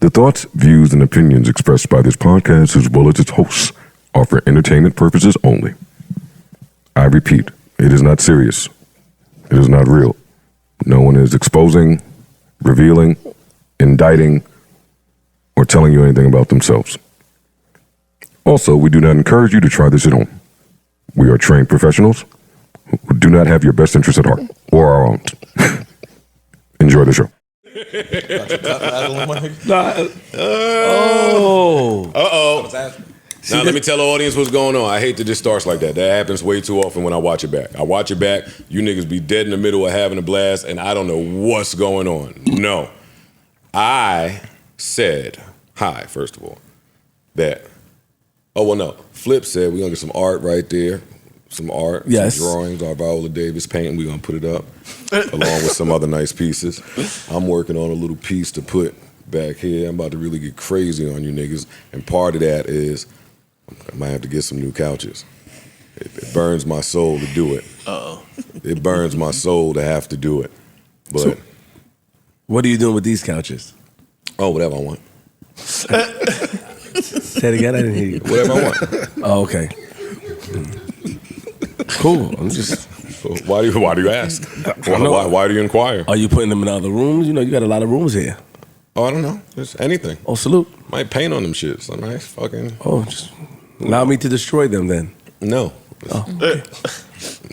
The thoughts, views, and opinions expressed by this podcast as well as its hosts are for entertainment purposes only. I repeat, it is not serious. It is not real. No one is exposing, revealing, indicting, or telling you anything about themselves. Also, we do not encourage you to try this at home. We are trained professionals who do not have your best interest at heart, or our own. Enjoy the show. Now let me tell the audience what's going on. I hate that this starts like that. That happens way too often when I watch it back. I watch it back, you niggas be dead in the middle of having a blast, and I don't know what's going on. No. I said, hi, first of all, that, Flip said we're going to get some art right there. Some art, yes. Some drawings, our Viola Davis painting. We're going to put it up along with some other nice pieces. I'm working on a little piece to put back here. I'm about to really get crazy on you niggas. And part of that is I might have to get some new couches. It burns my soul to do it. It burns my soul to have to do it. But so, what are you doing with these couches? Oh, whatever I want. Say it again, I didn't hear you. Whatever I want. Oh, okay. Cool. I'm just. Why do you ask? Why do you inquire? Are you putting them in other rooms? You know, you got a lot of rooms here. Oh, I don't know. Just anything. Oh, salute. Might paint on them shits. A nice fucking. Oh, just allow me to destroy them then. No. Oh. Okay.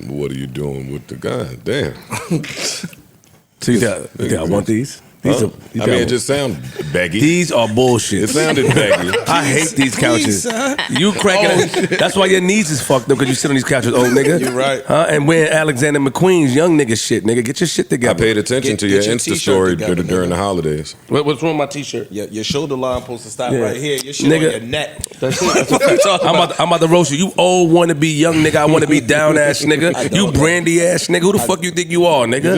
What are you doing with the gun? Damn. So I want these. It just sounds beggy. These are bullshit. It sounded beggy. I hate these couches. You cracking it. That's why your knees is fucked up, because you sit on these couches, old nigga. You're right. And wearing Alexander McQueen's young nigga shit, nigga. Get your shit together. I paid attention to your Insta story during the holidays. What's wrong with my t-shirt? Your shoulder line supposed to stop right here. Your shit nigga, on your neck. I'm about to roast you. You old wannabe young nigga. I want to be down ass nigga. You brandy ass nigga. Who the fuck you think you are, nigga?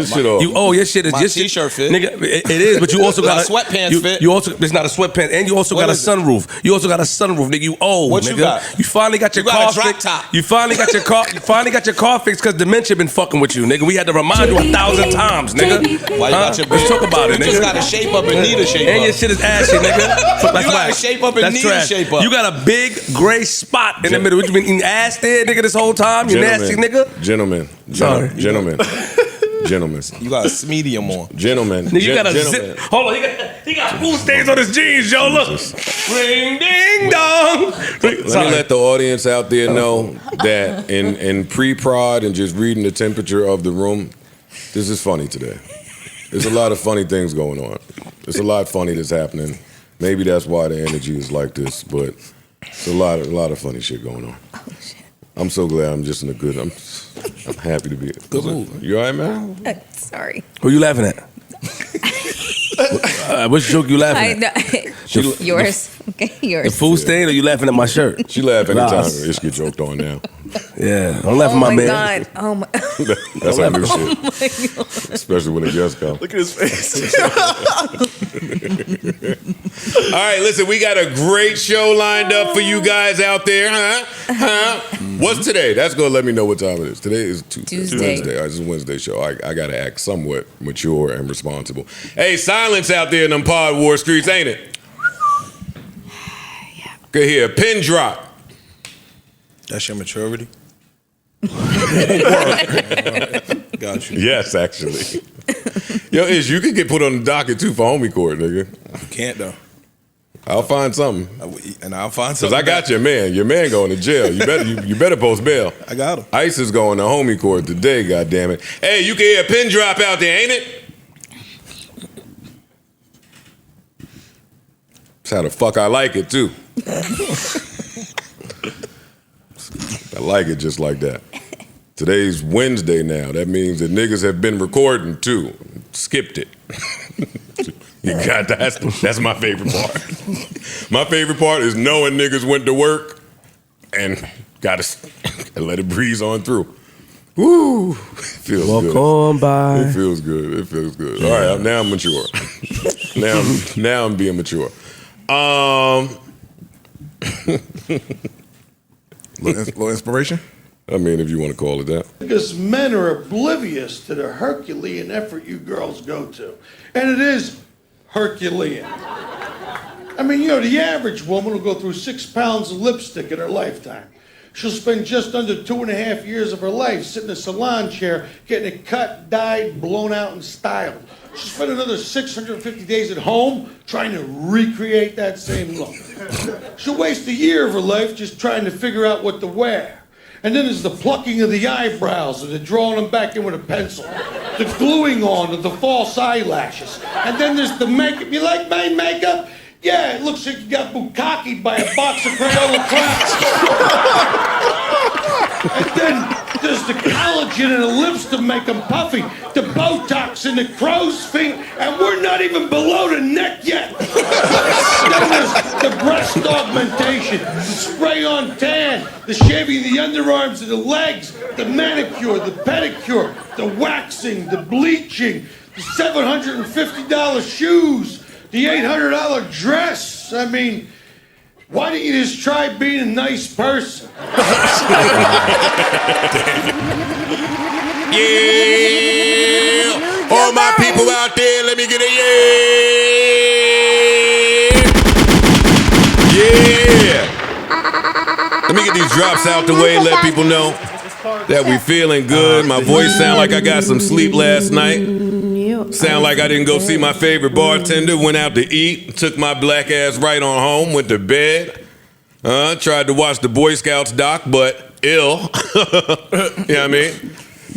Your shit is my just t-shirt fit. Nigga, it is, but you also got sweatpants fit. You also, it's not a sweatpants, and you also got a sunroof. You also got a sunroof, nigga. You old, what nigga. You got? You finally got your car fixed. You finally got your car. You finally got your car fixed because dementia been fucking with you, nigga. We had to remind you 1,000 times, nigga. Why you got your Let's talk about it, nigga. You just got to shape up and need a shape up. And your shit is ashy, nigga. You got to shape up and need a shape up. You got a big gray spot in the middle. What you been eating ass there, nigga, this whole time? You nasty nigga. Gentlemen. Gentlemen. You got a medium on. Gentlemen. Nigga, you got a zip. Hold on, he got food stains on his jeans, yo. Look. Ring ding dong. Let me let the audience out there know that in pre-prod and just reading the temperature of the room, this is funny today. There's a lot of funny things going on. There's a lot funny that's happening. Maybe that's why the energy is like this, but it's a lot of funny shit going on. Oh, shit. I'm so glad I'm just in a good. I'm happy to be. Good mood. You all right, man? Sorry. Who you laughing at? Which joke you laughing at? Yours. Okay, yours. The food stain, or you laughing at my shirt? She laughing anytime it get joked on now. Yeah, don't laugh at my man. God. Oh my God. That's our new shit. Oh my God. Especially when the guests come. Look at his face. All right, listen, we got a great show lined up for you guys out there, huh? What's today? That's going to let me know what time it is. Today is Tuesday. Wednesday. All right, this is a Wednesday show. I got to act somewhat mature and responsible. Hey, silence out there in them pod war streets, ain't it? Yeah. Good here. Pin drop. That's your maturity? Got you. Yes, actually. Yo, you could get put on the docket too for homie court, nigga. You can't though. I'll find something. And I'll find Cause something. I got your man. Your man going to jail. You better post bail. I got him. ICE is going to homie court today. God damn it. Hey, you can hear a pin drop out there, ain't it? That's how the fuck I like it too. I like it just like that. Today's Wednesday now. That means that niggas have been recording too. Skipped it. You got that's my favorite part. My favorite part is knowing niggas went to work and got to let it breeze on through. Woo! It feels good. Walk on by. It feels good. It feels good. All right, now I'm mature. now I'm being mature. Little inspiration? I mean, if you want to call it that. Because men are oblivious to the Herculean effort you girls go to. And it is Herculean. I mean, you know, the average woman will go through 6 pounds of lipstick in her lifetime. She'll spend just under 2.5 years of her life sitting in a salon chair, getting it cut, dyed, blown out, and styled. She'll spend another 650 days at home trying to recreate that same look. She'll waste a year of her life just trying to figure out what to wear. And then there's the plucking of the eyebrows and the drawing them back in with a pencil. The gluing on of the false eyelashes. And then there's the makeup. You like my makeup? Yeah, it looks like you got bukkakied by a box of Crayola crafts. And then there's the collagen in the lips to make them puffy, the Botox in the crow's feet, and we're not even below the neck yet. Then there's the breast augmentation, the spray-on tan, the shaving of the underarms and the legs, the manicure, the pedicure, the waxing, the bleaching, the $750 shoes, the $800 dress. I mean, why don't you just try being a nice person? Yeah! All my people out there, let me get a yeah! Yeah! Let me get these drops out the way, let people know that we feeling good. My voice sound like I got some sleep last night. Sound like I didn't go see my favorite bartender, went out to eat, took my black ass right on home, went to bed. Tried to watch the Boy Scouts doc, but ill. You know what I mean?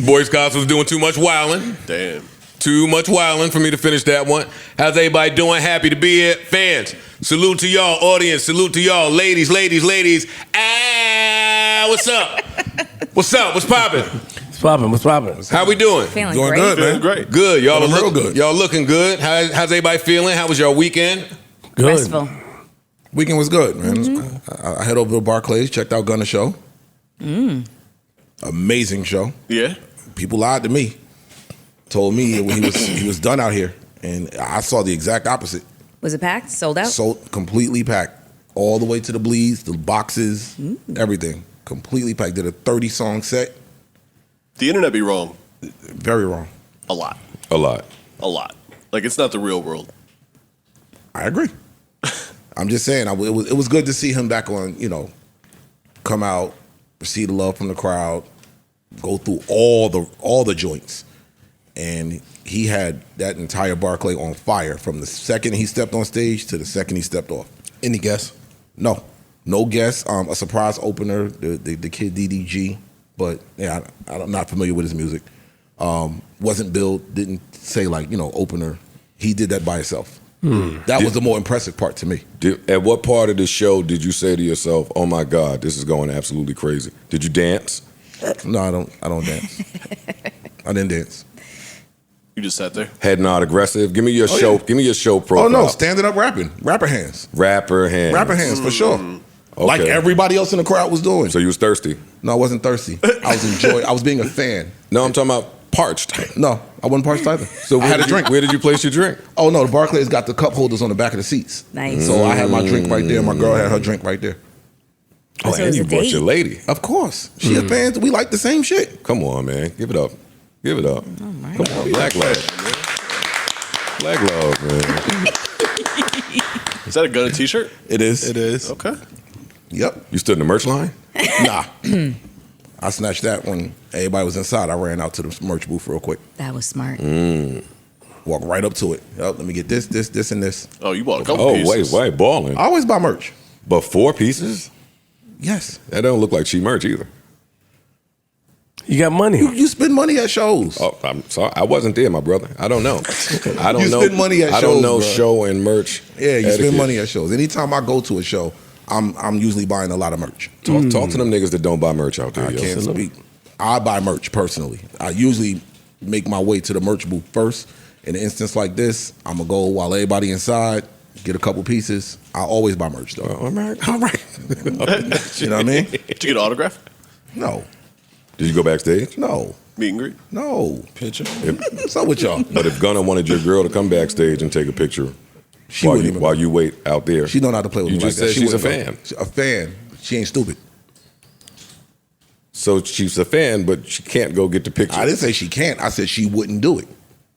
Boy Scouts was doing too much wilding. Damn. Too much wilding for me to finish that one. How's everybody doing? Happy to be here. Fans, salute to y'all. Audience, salute to y'all. Ladies. Ah, what's up? What's up? What's poppin'? What's poppin'? How we doing? Feeling Doing great. good, man. Feeling great. Good. Y'all Feeling are real good. Y'all looking good. How's everybody feeling? How was your weekend? Good. Restful. Weekend was good, man. I head over to Barclays, checked out Gunna show. Amazing show. Yeah. People lied to me. Told me when he was done out here, and I saw the exact opposite. Was it packed? Sold out? Sold completely packed, all the way to the bleeds, the boxes, everything completely packed. Did a 30-song set. The internet be wrong Very wrong. a lot. A lot. Like, it's not the real world. I agree. I'm just saying, it was good to see him back on, come out, receive the love from the crowd, go through all the joints. And he had that entire Barclay on fire from the second he stepped on stage to the second he stepped off. Any guess? No guess. A surprise opener, the kid DDG, but yeah, I'm not familiar with his music. Wasn't billed, didn't say opener. He did that by himself. That was the more impressive part to me. At what part of the show did you say to yourself, "Oh my God, this is going absolutely crazy"? Did you dance? No, I don't dance. I didn't dance. You just sat there. Head nod aggressive. Give me your show. yeah. Give me your show profile. Oh no, standing up rapping, rapper hands Rapper hands. for sure. Like everybody else in the crowd was doing. So you was thirsty? No, I wasn't thirsty. I was enjoying. I was being a fan. No, I'm talking about parched. No, I wasn't parched either. So I had a drink. Where did you place your drink? Oh no, the Barclays got the cup holders on the back of the seats. Nice. So I had my drink right there. My girl had her drink right there. Oh, So it and was you a brought date. your lady. Of course, she a fan. We like the same shit. Come on, man. Give it up. Give it up. Oh my Come on, Black Love. Black Love, man. Is that a Gunna t-shirt? It is. It is. Okay. Yep. You stood in the merch line? Nah. I snatched that when everybody was inside. I ran out to the merch booth real quick. That was smart. Walked right up to it. Yep. Let me get this, and this. Oh, you bought a couple Oh, pieces. wait, balling. I always buy merch. But 4 pieces? Yes. That don't look like cheap merch either. You got money. You spend money at shows. Oh, I'm sorry. I wasn't there, my brother. I don't know. I don't You know. spend money at I don't shows, know bro. show and merch. Yeah, you etiquette. spend money at shows. Anytime I go to a show, I'm usually buying a lot of merch. Talk to them niggas that don't buy merch out there. I yo. can't speak. I buy merch personally. I usually make my way to the merch booth first. In an instance like this, I'm gonna go while everybody inside, get a couple pieces. I always buy merch though. All right. You know what I mean? Did you get an autograph? No, Did you go backstage? no, Meet and greet? no. Picture. What's up with y'all? But if Gunna wanted your girl to come backstage and take a picture She wouldn't even. while you wait out there, She don't know how to play with you me just like that. said she's a wouldn't fan. go. She's a fan. She ain't stupid. So she's a fan, but she can't go get the picture. I didn't say she can't. I said she wouldn't do it.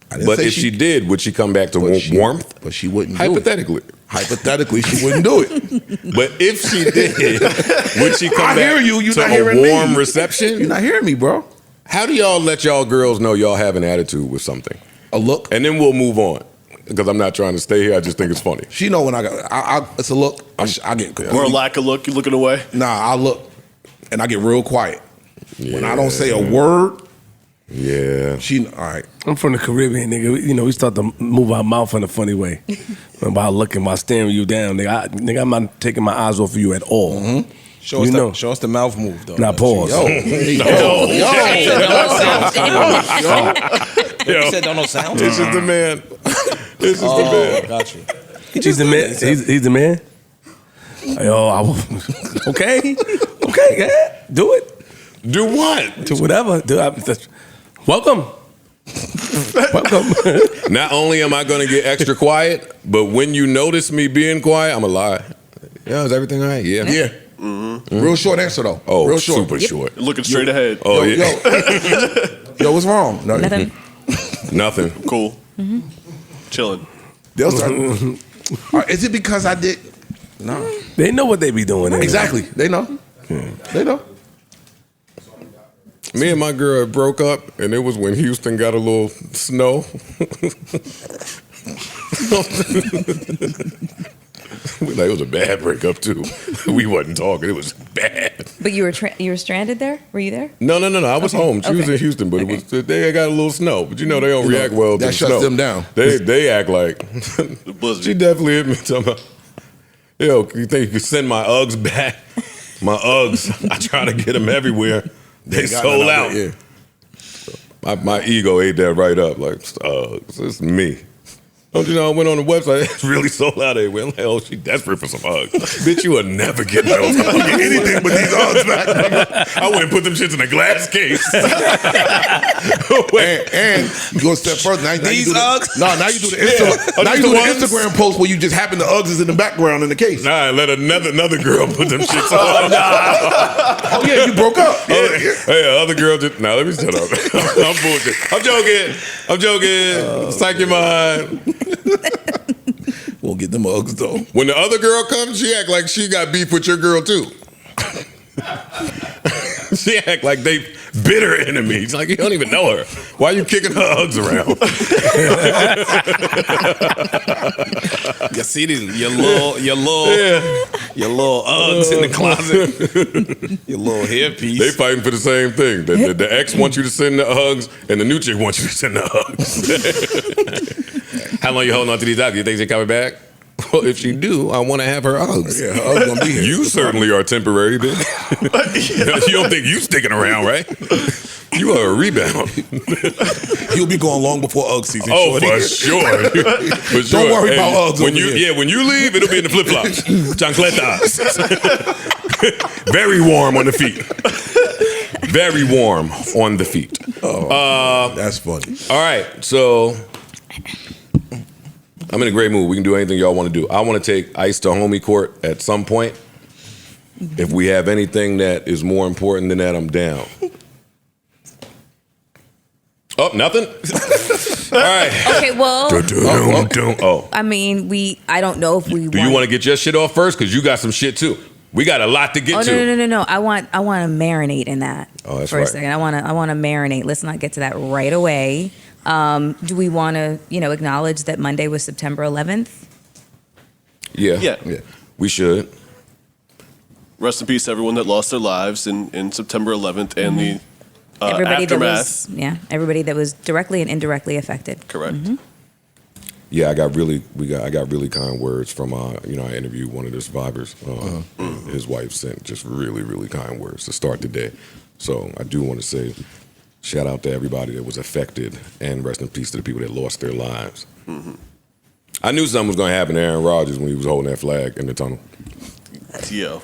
I didn't But say if she did, would she come back to but she- warmth? But she wouldn't do it. Hypothetically. Hypothetically, she wouldn't do it. But if she did, would she come I back hear you. You're to not a hearing warm me. reception? You're not hearing me, bro. How do y'all let y'all girls know y'all have an attitude with something? A look. And then we'll move on. Because I'm not trying to stay here. I just think it's funny. She know when I got. It's a look. I get. Or a lack of look, you looking away? Nah, I look, and I get real quiet. When I don't say a Yeah. word, Yeah. she. All right. I'm from the Caribbean, nigga. We start to move our mouth in a funny way. By looking, by staring you down, nigga. I'm not taking my eyes off of you at all. Mm-hmm. Show us the mouth move, though. Now pause. Yo. You said don't know sound. This is the man. This is the man. Got you. He's the man. He's the man. Yo, okay, yeah, do it. Do what? Do whatever. Welcome. Welcome. Not only am I going to get extra quiet, but when you notice me being quiet, I'm going to lie. Yeah, is everything all right? Yeah. Yeah. Real short answer though. Oh, real short. super short. Looking straight ahead. Oh, Yo, yeah. yo, what's wrong? No, Nothing. Nothing. Cool. Chilling. They'll start. Is it because I did? No. They know what they be doing. Anyway. Exactly. They know. They know. Me and my girl broke up, and it was when Houston got a little snow. It was a bad breakup too. We wasn't talking. It was bad. But you were stranded there? Were you there? No. I was home. She was Okay. in Houston, but it was they got a little snow. But you know they don't react well to that the shuts snow. them down. They act like The blizzard. she definitely hit me. Talking about, yo, you think you could send my Uggs back? My Uggs. I try to get them everywhere. They got sold none out. of it, My ego ate that right up. Like, it's me. Don't you know, I went on the website, it's really sold out everywhere. I'm like, oh, she desperate for some Uggs. Bitch, you will never get those. I don't get anything but these Uggs back. I went and put them shits in a glass case. And you go a step further. Now These you do Uggs? now you do the Yeah. now you do the Ones? Instagram post where you just happen the Uggs is in the background in the case. Nah, let another girl put them shits on. Oh yeah, you broke up. Hey, other girl just, nah, let me shut up. I'm bullshit. I'm joking. Psych your mind. We'll get them Uggs though. When the other girl comes, she act like she got beef with your girl too. She act like they bitter enemies. Like you don't even know her. Why are you kicking her Uggs around? You see your little Uggs in the closet. Your little hairpiece. They fighting for the same thing. The ex wants you to send the Uggs, and the new chick wants you to send the Uggs. How long you holding on to these Uggs? You think she coming back? Well, if she do, I want to have her Uggs. Yeah, her Uggs gonna be here. You certainly are temporary, then. You don't think you sticking around, right? You are a rebound. You'll be going long before Ugg season. Oh, shorty. for sure. For sure. Don't worry about Uggs when over you here. when you leave, it'll be in the flip flops. Chancletas. Very warm on the feet. Very warm on the feet. That's funny. All right, so I'm in a great mood. We can do anything y'all want to do. I want to take Ice to homie court at some point. If we have anything that is more important than that, I'm down. Oh, nothing? All right. Okay, well, Oh. I mean, I don't know if we Do you want to get your shit off first? Because you got some shit too. We got a lot to get to. No. I want to marinate in that Oh, that's for right. a second. I want to marinate. Let's not get to that right away. Do we want to, acknowledge that Monday was September 11th? Yeah. We should. Rest in peace to everyone that lost their lives in September 11th and the Everybody aftermath. everybody that was directly and indirectly affected. Correct. Yeah, I got really kind words from I interviewed one of the survivors. His wife sent just really, really kind words to start the day. So I do want to say shout out to everybody that was affected and rest in peace to the people that lost their lives. I knew something was going to happen to Aaron Rodgers when he was holding that flag in the tunnel. Yo.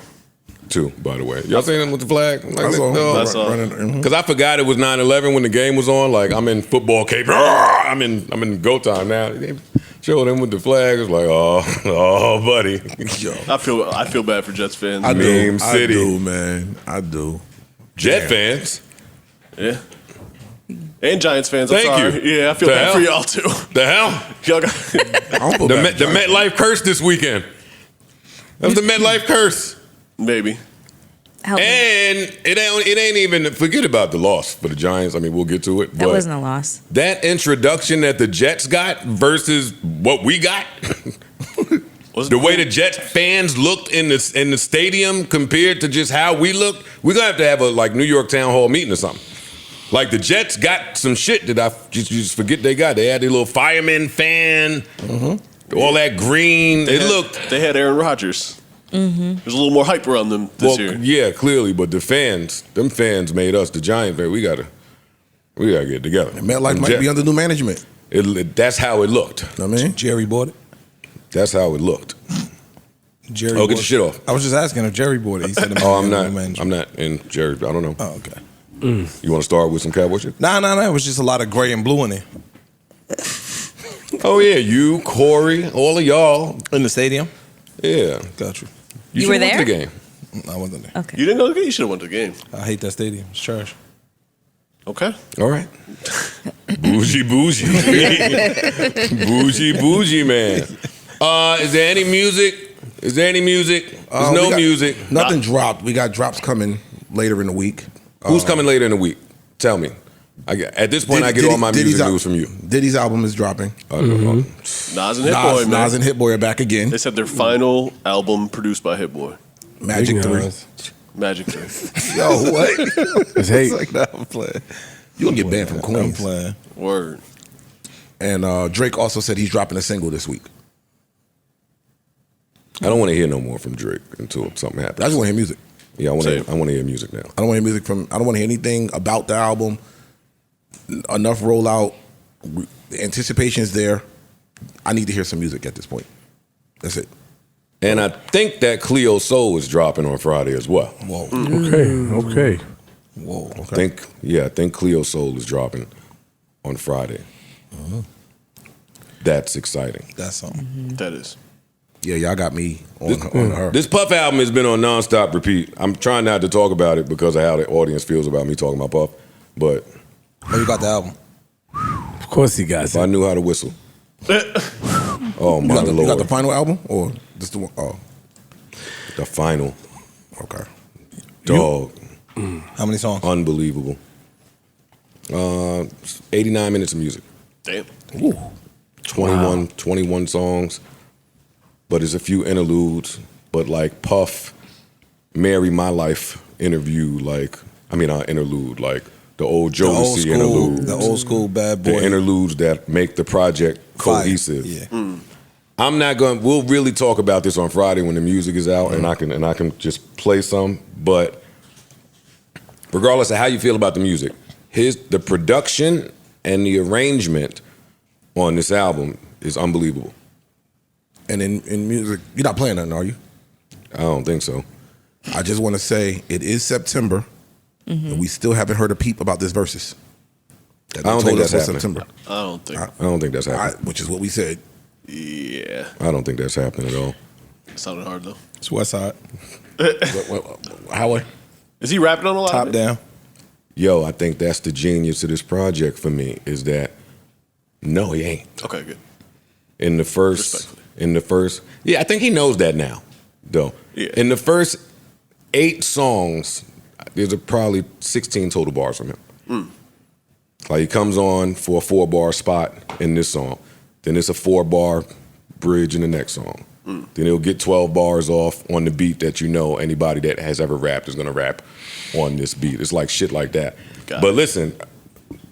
Too, by the way. Y'all seen him with the flag? That's all. That's all. Because I forgot it was 9/11 when the game was on. Like I'm in football cape. I'm in go time now. They showed him with the flag. It's like, oh, buddy. Yo, I feel bad for Jets fans. I Meme do. City. I do, man. I do. Jet fans. Yeah. And Giants fans, Thank I'm sorry. you. Yeah, I feel The bad hell? for y'all too. The hell? Y'all got The MetLife curse this weekend. That was the MetLife curse. maybe. Help me. And it ain't even, forget about the loss for the Giants. I mean, we'll get to it. That but wasn't a loss. that introduction that the Jets got versus what we got, the way the Jets fans looked in the stadium compared to just how we looked, we're gonna have to have a like New York town hall meeting or something. Like the Jets got some shit that I just forget they got. They had their little fireman fan, all that green. They had Aaron Rodgers. There's a little more hype around them this year. Yeah, clearly, but them fans made us, the Giants, man, we gotta get it together. MetLife might be under new management. That's how it looked. I mean, Jerry bought it. That's how it looked. Jerry. Get your shit off. I was just asking if Jerry bought it. He said, I'm not in Jerry. I don't know. Oh, okay. You want to start with some Cowboy shit? Nah. It was just a lot of gray and blue in there. Oh yeah, you, Corey, all of y'all in the stadium. Yeah, got you. You were should've went there? to the game. I wasn't there. Okay. You didn't go to the game? You should have went to the game. I hate that stadium. It's trash. Okay. All right. Bougie, man. Is there any music? There's no music. Nothing dropped. We got drops coming later in the week. Who's coming later in the week? Tell me. At this point, I get all my music news from you. Diddy's album is dropping. Nas and Hit Boy, man. Nas and Hit Boy are back again. They said their final album produced by Hit Boy. Magic 3. Magic 3. Yo, what? It's hate. Like, nah, I'm playing. You gonna get banned from Queens. I'm playing. Word. And Drake also said he's dropping a single this week. I don't want to hear no more from Drake until something happens. I just want to hear music. Yeah, I want to hear music now. I don't want to hear music from. I don't want to hear anything about the album. Enough rollout. The anticipation's there. I need to hear some music at this point. That's it. And I think that Cleo Soul is dropping on Friday as well. Whoa. Okay. Whoa. Okay. I think Cleo Soul is dropping on Friday. That's exciting. That's something. That is. Yeah, y'all got me on her. This Puff album has been on nonstop repeat. I'm trying not to talk about it because of how the audience feels about me talking about Puff. But you got the album. Of course he got it. If I knew how to whistle. Oh my Lord. You got the final album or just the one? Oh, the final. Okay. Dog. How many songs? Unbelievable. 89 minutes of music. Damn. Ooh. 21 songs. But there's a few interludes. But like Puff, Marry My Life interlude, like the old Jodeci interlude. The old school Bad Boy. The interludes that make the project cohesive. Yeah. We'll really talk about this on Friday when the music is out and I can just play some. But regardless of how you feel about the music, the production and the arrangement on this album is unbelievable. And in music, you're not playing nothing, are you? I don't think so. I just want to say it is September, and we still haven't heard a peep about this versus. I don't think that's happening. September. I don't think. I don't think that's happening. Which is what we said. Yeah. I don't think that's happening at all. It sounded hard though. It's West Side. How? Is he rapping on a lot? Top down. Yo, I think that's the genius of this project for me is that no, he ain't. Okay, good. In the first, yeah, I think he knows that now, though. Yeah. In the first 8 songs, there's probably 16 total bars from him. Like he comes on for a 4-bar spot in this song, then it's a 4-bar bridge in the next song. Then he'll get 12 bars off on the beat that you know anybody that has ever rapped is gonna rap on this beat. It's like shit like that. But listen,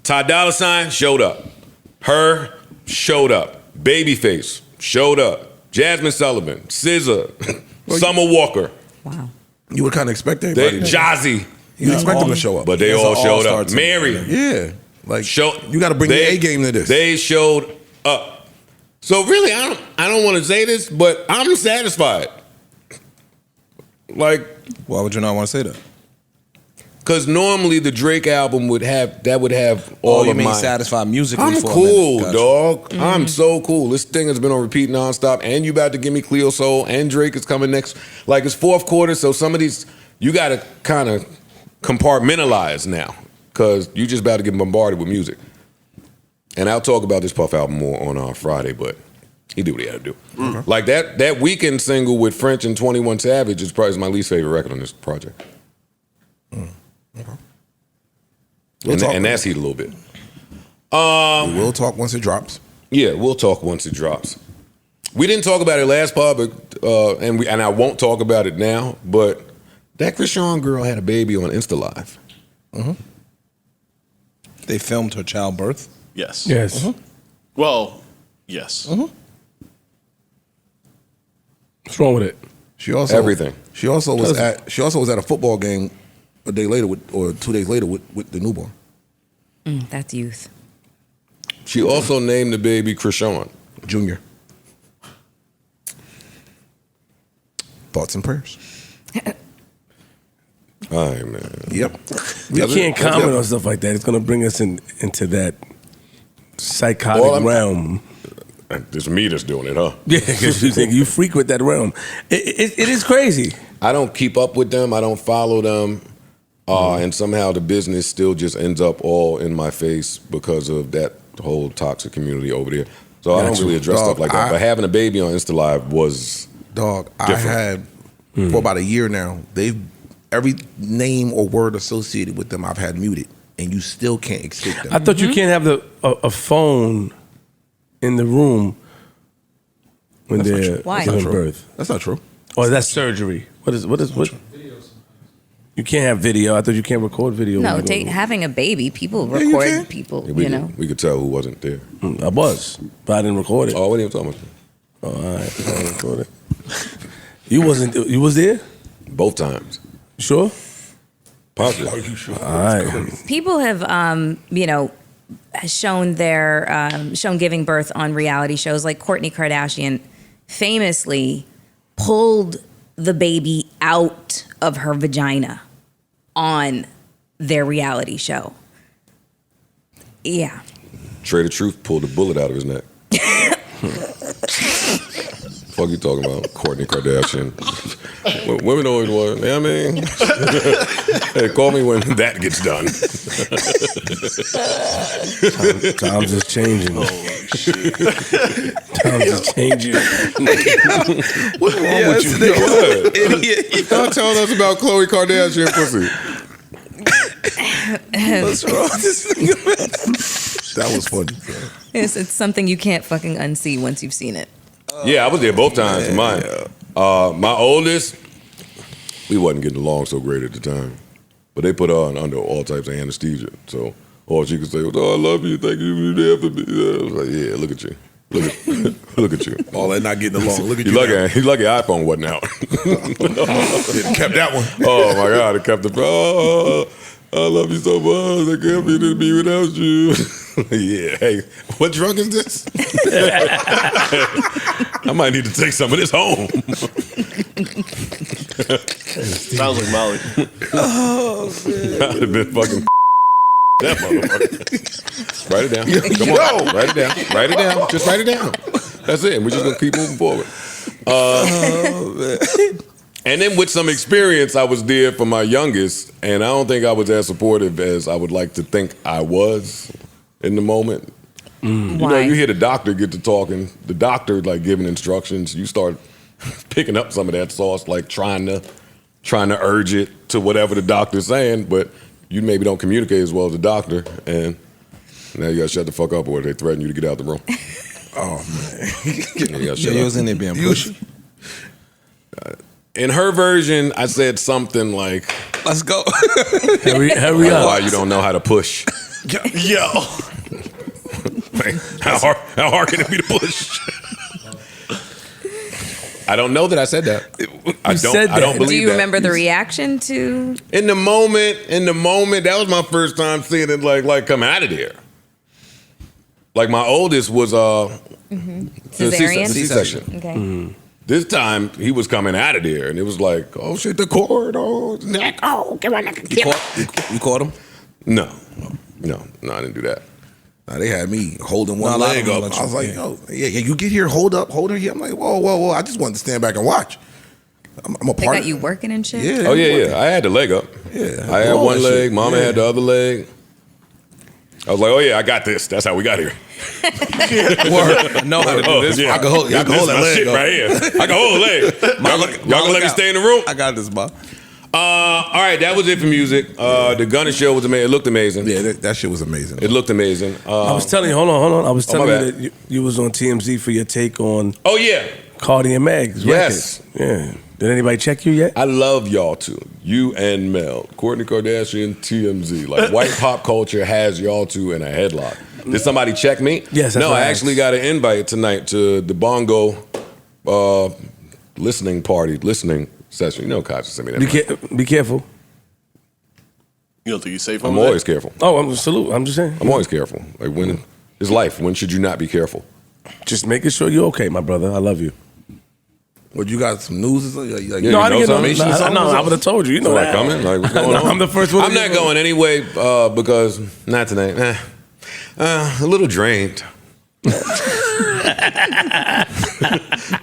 Ty Dolla $ign showed up. Her showed up. Babyface showed up. Jasmine Sullivan, SZA, Summer Walker. Wow. You would kind of expect everybody. Jazzy. You expect them to show up. But they all showed up. Mary. Yeah. Like, you got to bring the A game to this. They showed up. So really, I don't want to say this, but I'm satisfied. Like, why would you not want to say that? Because normally the Drake album would have all you of mean my satisfied musically. I'm for a cool, minute. Gotcha. dog. I'm so cool. This thing has been on repeat nonstop, and you about to give me Cleo Soul, and Drake is coming next. Like it's fourth quarter, so some of these you got to kind of compartmentalize now. because you just about to get bombarded with music. And I'll talk about this Puff album more on Friday, but he did what he had to do. Like that Weekend single with French and 21 Savage is probably my least favorite record on this project. And that's heat a little bit. We'll talk once it drops. Yeah, we'll talk once it drops. We didn't talk about it last pod, but and I won't talk about it now. But that Krishan girl had a baby on Insta Live. They filmed her childbirth. Yes. Yes. Well, yes. What's wrong with it? She also Everything. She also was at a football game a day later or 2 days later with the newborn. That's youth. She also named the baby Krishan Junior. Thoughts and prayers. All right, man. Yep. We can't comment on stuff like that. It's going to bring us into that psychotic realm. It's me that's doing it, huh? Yeah, because you frequent that realm. It is crazy. I don't keep up with them. I don't follow them. And somehow the business still just ends up all in my face because of that whole toxic community over there. So I don't really address stuff like that. But having a baby on Insta Live was different. I had for about a year now. Every name or word associated with them I've had muted, and you still can't escape them. I thought you can't have a phone in the room when they're giving birth. That's not true. Or that's surgery. What? You can't have video. I thought you can't record video. No, having a baby, people record people, We could tell who wasn't there. I was, but I didn't record it. Oh, what are you talking about? Oh, all right. I didn't record it. You was there? Both times. Sure? Possibly. Are you sure? All right. People have, shown giving birth on reality shows. Like Kourtney Kardashian famously pulled the baby out of her vagina on their reality show. Yeah. Trader Truth pulled a bullet out of his neck. Fuck you talking about? Kourtney Kardashian. Women always want, you know what I mean? Hey, call me when that gets done. Times is changing. Oh, shit. Times is changing. What's wrong with you? What? Idiot. Y'all telling us about Khloe Kardashian pussy. What's wrong with this nigga? That was funny. It's something you can't fucking unsee once you've seen it. Yeah, I was there both times. Mine. My oldest, we wasn't getting along so great at the time. But they put her under all types of anesthesia. So all she could say was, "Oh, I love you, thank you, you're there for me." I was like, yeah, look at you. Look at you. All that not getting along. Look at you. He's lucky iPhone wasn't out. It kept that one. Oh my God, it kept the. Oh, I love you so much. I can't be without you. Yeah. Hey, what drug is this? I might need to take some of this home. Sounds like Molly. Oh, man. I'd have been fucking that motherfucker. Write it down. Come on. Write it down. Write it down. Just write it down. That's it. We're just going to keep moving forward. And then with some experience, I was there for my youngest, and I don't think I was as supportive as I would like to think I was in the moment. You know, you hear the doctor get to talking, the doctor like giving instructions, you start picking up some of that sauce, like trying to urge it to whatever the doctor's saying, but you maybe don't communicate as well as the doctor, and now you gotta shut the fuck up or they threaten you to get out the room. Oh man. You was in there being pushy. In her version, I said something like, "Let's go." Hurry up. Why you don't know how to push? Yo. How hard can it be to push? I don't know that I said that. I don't believe Do you that. remember the reaction to? In the moment, that was my first time seeing it like come out of there. Like my oldest was Cesarean? C-section. Okay. Mm-hmm. This time he was coming out of there, and it was like, oh shit, the cord, oh his neck, oh come on, You caught him? No, I didn't do that. Nah, they had me holding one leg up. I was like, yo, yeah, you get here, hold her here. I'm like, whoa. I just wanted to stand back and watch. I'm a They part. got you working and shit? Yeah. Oh yeah. I had the leg up. Yeah. I had one leg. Mama had the other leg. I was like, oh yeah, I got this. That's how we got here. Word. I know how to do this. Yeah. I can hold, I can hold that leg shit up. right here. I can hold a leg. Y'all gonna let me stay in the room? I got this, Bob. All right, that was it for music. The Gunna show was amazing. It looked amazing. Yeah, that shit was amazing. It looked amazing. I was telling you, hold on. I was telling my you that you was on TMZ for your take on Oh yeah. Cardi and Meg's Yes. records. Yeah. Did anybody check you yet? I love y'all two. You and Mel. Kourtney Kardashian, TMZ. Like white pop culture has y'all two in a headlock. Did somebody check me? Yes, that's No, what I I actually asked. got an invite tonight to the Bongo listening session. You know, Coach sent me that. Be careful. You don't think he's safe? I'm over always there? careful. Oh, I'm salute. I'm just saying. I'm always careful. Like when it's life. When should you not be careful? Just making sure you're okay, my brother. I love you. What, you got some news or something? Like, Yeah, No, you I didn't know get something? no. I would have told you. You know Somebody that. coming? Like what's going on? I'm the first one. I'm not going anyway because not tonight. A little drained.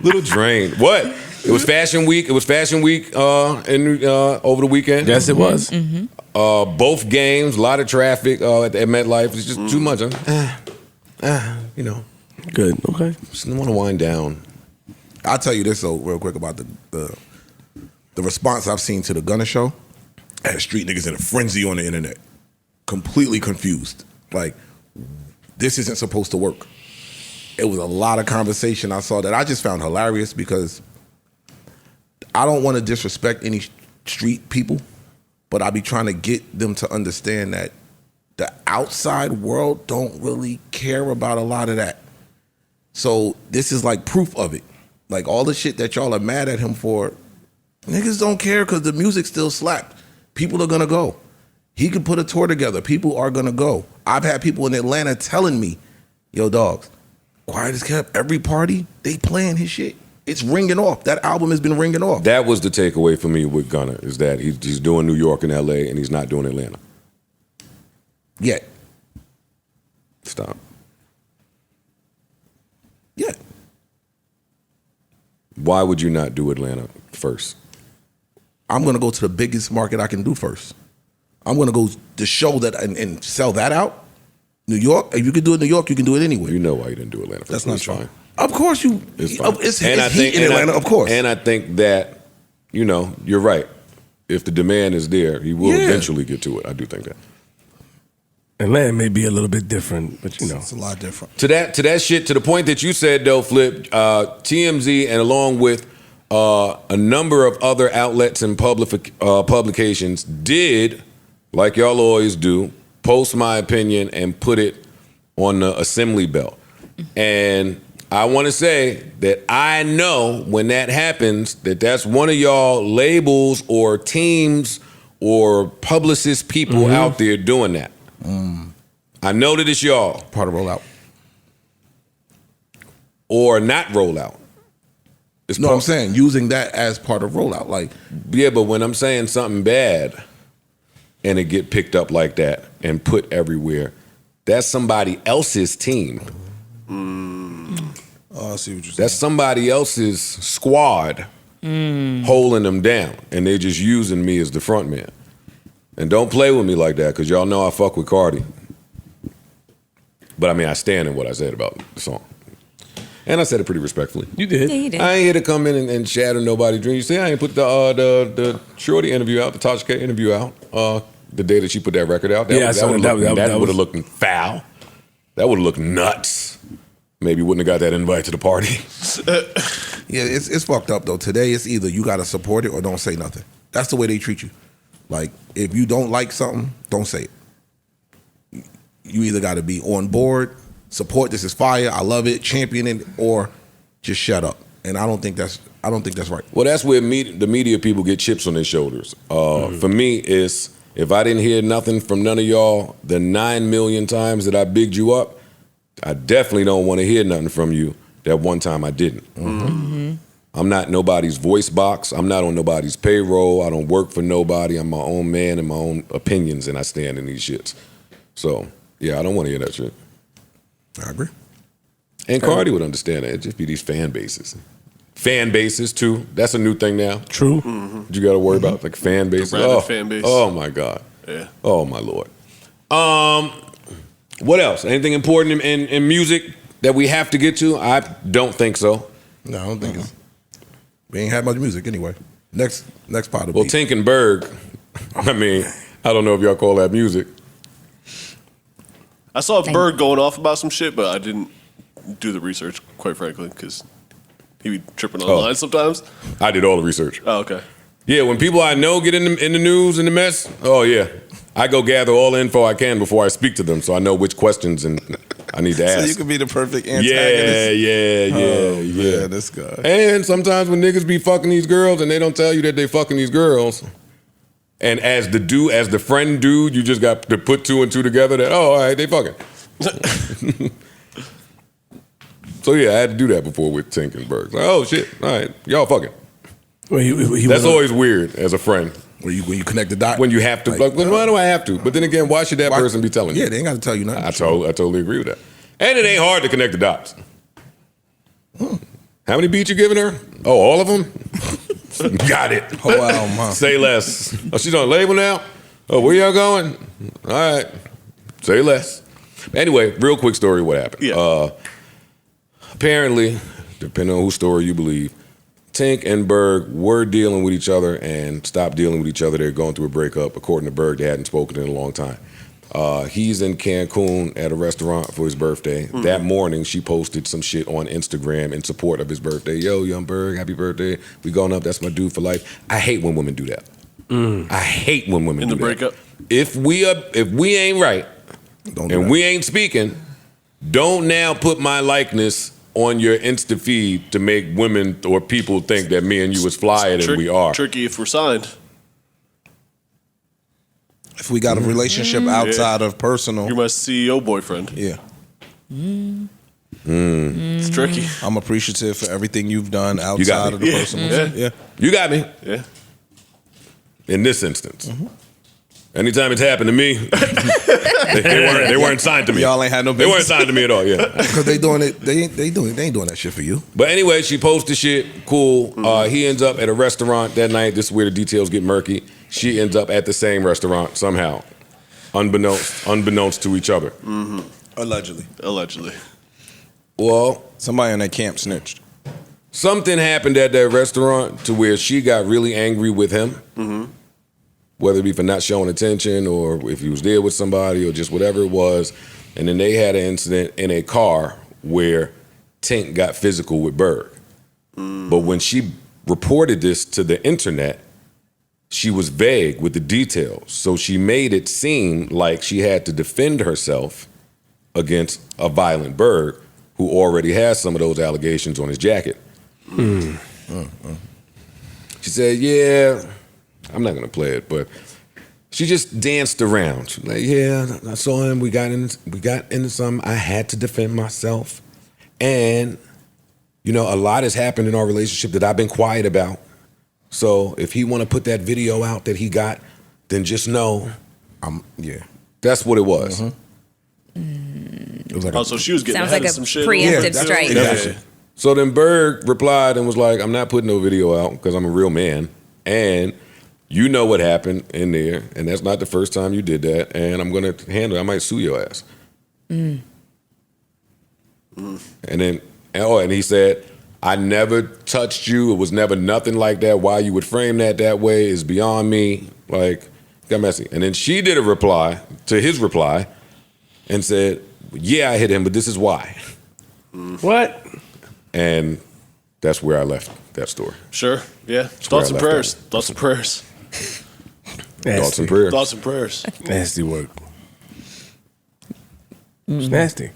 Little drained. What? It was Fashion Week. It was Fashion Week over the weekend. Yes, it was. Both games, a lot of traffic at MetLife. It's just too much. You know. Good. Okay. Just want to wind down. I'll tell you this though, real quick about the response I've seen to the Gunna show. I had street niggas in a frenzy on the internet, completely confused. Like, this isn't supposed to work. It was a lot of conversation I saw that I just found hilarious because I don't want to disrespect any street people, but I be trying to get them to understand that the outside world don't really care about a lot of that. So this is like proof of it. Like all the shit that y'all are mad at him for, niggas don't care because the music still slapped. People are gonna go. He can put a tour together. People are gonna go. I've had people in Atlanta telling me, yo, dogs, quiet as kept, every party, they playing his shit. It's ringing off. That album has been ringing off. That was the takeaway for me with Gunna, is that he's doing New York and LA and he's not doing Atlanta. Yet. Stop. Yet. Why would you not do Atlanta first? I'm gonna go to the biggest market I can do first. I'm gonna go to show that and sell that out. New York, if you can do it in New York, you can do it anywhere. You know why you didn't do Atlanta first. That's not It's true. fine. Of course you. It's fine. It's heat in Atlanta, of course. And I think that, you know, you're right. If the demand is there, he will eventually get to it. I do think that. Atlanta may be a little bit different, but you know. It's a lot different. To that shit, to the point that you said though, Flip, TMZ and along with a number of other outlets and publications did, like y'all always do, post my opinion and put it on the assembly belt. And I want to say that I know when that happens that that's one of y'all labels or teams or publicist people out there doing that. I know that it's y'all. Part of rollout. Or not rollout. It's No, I'm saying using that as part of rollout. Like, yeah, but when I'm saying something bad and it get picked up like that and put everywhere, that's somebody else's team. Oh, I see what you're saying. That's somebody else's squad holding them down, and they just using me as the front man. And don't play with me like that, because y'all know I fuck with Cardi. But I mean, I stand in what I said about the song. And I said it pretty respectfully. You did. Yeah, you did. I ain't here to come in and shatter nobody's dream. You see, I ain't put the Shorty interview out, the Tasha K interview out, the day that she put that record out. That would have looked foul. That would have looked nuts. Maybe wouldn't have got that invite to the party. yeah, it's fucked up though. Today it's either you gotta support it or don't say nothing. That's the way they treat you. Like, if you don't like something, don't say it. You either gotta be on board, support, this is fire, I love it, champion it, or just shut up. And I don't think that's right. Well, that's where the media people get chips on their shoulders. For me, it's if I didn't hear nothing from none of y'all the 9 million times that I bigged you up, I definitely don't want to hear nothing from you that one time I didn't. I'm not nobody's voice box. I'm not on nobody's payroll. I don't work for nobody. I'm my own man and my own opinions, and I stand in these shits. So, yeah, I don't want to hear that shit. I agree. And Cardi would understand that. It'd just be these fan bases. Fan bases, too. That's a new thing now. True. You got to worry about, like, fan bases. rabid fan base. Oh, my God. Yeah. Oh, my Lord. What else? Anything important in music that we have to get to? I don't think so. No, I don't think it's. We ain't had much music anyway. Next part of Well, Tink and Berg. I mean, I don't know if y'all call that music. I saw Berg going off about some shit, but I didn't do the research, quite frankly, because he be tripping online sometimes. I did all the research. Oh, okay. Yeah, when people I know get in the news and the mess, oh yeah, I go gather all the info I can before I speak to them, so I know which questions and I need to ask. So you could be the perfect antagonist. Yeah, this guy. And sometimes when niggas be fucking these girls and they don't tell you that they fucking these girls, and as the friend dude, you just got to put two and two together that, oh, all right, they fucking. So yeah, I had to do that before with Tink and Berg. Like, oh shit, all right, y'all fucking. Well, That's always weird as a friend. When you connect the dots. When you have to, like, why do I have to? But then again, why should that person be telling you? Yeah, they ain't got to tell you nothing. I totally agree with that. And it ain't hard to connect the dots. How many beats you giving her? Oh, all of them? Got it. Whole album. Say less. Oh, she's on a label now? Oh, where y'all going? All right. Say less. Anyway, real quick story what happened. Yeah. Apparently, depending on whose story you believe, Tink and Berg were dealing with each other and stopped dealing with each other. They're going through a breakup. According to Berg, they hadn't spoken in a long time. He's in Cancun at a restaurant for his birthday. Mm-hmm. That morning, she posted some shit on Instagram in support of his birthday. Yo, young Berg, happy birthday. We going up. That's my dude for life. I hate when women do that. I hate when women do that. In the breakup? If we ain't right and we ain't speaking, don't now put my likeness on your Insta feed to make women or people think that me and you is flyer than we are. Tricky if we're signed. If we got a relationship outside of personal. You're my CEO boyfriend. Yeah. It's tricky. I'm appreciative for everything you've done outside of the personal. Yeah. You got me. Yeah. In this instance. Anytime it's happened to me, they weren't signed to me. Y'all ain't had no They business. weren't signed to me at all, yeah. Because they doing it. They ain't doing that shit for you. But anyway, she posted shit. Cool. He ends up at a restaurant that night. This is where the details get murky. She ends up at the same restaurant somehow, unbeknownst to each other. Mm-hmm. Allegedly. Well, somebody in that camp snitched. Something happened at that restaurant to where she got really angry with him. Mm-hmm. Whether it be for not showing attention or if he was there with somebody or just whatever it was. And then they had an incident in a car where Tink got physical with Berg. But when she reported this to the internet, she was vague with the details. So she made it seem like she had to defend herself against a violent Berg who already has some of those allegations on his jacket. She said, yeah, I'm not going to play it, but she just danced around. She was like, yeah, I saw him. We got into something. I had to defend myself. And, you know, a lot has happened in our relationship that I've been quiet about. So if he want to put that video out that he got, then just know, that's what it was. It was like so she was getting Sounds ahead like of some a shit. preemptive strike. Yeah. So then Berg replied and was like, I'm not putting no video out because I'm a real man. And you know what happened in there. And that's not the first time you did that. And I'm going to handle it. I might sue your ass. And then, and he said, I never touched you. It was never nothing like that. Why you would frame that way is beyond me. Like, got messy. And then she did a reply to his reply and said, yeah, I hit him, but this is why. What? And that's where I left that story. Sure. Yeah. Thoughts and prayers. Thoughts and prayers. Thoughts and prayers. Thoughts and prayers. Nasty work. It's nasty.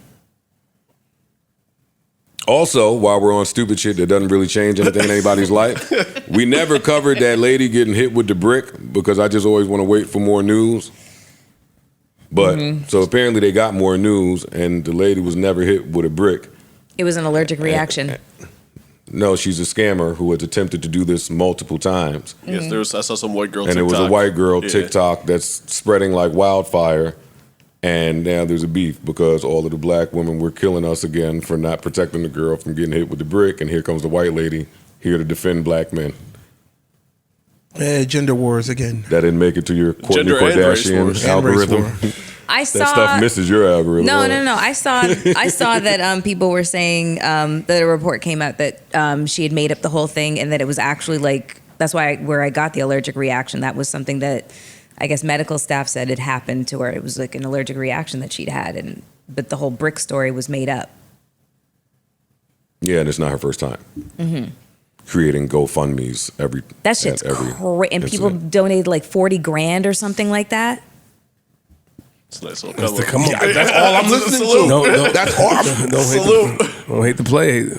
Also, while we're on stupid shit that doesn't really change anything in anybody's life, we never covered that lady getting hit with the brick because I just always want to wait for more news. But so apparently they got more news and the lady was never hit with a brick. It was an allergic reaction. No, she's a scammer who has attempted to do this multiple times. Yes, I saw some white girl and TikTok. it was a white girl TikTok that's spreading like wildfire. And now there's a beef because all of the black women were killing us again for not protecting the girl from getting hit with the brick. And here comes the white lady here to defend black men. Gender wars again. That didn't make it to your Kourtney Gender and race Kardashian wars. algorithm. I saw that stuff misses your algorithm. No. I saw that people were saying that a report came out that she had made up the whole thing and that it was actually like that's where I got the allergic reaction. That was something that I guess medical staff said had happened to her. It was like an allergic reaction that she'd had, but the whole brick story was made up. Yeah, and it's not her first time. Mm-hmm. Creating GoFundMes that shit's crazy, and people donated like $40,000 or something like that. It's nice little come on. That's all I'm listening to. No, that's all. Don't hate the play.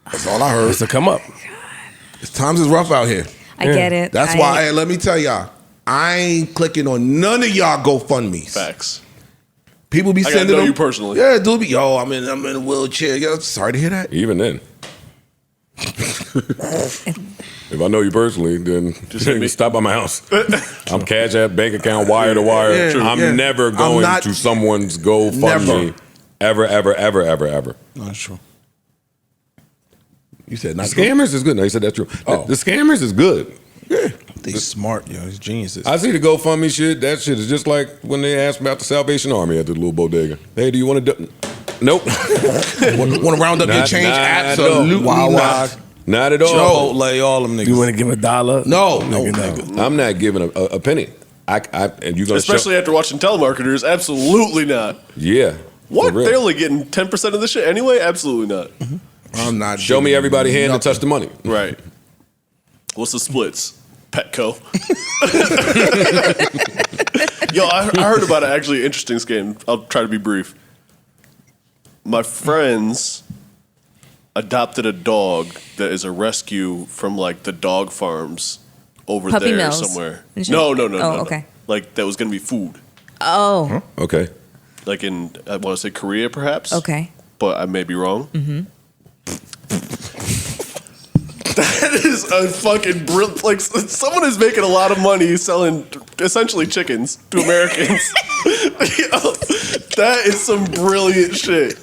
That's all I heard. It's to come up. Times is rough out here. I get it. That's why. Hey, let me tell y'all, I ain't clicking on none of y'all GoFundMes. Facts. People be sending know them. you personally. Yeah, dude. Yo, I'm in a wheelchair. Yo, sorry to hear that. Even then. If I know you personally, then just stop by my house. I'm Cash App, bank account, wire to wire. Yeah, I'm never going to someone's GoFundMe. Ever. That's true. You said not the scammers is good. No, you said that's true. The scammers is good. Yeah. They smart, yo. These geniuses. I see the GoFundMe shit. That shit is just like when they asked about the Salvation Army at the little bodega. Hey, do you want to do? Nope. Want to round up your change? Absolutely not. Not at all. Chipotle, all them niggas. You want to give $1? No. I'm not giving a penny. And you gonna especially after watching telemarketers, absolutely not. Yeah. What? They're only getting 10% of the shit anyway? Absolutely not. Mm-hmm. I'm not. Show me everybody hand to touch the money. Right. What's the splits? Petco. Yo, I heard about an actually interesting scam. I'll try to be brief. My friends adopted a dog that is a rescue from like the dog farms over Puppy there mills. somewhere. And No. okay. Like that was going to be food. Oh. Huh? Okay. Like in, I want to say Korea perhaps. Okay. But I may be wrong. Mm-hmm. That is a fucking brilliant. Like someone is making a lot of money selling essentially chickens to Americans. Yo, that is some brilliant shit.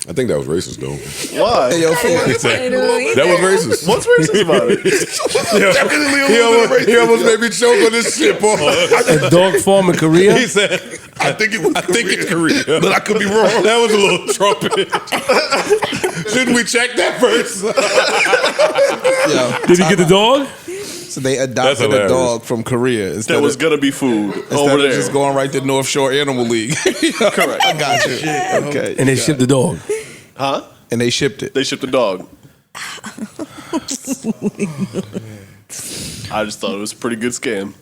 I think that was racist, though. Why? Hey, yo, that was racist. What's racist about it? He almost made me choke on this shit, boy. A dog farm in Korea? He said, I think it's Korea. But I could be wrong. That was a little trumpet. Shouldn't we check that first? Did he get the dog? So they adopted a dog from Korea. That was going to be food instead over of there. just going right to North Shore Animal League. Correct. I got you. Okay. And they shipped the dog. Huh? And they shipped it. They shipped the dog. I just thought it was a pretty good scam.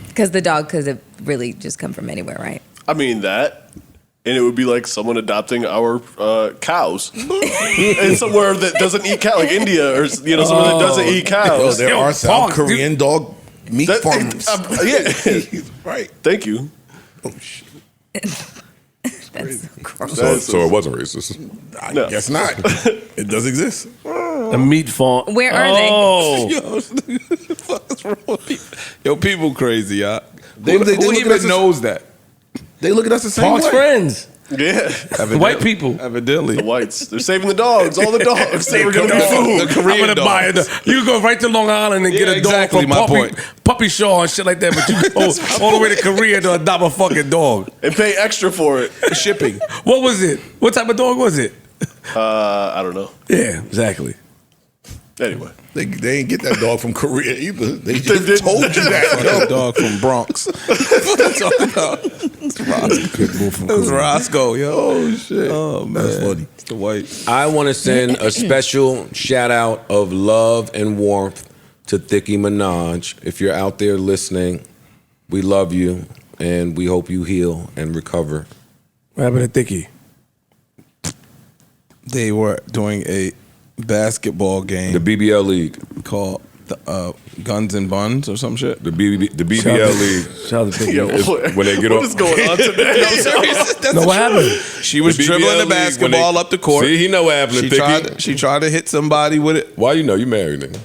Because the dog could have really just come from anywhere, right? I mean that. And it would be like someone adopting our cows in somewhere that doesn't eat cow, like India or somewhere that doesn't eat cows. There are South Korean dog meat farms. Yeah, right. Thank you. Oh shit. That's gross. So it wasn't racist. I guess not. It does exist. A meat farm. Where are they? Yo, what's wrong with people? Yo, people crazy, y'all. They Who look at even us knows that? They look at us the same Park's way. friends. Yeah. The white people. Evidently. The whites. They're saving the dogs. All the dogs. They were going to be food. The Korean I'm gonna buy it. You go right to Long Island and get a exactly dog my from Puppy Shaw and shit like that, but you go all the way to Korea to adopt a fucking dog. And pay extra for it. Shipping. What was it? What type of dog was it? I don't know. Yeah, exactly. Anyway. They ain't get that dog from Korea either. They just told you that. That dog from Bronx. It's Roscoe, yo. Oh shit. Oh man, that's funny. It's the white. I want to send a special shout out of love and warmth to Thickie Minaj. If you're out there listening, we love you and we hope you heal and recover. What happened to Thickie? They were doing a basketball game. The BBL League. Called Guns and Buns or some shit. The BBL League. Shout out to Thickie. Yo, When they get what off. is going on today? No, what happened? She was The BBL dribbling the League, when basketball they- up the court. See, he know what happened to Thickie. She tried to hit somebody with it. Why you know you married, nigga?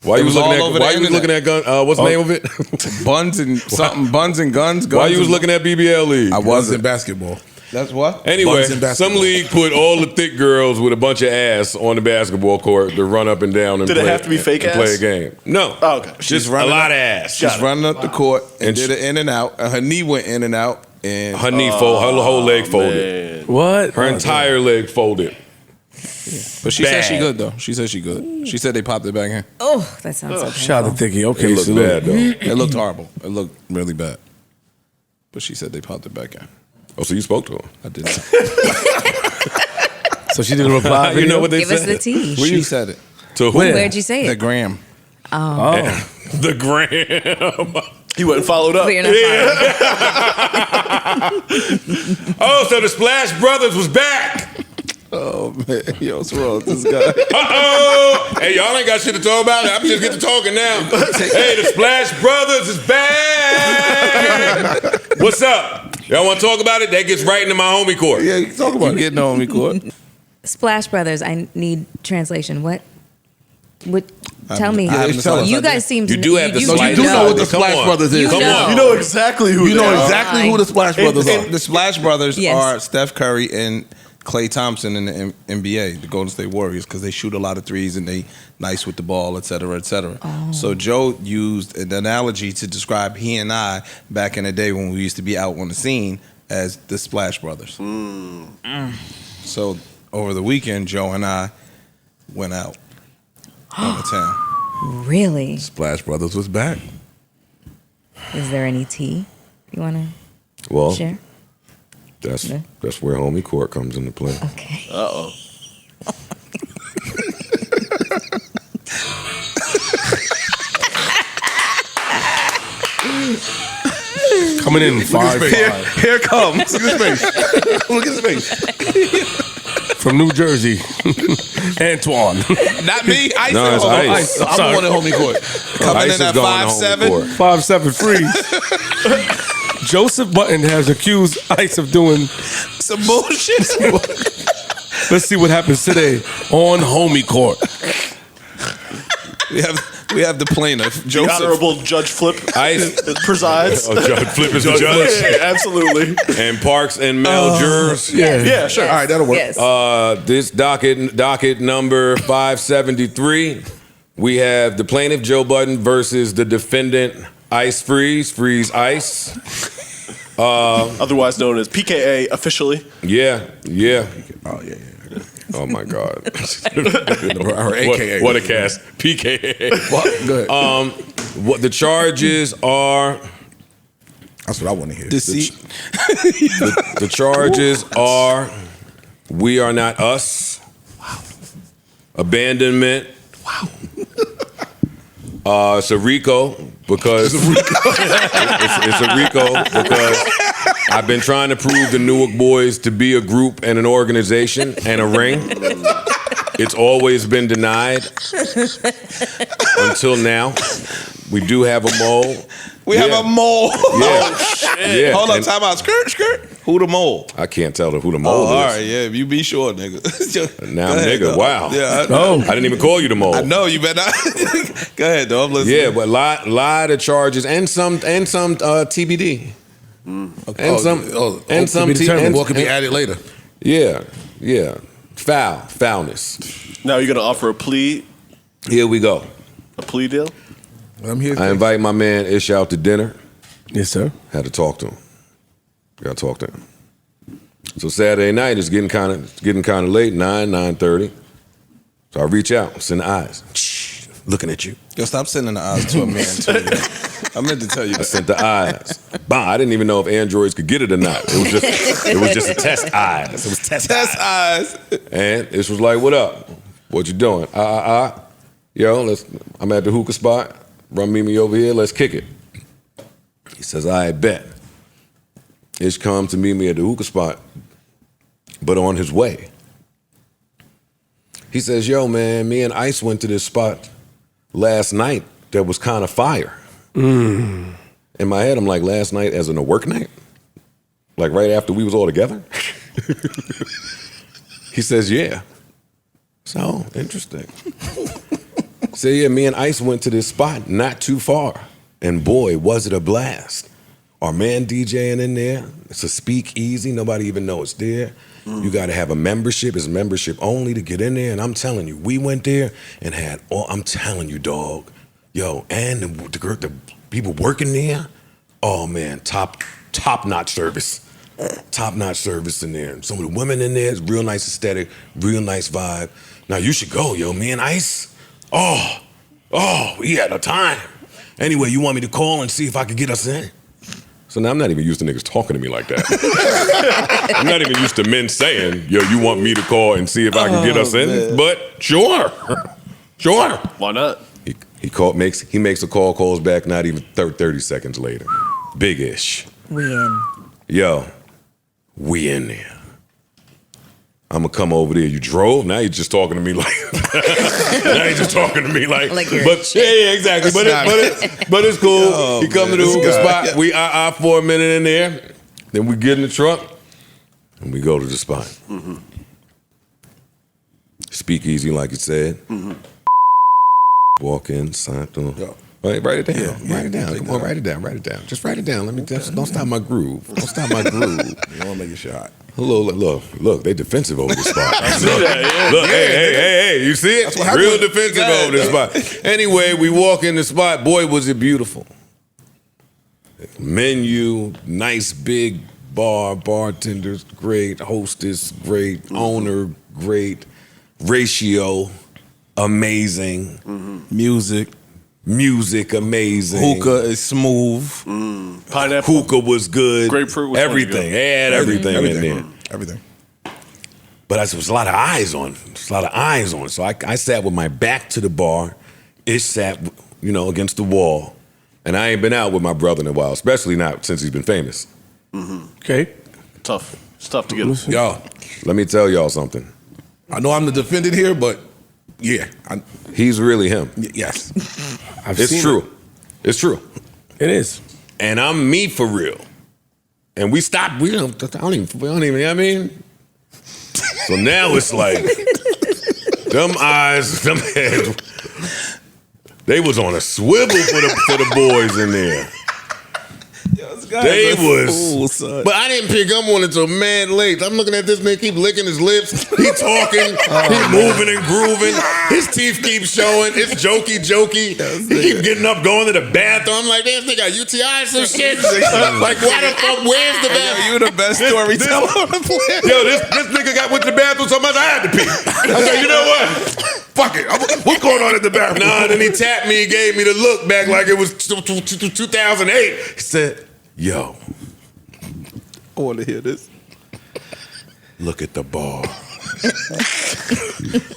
Why It you was was looking all at? over Why the you was looking internet. at gun? What's the name of it? Buns and something. Buns and guns. Why you was and- looking at BBL League? I Wasn't wasn't. basketball. That's what? Anyway, Buttons in basketball. some league put all the thick girls with a bunch of ass on the basketball court to run up and down and Did it have to be fake and ass? play a game. No. Oh, okay. Just a running lot up- of ass. She's running up the court and, And did it in and out. And her knee went in and out. And Her knee fold, her whole leg folded. Man. What? Her entire leg folded. but she said she Bad. good though. She said she good. She said they popped it back in. Oh, that sounds so Shout out to Thicky. Okay, It looked salute. bad though. It looked horrible. It looked really bad. But she said they popped it back in. Oh, so you spoke to her? I didn't. So she didn't reply. You know what they Give said? us the tea. She said it. To who? Where? Where'd you say The it? gram. Oh. The gram. He went and followed up. But you're not Oh, so the Splash Brothers was back. Oh man, yo, what's wrong with this guy? Uh-oh. Hey, y'all ain't got shit to talk about. I'm just getting to talking now. Hey, the Splash Brothers is back. What's up? Y'all want to talk about it? That gets right into my homie court. Yeah, you talk about it. Getting on me, court. Splash Brothers. I need translation. What? Tell me. I haven't decided. You guys seem to. You do have the you Splash You do know what the Come Splash on. Brothers is. You Come know. on. You know exactly who You they know are. exactly who the Splash Brothers are. The Splash Brothers Yes. are Steph Curry and Klay Thompson in the NBA, the Golden State Warriors, because they shoot a lot of threes and they nice with the ball, et cetera, et cetera. Oh. So Joe used an analogy to describe he and I back in the day when we used to be out on the scene as the Splash Brothers. So over the weekend, Joe and I went out on the town. Really? Splash Brothers was back. Is there any tea you want to Well, share? that's where homie court comes into play. Okay. Uh-oh. Coming in 5'5" Here comes. Look at his face. Look at his face. from New Jersey. Antoine. Not me. Ice. No, it's Ice. I'm Sorry. the one at homie court. Coming Ice in is at going to homie 5'7". court. 5'7" freeze. Joseph Budden has accused Ice of doing. Some bullshit. Let's see what happens today on homie court. We have the plaintiff, The Joseph. Honorable Judge Flip Ice. presides. Oh, Judge Flip is the judge. Yeah, absolutely. And Parks and Mel jurors. Yeah, sure. Yes. All right, that'll work. Yes. This docket number 573. We have the plaintiff Joe Budden versus the defendant Ice Freeze Ice. Otherwise known as PKA officially. Yeah. Oh, yeah. Oh my God. Or AKA. What a cast. PKA. Go ahead. What the charges are? That's what I want to hear. Deceit. The charges are: we are not us. Wow. Abandonment. Wow. It's a RICO because it's a RICO because I've been trying to prove the Newark Boys to be a group and an organization and a ring. It's always been denied until now. We do have a mole. We have a mole. Yeah. Hold up, and time out. Skirt. Who the mole? I can't tell who the mole is. All right, yeah. You be sure, nigga. Now, Go ahead, nigga, though. wow. Yeah, I didn't even call you the mole. I know you better not. Go ahead, though. I'm listening. Yeah, but lot of charges and some TBD. And some What could be added later? Yeah. Foulness. Now you're going to offer a plea Here we go. deal? I'm here. I invite my man Ish out to dinner. Yes, sir. Had to talk to him. Got to talk to him. So Saturday night is getting kind of late, 9:30. So I reach out, send the eyes. Looking at you. Yo, stop sending the eyes to a man, too. I meant to tell you I that. sent the eyes. Bah, I didn't even know if androids could get it or not. It was just a test eyes. It was test eyes. And this was like, what up? What you doing? Yo, I'm at the hookah spot. Meet me over here. Let's kick it. He says, I bet. Ish come to meet me at the hookah spot, but on his way. He says, yo, man, me and Ice went to this spot last night that was kind of fire. In my head, I'm like, last night as in a work night? Like right after we was all together? He says, yeah. So, interesting. So yeah, me and Ice went to this spot not too far. And boy, was it a blast. our man DJing in there. It's a speakeasy. Nobody even know it's there. You got to have a membership. It's membership only to get in there. And I'm telling you, we went there and had all, I'm telling you, dog. Yo, and the people working there, oh, man, top-notch service. Top-notch service in there. Some of the women in there, it's real nice aesthetic, real nice vibe. Now, you should go, yo. Me and Ice, oh, we had a time. Anyway, you want me to call and see if I could get us in? So now I'm not even used to niggas talking to me like that. I'm not even used to men saying, yo, you want me to call and see if I can get us in? Man. But sure. Sure. Why not? He makes a call, calls back not even 30 seconds later. Big-ish. We in. Yo, we in there. I'm gonna come over there. You drove? Now you're just talking to me like now you're just talking to me like you're but yeah, exactly. But it's cool. Oh, he come to the hookah spot. Yeah. We for a minute in there. Then we get in the truck and we go to the spot. Mm-hmm. Speakeasy, like you said. Mm-hmm. Walk in, sign through. Write it down. Yeah, write it down. Come on, write it down. Write it down. Just write it down. Let me. Don't stop my groove. Don't stop my groove. You want to make a shot. Look, they defensive over this spot. Look, hey, you see it? Real defensive over this spot. Anyway, we walk in the spot. Boy, was it beautiful. Menu, nice big bar, bartenders, great, hostess, great, owner, great, ratio, amazing, music amazing. Hookah is smooth. Pineapple. Hookah was good. Grapefruit was everything. They had everything in there. Everything. But there was a lot of eyes on. So I sat with my back to the bar. Ish sat, against the wall. And I ain't been out with my brother in a while, especially not since he's been famous. Okay. Tough. It's tough to get. Y'all, let me tell y'all something. I know I'm the defendant here, but yeah. He's really him. Yes. It's true. It's true. It is. And I'm me for real. And we stopped. We don't even, I mean? So now it's like, them eyes, them heads, they was on a swivel for the boys in there. They was, but I didn't pick up on it till mad late. I'm looking at this nigga keep licking his lips. He talking, he moving and grooving. His teeth keep showing. It's jokey. He keep getting up, going to the bathroom. I'm like, this nigga got UTI some shit. Like, why the fuck? Where's the bathroom? You the best storyteller on the planet. Yo, this nigga went to the bathroom so much I had to pee. I said, you know what? Fuck it. What's going on at the bathroom? Nah, then he tapped me and gave me the look back like it was 2008. He said, yo, I want to hear this. Look at the bar.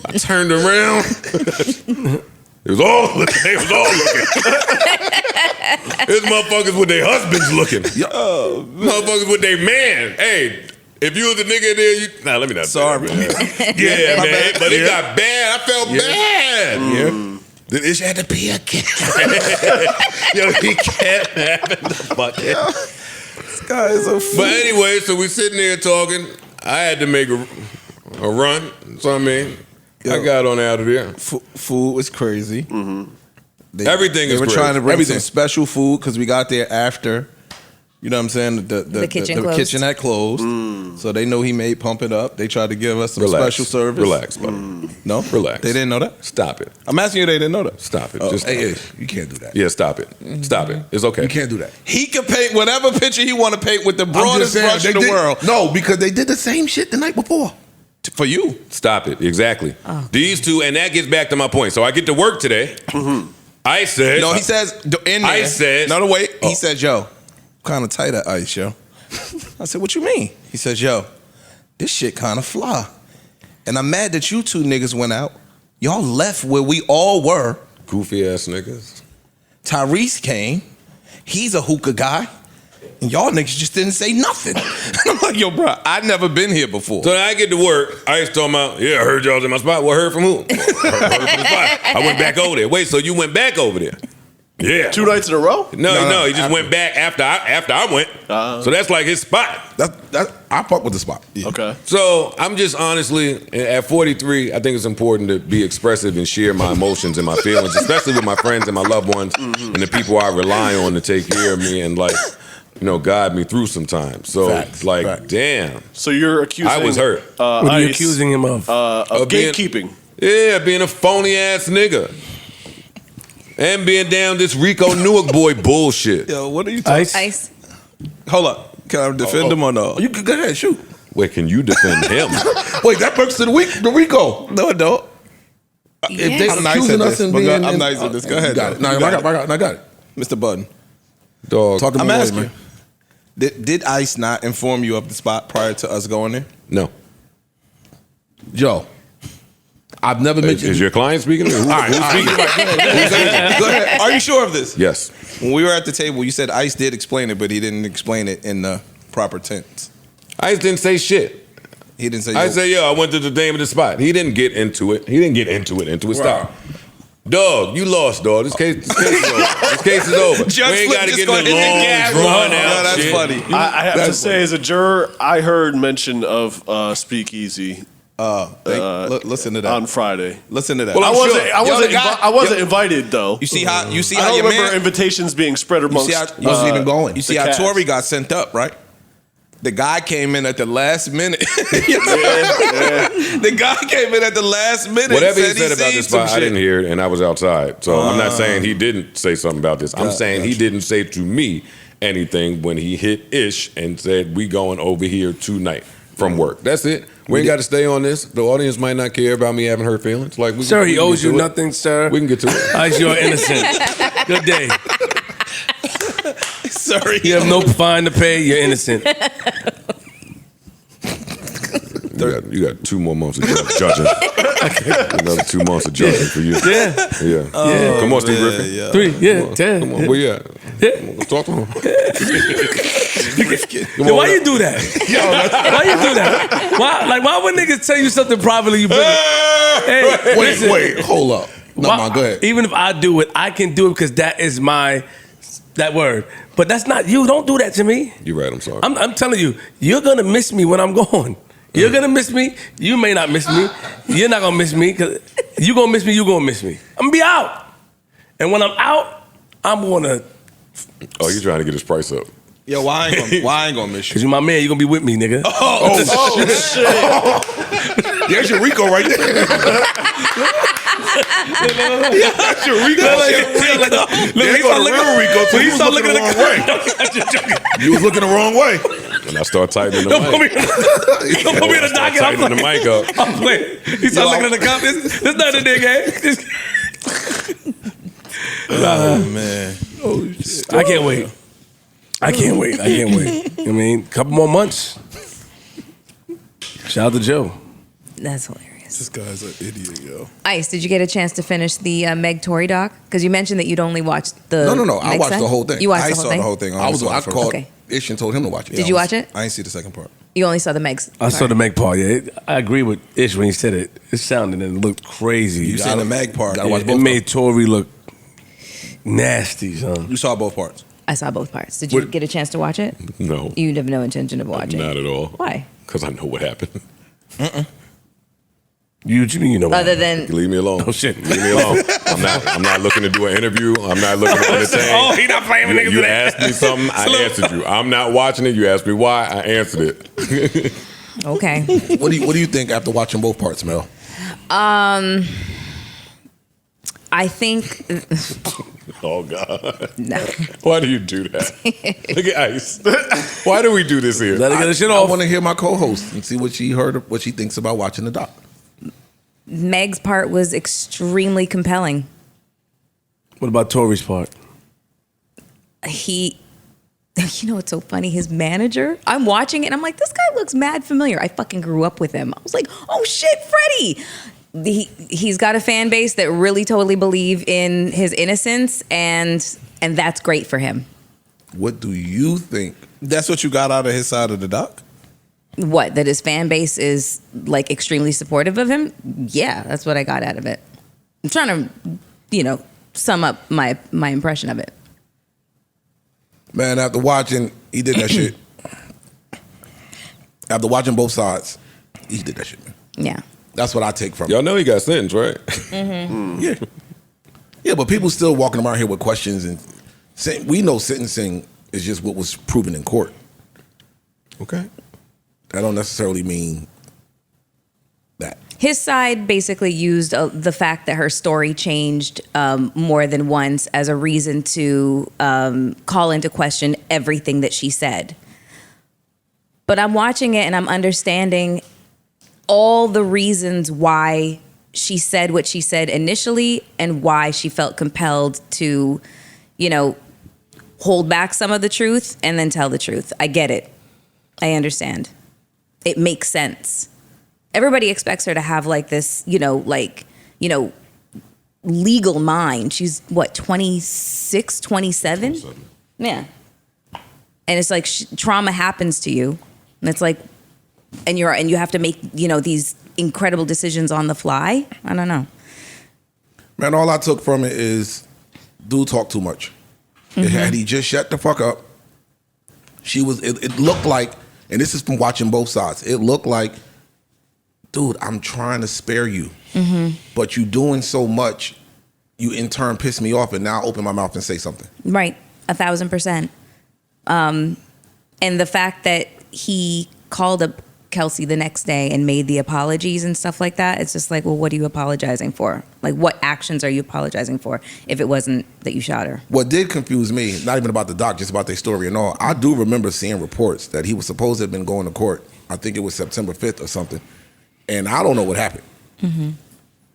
I turned around. They was all looking. There's motherfuckers with their husbands looking. Motherfuckers with their man. Hey, if you was a nigga there, let me not. Sorry. Man. Yeah, man. But it got bad. I felt bad. Yeah. Then Ish had to pee again. Yo, he kept having the bucket. This guy is a fool. But anyway, so we sitting there talking. I had to make a run. So I mean, I got on out of there. Food was crazy. Everything is They were crazy. trying to bring some special food because we got there after. You know what I'm saying? The kitchen had closed. So they know he made Pump It Up. They tried to give us some special service. Relax, buddy. No? Relax. They didn't know that? Stop it. I'm asking you, they didn't know that. Stop it. Oh, Just Hey, you can't do that. Yeah, stop it. Stop it. It's okay. You can't do that. He can paint whatever picture he want to paint with the broadest brush in the world. No, because they did the same shit the night before. For you. Stop it. Exactly. These two, and that gets back to my point. So I get to work today. I said. No, he says in there. I said. No, wait. He said, yo, kind of tight at ice, yo. I said, what you mean? He says, yo, this shit kind of fly. And I'm mad that you two niggas went out. Y'all left where we all were. Goofy ass niggas. Tyrese came. He's a hookah guy. And y'all niggas just didn't say nothing. And I'm like, yo, bro, I've never been here before. So I get to work. I was talking about, I heard y'all was in my spot. Well, heard from who? Heard from the spot. I went back over there. Wait, so you went back over there? Yeah. 2 nights in a row? No, he just went back after I went. So that's like his spot. I fuck with the spot. Yeah. Okay. So I'm just honestly, at 43, I think it's important to be expressive and share my emotions and my feelings, especially with my friends and my loved ones and the people I rely on to take care of me. And like, guide me through some time. So Facts. damn. So you're accusing. I was hurt. What are you ICE accusing him of? of being- gatekeeping. Yeah, being a phony ass nigga. And being down this Rico Newark boy bullshit. Yo, what are you talking? Ice. Hold up. Can I defend him or no? You can go ahead, shoot. Wait, can you defend him? Wait, that perks to the Rico. No, it don't. If they I'm nice accusing at us this. and But being, I'm nice at this. Go ahead. Got it. No, You I got it. Mr. Budden. Dog. Talk to I'm my lawyer, asking. man. Did ICE not inform you of the spot prior to us going there? No. Joe, I've never mentioned. Is your client speaking? Who's speaking? Go ahead. Are you sure of this? Yes. When we were at the table, you said ICE did explain it, but he didn't explain it in the proper tense. ICE didn't say shit. He didn't say. I say, I went to the name of the spot. He didn't get into it. Stop. Dog, you lost, dog. This case is over. This case is over. Judge we ain't Flip got to just get go in the hit the long, gas. drawn No, out that's shit. funny. I have to say, as a juror, I heard mention of Speakeasy listen to that on Friday. Listen to that. Well, I wasn't. Yo, I wasn't invited though. You see how? You see I how don't your remember man? invitations being spread amongst. You wasn't even going. You see the how cast. Tory got sent up, right? The guy came in at the last minute. The guy came in at the last minute. Whatever he said said about seen this some spot, I shit. didn't hear it, and I was outside. So I'm not saying he didn't say something about this. I'm saying he didn't say to me anything when he hit Ish and said, we going over here tonight from work. That's it. We ain't got to stay on this. The audience might not care about me having hurt feelings. Like, Sir, he can owes get you to it. nothing, sir. We can get to it. Ice, you're innocent. Good day. Sorry. You have no fine to pay. You're innocent. You got 2 more months of judging. Another 2 months of judging for you. Yeah. Come on, Steve Griffin. Yeah. 3, yeah, 10. Come on, where you at? Come on, let's talk to him. Yo, why you do that? Why you do that? Why would niggas tell you something privately? You hey, listen, Wait, hold up. No, man, go ahead. Even if I do it, I can do it because that is that word. But that's not you. Don't do that to me. You're right, I'm sorry. I'm telling you, you're gonna miss me when I'm gone. You're gonna miss me. You may not miss me. You're not gonna miss me because you gonna miss me. You gonna miss me. I'm gonna be out, and when I'm out, I'm gonna. Oh, you trying to get his price up. Yo, why I ain't gonna miss you? Cause you my man. You gonna be with me, nigga. Oh shit! There's your Rico right there. That's your Rico. There go the real Rico. So you was looking the wrong way. You was looking the wrong way. And I start tightening the Don't put me, mic. don't put me in the docket. I'm Tightening the like, mic up. I'm playing. He started looking at the comments. This not a nigga. Oh man! I can't wait. I can't wait. I mean, a couple more months. Shout out to Joe. That's hilarious. This guy's an idiot, yo. Ice, did you get a chance to finish the Meg Tory doc? Because you mentioned that you'd only watched the. No. I Meg watched side? the whole thing. You watched I the saw whole thing? the whole thing. I called Okay. Ish and told him to watch it. Did you watch it? I didn't see the second part. You only saw the Meg's. I saw the Meg part. Yeah, I agree with Ish when he said it. It sounded and it looked crazy. You seen the Meg part? gotta watch It both made Tory look nasty, son. You saw both parts. I saw both parts. Did you get a chance to watch it? No. You have no intention of watching. Not at all. Why? Because I know what happened. You know. Other than Leave me alone. Oh shit. Leave me alone. I'm not looking to do an interview. I'm not looking to entertain. Oh, he not playing with niggas. You today. asked me something, I answered you. I'm not watching it. You asked me why, I answered it. okay. What do you think after watching both parts, Mel? I think Oh God. no. Why do you do that? Look at Ice. Why do we do this here? Let her get the shit I off. want to hear my co-host and see what she heard, what she thinks about watching the doc. Meg's part was extremely compelling. What about Tory's part? You know what's so funny? His manager, I'm watching it and I'm like, this guy looks mad familiar. I fucking grew up with him. I was like, oh shit, Freddie. He's got a fan base that really totally believe in his innocence and that's great for him. What do you think? That's what you got out of his side of the doc? What, that his fan base is like extremely supportive of him? Yeah, that's what I got out of it. I'm trying to, sum up my impression of it. Man, after watching, he did that shit. After watching both sides, he did that shit, man. Yeah. That's what I take from it. Y'all know he got sentenced, right? Yeah, but people still walking around here with questions and we know sentencing It's just what was proven in court. Okay. That don't necessarily mean that. His side basically used the fact that her story changed more than once as a reason to call into question everything that she said. But I'm watching it and I'm understanding all the reasons why she said what she said initially and why she felt compelled to, hold back some of the truth and then tell the truth. I get it. I understand. It makes sense. Everybody expects her to have like this, legal mind. She's what, 26, 27? Yeah. And it's like trauma happens to you. And it's like, and you have to make, these incredible decisions on the fly. I don't know. Man, all I took from it is dude talk too much. Had he just shut the fuck up, it looked like, and this is from watching both sides, it looked like, dude, I'm trying to spare you. But you doing so much, you in turn piss me off, and now I open my mouth and say something. Right, 1,000%. And the fact that he called up Kelsey the next day and made the apologies and stuff like that, it's just like, well, what are you apologizing for? Like, what actions are you apologizing for if it wasn't that you shot her? What did confuse me, not even about the doc, just about their story and all, I do remember seeing reports that he was supposed to have been going to court. I think it was September 5th or something. And I don't know what happened.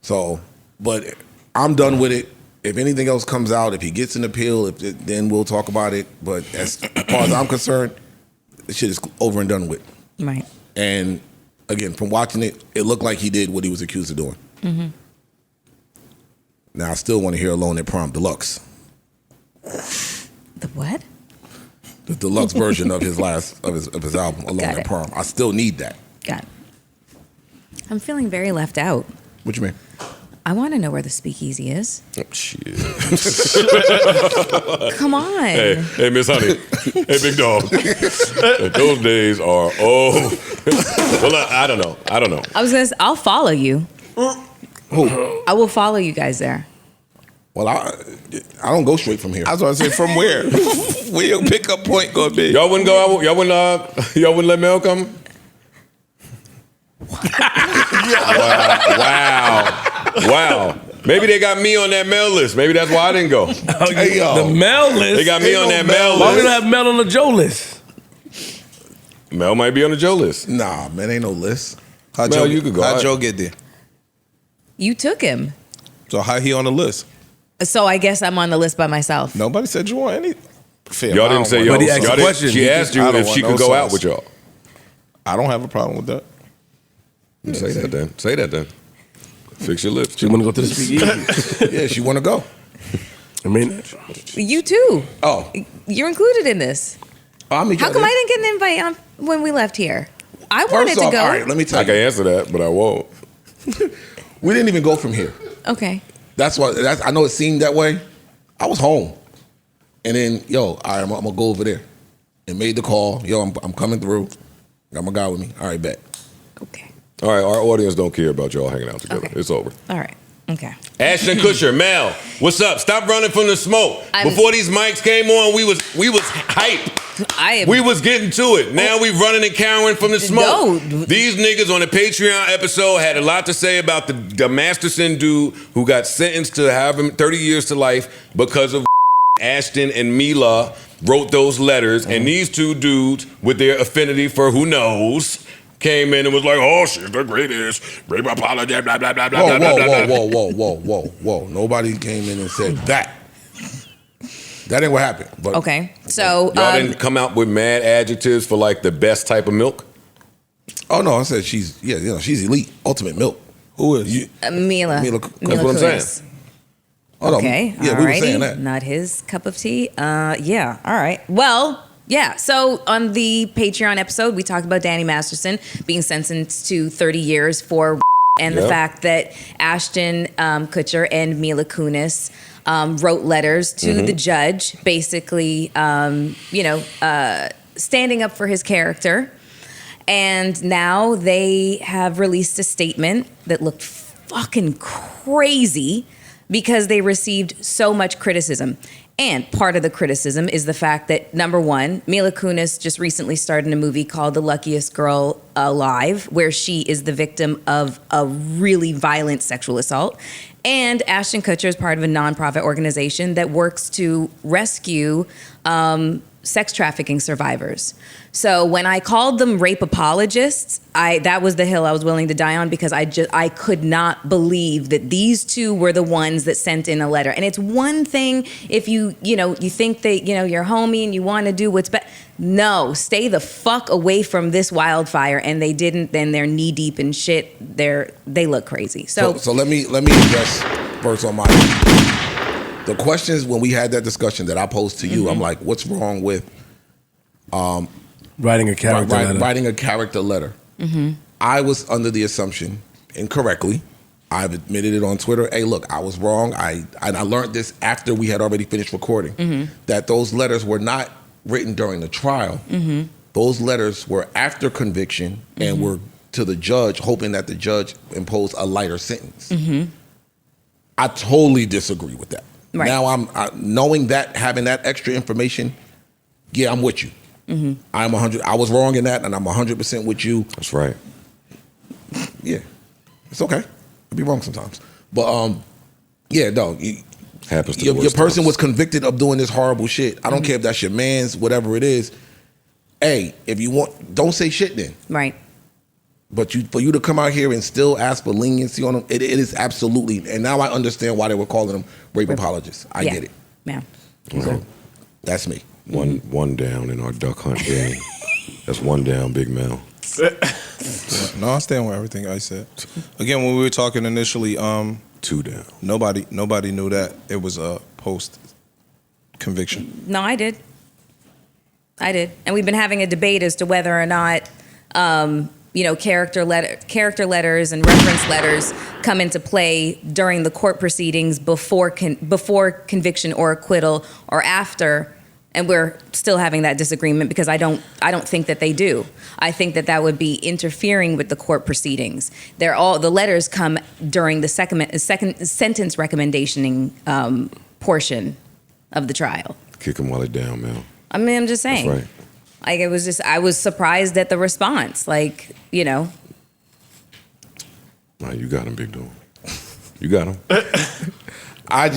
So, but I'm done with it. If anything else comes out, if he gets an appeal, then we'll talk about it. But as far as I'm concerned, the shit is over and done with. Right. And again, from watching it, it looked like he did what he was accused of doing. Now, I still want to hear Alone at Prom Deluxe. The what? The deluxe version of his his album, Alone at Prom. I still need that. Got it. I'm feeling very left out. What you mean? I want to know where the speakeasy is. Oh, shit. Come on. Hey, Miss Honey. Hey, big dog. Those days are well, I don't know. I'll follow you. Who? I will follow you guys there. Well, I don't go straight from here. I was going to say, from where? Where your pickup point gonna be? Y'all wouldn't go out? Y'all wouldn't let Mel come? Wow. Maybe they got me on that mail list. Maybe that's why I didn't go. The mail list? They got me on that mail list. Why we don't have Mel on the Joe list? Mel might be on the Joe list. Nah, man, ain't no list. How Mel, you could go. How'd Joe get there? You took him. So how he on the list? So I guess I'm on the list by myself. Nobody said you want any. Y'all didn't say y'all. But he asked a question. She asked you if she could go out with y'all. I don't have a problem with that. Say that then. Fix your lips. She want to go to the speakeasy. Yeah, she want to go. I mean, You too. Oh. You're included in this. I'll meet you How come there. I didn't get an invite when we left here? I wanted First to off, go. all right, let me tell I you. can answer that, but I won't. We didn't even go from here. Okay. That's why. I know it seemed that way. I was home, and then all right, I'm gonna go over there, and made the call. I'm coming through. Got my guy with me. All right, bet. Okay. All right, our audience don't care about y'all hanging out together. Okay. It's over. All right. Okay. Ashton Kutcher, Mel, what's up? Stop running from the smoke. Before these mics came on, we was hype. We was getting to it. Now we running and cowering from the smoke. No. These niggas on the Patreon episode had a lot to say about the Masterson dude who got sentenced to have him 30 years to life because of Ashton and Mila wrote those letters, and these two dudes with their affinity for who knows came in and was like, "Oh, she's the greatest. Rape apology, blah blah blah blah blah blah blah." Whoa. Nobody came in and said that. That ain't what happened. But Okay. So Y'all didn't come out with mad adjectives for like the best type of milk? Oh no, I said she's she's elite, ultimate milk. Who is you? Mila. That's what I'm saying. Kunis. Hold on. Okay. Yeah, we were alrighty. saying that. Not his cup of tea. Yeah. All right. Well, yeah. So on the Patreon episode, we talked about Danny Masterson being sentenced to 30 years for and the fact that Ashton Kutcher and Mila Kunis wrote letters to the judge, basically, standing up for his character. And now they have released a statement that looked fucking crazy because they received so much criticism. And part of the criticism is the fact that, number one, Mila Kunis just recently starred in a movie called The Luckiest Girl Alive, where she is the victim of a really violent sexual assault. And Ashton Kutcher is part of a nonprofit organization that works to rescue sex trafficking survivors. So when I called them rape apologists, that was the hill I was willing to die on, because I could not believe that these two were the ones that sent in a letter. And it's one thing if you think that you're homie and you want to do what's best. No, stay the fuck away from this wildfire. And they didn't. Then they're knee deep in shit. They look crazy. So let me address first on my. The questions when we had that discussion that I posed to you, I'm like, what's wrong with writing a character letter? Writing a character letter. I was under the assumption, incorrectly, I've admitted it on Twitter, hey, look, I was wrong. I learned this after we had already finished recording, that those letters were not written during the trial. Those letters were after conviction and were to the judge, hoping that the judge imposed a lighter sentence. I totally disagree with that. Right. Now I'm knowing that, having that extra information, yeah, I'm with you. I'm 100. I was wrong in that, and I'm 100% with you. That's right. Yeah, it's okay. I'll be wrong sometimes, but yeah, no. Happens to your person was convicted of doing this horrible shit. I don't care if that's your man's, whatever it is. Hey, if you want, don't say shit then. Right. But for you to come out here and still ask for leniency on them, it is absolutely. And now I understand why they were calling them rape apologists. I get it. Yeah. So that's me. One down in our duck hunt game. That's one down, Big Mel. No, I stand with everything I said. Again, when we were talking initially, two down. Nobody knew that it was a post conviction. No, I did. And we've been having a debate as to whether or not character letters and reference letters come into play during the court proceedings before conviction or acquittal, or after. And we're still having that disagreement, because I don't think that they do. I think that would be interfering with the court proceedings. The letters come during the second sentence recommendation portion of the trial. Kick them while they're down, Mel. I mean, I'm just saying. That's right. Like, I was surprised at the response. Like, Nah, you got him, big dog. You got him. I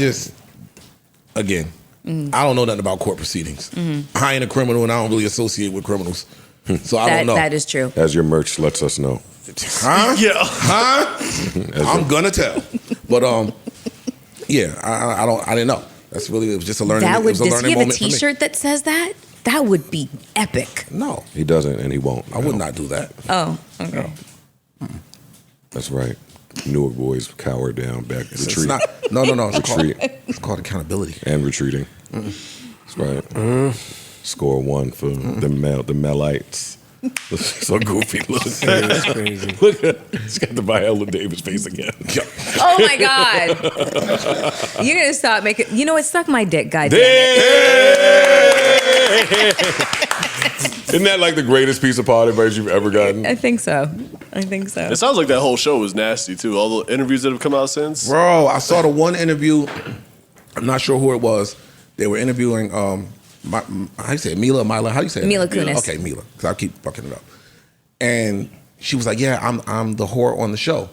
don't know nothing about court proceedings. I ain't a criminal, and I don't really associate with criminals. So I don't know. That is true. As your merch lets us know. Huh? Yeah. Huh? I'm gonna tell. But yeah, I didn't know. That's really, it was just a learning. Does he have a T-shirt that says that? That would be epic. No, he doesn't, and he won't. I would not do that. Oh, okay. No. That's right. Newark boys cower down, back, retreat. It's not, no. Retreat. It's called accountability. And retreating. That's right. Score one for the Melites. So goofy. Look, That's crazy. Look at he's got the Viola Davis face again. Oh my God. You're gonna stop making. You know what? Suck my dick, goddamn it. Isn't that like the greatest piece of pod advice you've ever gotten? I think so. It sounds like that whole show was nasty too. All the interviews that have come out since. Bro, I saw the one interview. I'm not sure who it was. They were interviewing how you say it? Mila? How you say it? Mila Kunis. Okay, Mila, because I keep fucking it up. And she was like, "Yeah, I'm the whore on the show."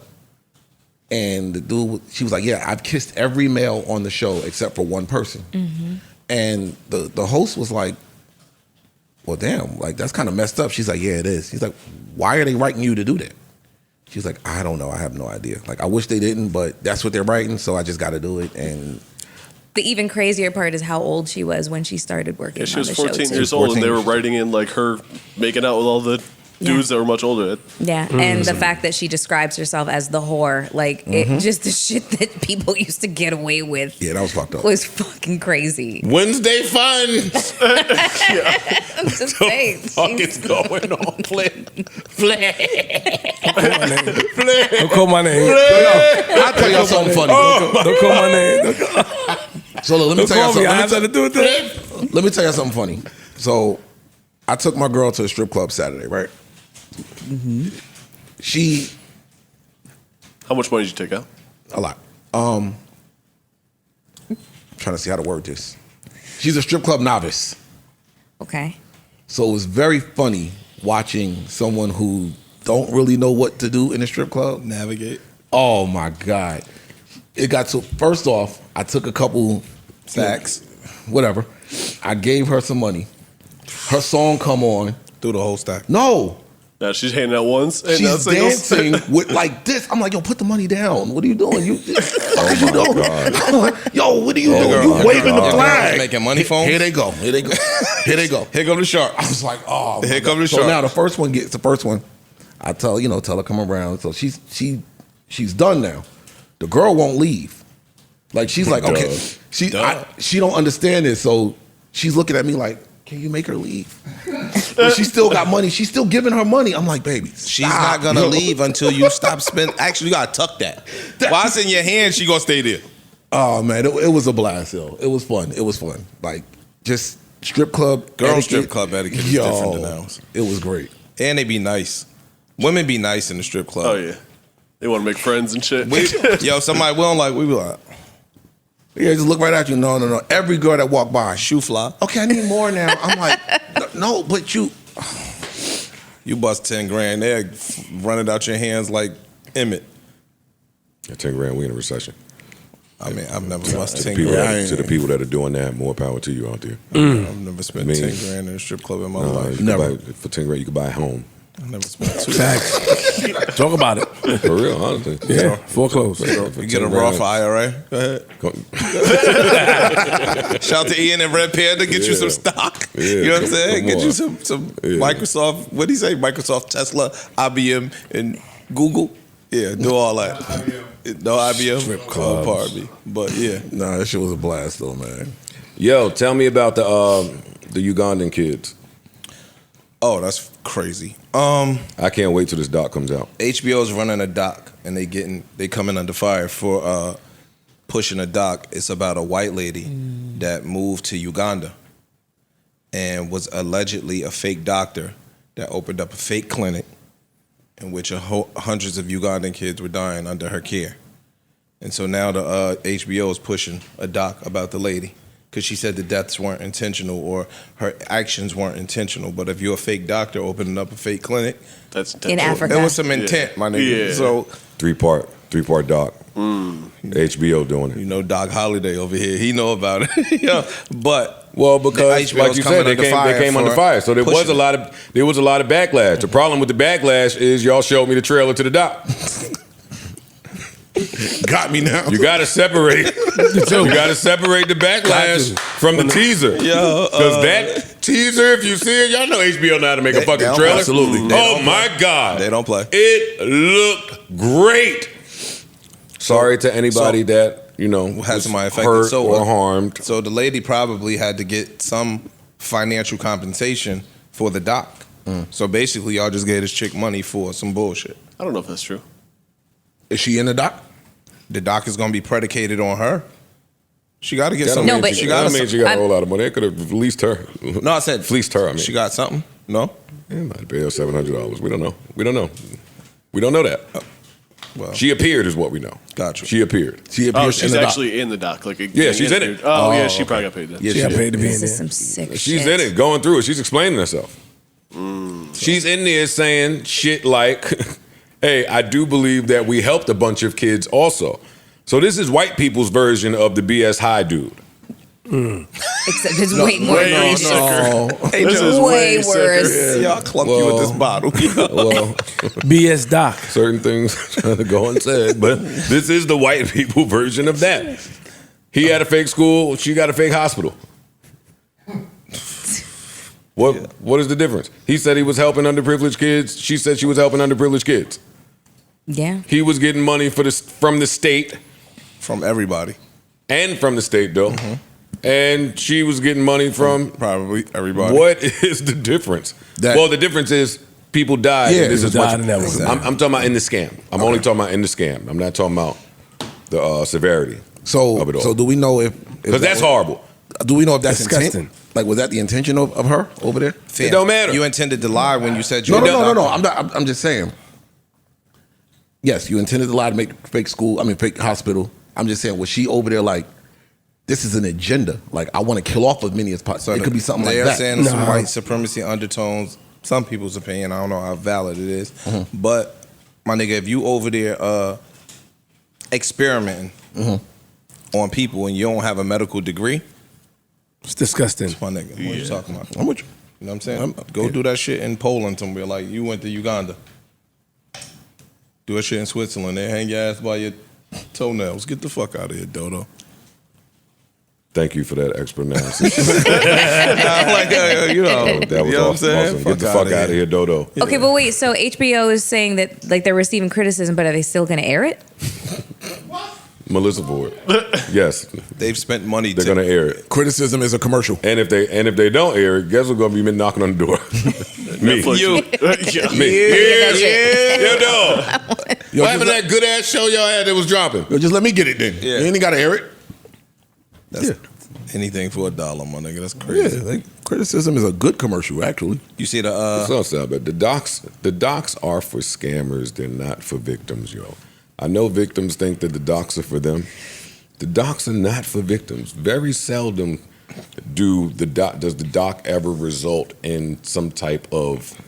And the dude, she was like, "Yeah, I've kissed every male on the show except for one person." And the host was like, "Well, damn, like that's kind of messed up." She's like, "Yeah, it is." He's like, "Why are they writing you to do that?" She's like, "I don't know. I have no idea. Like, I wish they didn't, but that's what they're writing, so I just got to do it." And the even crazier part is how old she was when she started working. Yeah, she on was the 14 show, years too. old, and they were writing in like her making out with all the dudes that were much older. Yeah, and the fact that she describes herself as the whore, like it, just the shit that people used to get away with. Yeah, that was fucked up. Was fucking crazy. Wednesday fun. I'm just saying. Fuck is going on, Flynn? Don't call my name. I'll tell y'all something funny. Don't call my name. So look, let me tell y'all something. I have nothing to do with that. Let me tell you something funny. So I took my girl to a strip club Saturday, right? She. How much money did you take out? A lot. I'm trying to see how to word this. She's a strip club novice. Okay. So it was very funny watching someone who don't really know what to do in a strip club navigate. Oh my God. It got to, first off, I took a couple stacks, whatever. I gave her some money. Her song come on. Through the whole stack. No. Now she's handing out ones. She's dancing with like this. I'm like, yo, put the money down. What are you doing? You, what you doing? I'm like, yo, what are you doing? Girl, You waving the flag. Making money phones. Here they go. Here they go. Here they go. Here come the shark. I was like, oh. Here come the So shark. now the first one gets the first one. I tell her come around. So she's done now. The girl won't leave. Like she's like, okay. She don't understand this. So she's looking at me like, can you make her leave? But she still got money. She's still giving her money. I'm like, baby, she's not gonna leave until you stop spending. Actually, you gotta tuck that. While it's in your hand, she gonna stay there. Oh man, it was a blast, yo. It was fun. It was fun. Like just strip club, girl etiquette. Strip club etiquette is different than ours. It was great, and they be nice. Women be nice in the strip club. Oh yeah, they want to make friends and shit. Yo, somebody we don't like, we be like. Yeah, just look right at you. No. Every girl that walked by, shoe fly. Okay, I need more now. I'm like, no, but you bust 10 grand. They're running out your hands like Emmett. At 10 grand, we in a recession. I mean, I've never bust 10 People grand. to the people that are doing that, more power to you out there. I've never spent 10 grand in a strip club in my life. Never. For 10 grand, you could buy a home. I never spent 2 Facts. Talk about it. For real, honestly. Yeah, foreclose. You get a Roth IRA. Go ahead. Shout out to Ian and Red Panda. Get you some stock. Yeah, You know what I'm saying? come Get on. you some Microsoft. What do you say? Microsoft, Tesla, IBM, and Google. Yeah, do all that. No IBM. Strip clubs. Pardon me. But yeah. Nah, that shit was a blast though, man. Yo, tell me about the Ugandan kids. Oh, that's crazy. I can't wait till this doc comes out. HBO's running a doc, and they coming under fire for pushing a doc. It's about a white lady that moved to Uganda and was allegedly a fake doctor that opened up a fake clinic in which hundreds of Ugandan kids were dying under her care. And so now the HBO is pushing a doc about the lady because she said the deaths weren't intentional or her actions weren't intentional. But if you're a fake doctor opening up a fake clinic, that's in Africa. There was some intent, my nigga. Yeah. So three-part doc. HBO doing it. You know, Doc Holliday over here, he know about it. Yeah, but because like you said, they came under fire. So there was a lot of backlash. The problem with the backlash is y'all showed me the trailer to the doc. Got me now. You gotta separate. You gotta separate the backlash from the teaser. Yeah, because that teaser, if you see it, y'all know HBO know how to make a fucking trailer. Absolutely. Oh my God. They don't play. It looked great. Sorry to anybody that has somebody affected hurt or harmed. So the lady probably had to get some financial compensation for the doc. So basically, y'all just gave this chick money for some bullshit. I don't know if that's true. Is she in the doc? The doc is going to be predicated on her. She got to get That something. don't mean she got a whole lot of money. They could have leased her. No, I said fleeced her. I mean, she got something. No, yeah, might have paid her $700. We don't know. We don't know that. Well, she appeared, is what we know. Gotcha. She appeared. Oh, she's actually in the doc. Yeah, she's in it. Oh, yeah, she probably got paid that. Yeah, she got paid to be in This there. is some sick She's shit. in it, going through it. She's explaining herself. She's in there saying shit like, hey, I do believe that we helped a bunch of kids also. So this is white people's version of the BS High dude. Except it's way more. Way sicker. This is way way worse. sicker. y'all clumped you with this bottle. Well, BS Doc. certain things go unsaid, but this is the white people version of that. He had a fake school, she got a fake hospital. What is the difference? He said he was helping underprivileged kids. She said she was helping underprivileged kids. Yeah. He was getting money from the state. From everybody. And from the state, though. And she was getting money from probably everybody. What is the difference? Well, the difference is people died. Yeah, and this is people much. died and that was I'm talking about in the scam. I'm only talking about in the scam. I'm not talking about the severity of it all. So do we know if Because that's horrible. Do we know if that's Disgusting. intent? Like, was that the intention of her over there? Fam, It don't matter. You intended to lie when you said you No. I'm just saying. Yes, you intended to lie to make fake school. I mean, fake hospital. I'm just saying, was she over there like this is an agenda. Like, I want to kill off as many as possible. It could be something like that. They're saying some white supremacy undertones. Some people's opinion. I don't know how valid it is. But, my nigga, if you over there experimenting on people and you don't have a medical degree, it's disgusting. My nigga, what are you talking about? I'm with you. You know what I'm saying? Go do that shit in Poland somewhere. Like, you went to Uganda. Do that shit in Switzerland. They hang your ass by your toenails. Get the fuck out of here, Dodo. Thank you for that explanation. I'm like, you know, that was you know what I'm saying? awesome. Get the fuck out of here, Dodo. Okay, but wait. So HBO is saying that like they're receiving criticism, but are they still going to air it? Melissa Ford. Yes. They've spent money. They're gonna air it. Criticism is a commercial. And if they don't air it, guess who's gonna be knocking on the door? Me. You. Me. Yeah, dog. What happened to that good ass show y'all had that was dropping? Yo, just let me get it then. Yeah. You ain't got to air it. That's anything for $1, my nigga. That's crazy. Yeah, like, criticism is a good commercial, actually. You see the It's not sad, but the docs are for scammers. They're not for victims, yo. I know victims think that the docs are for them. The docs are not for victims. Very seldom does the doc ever result in some type of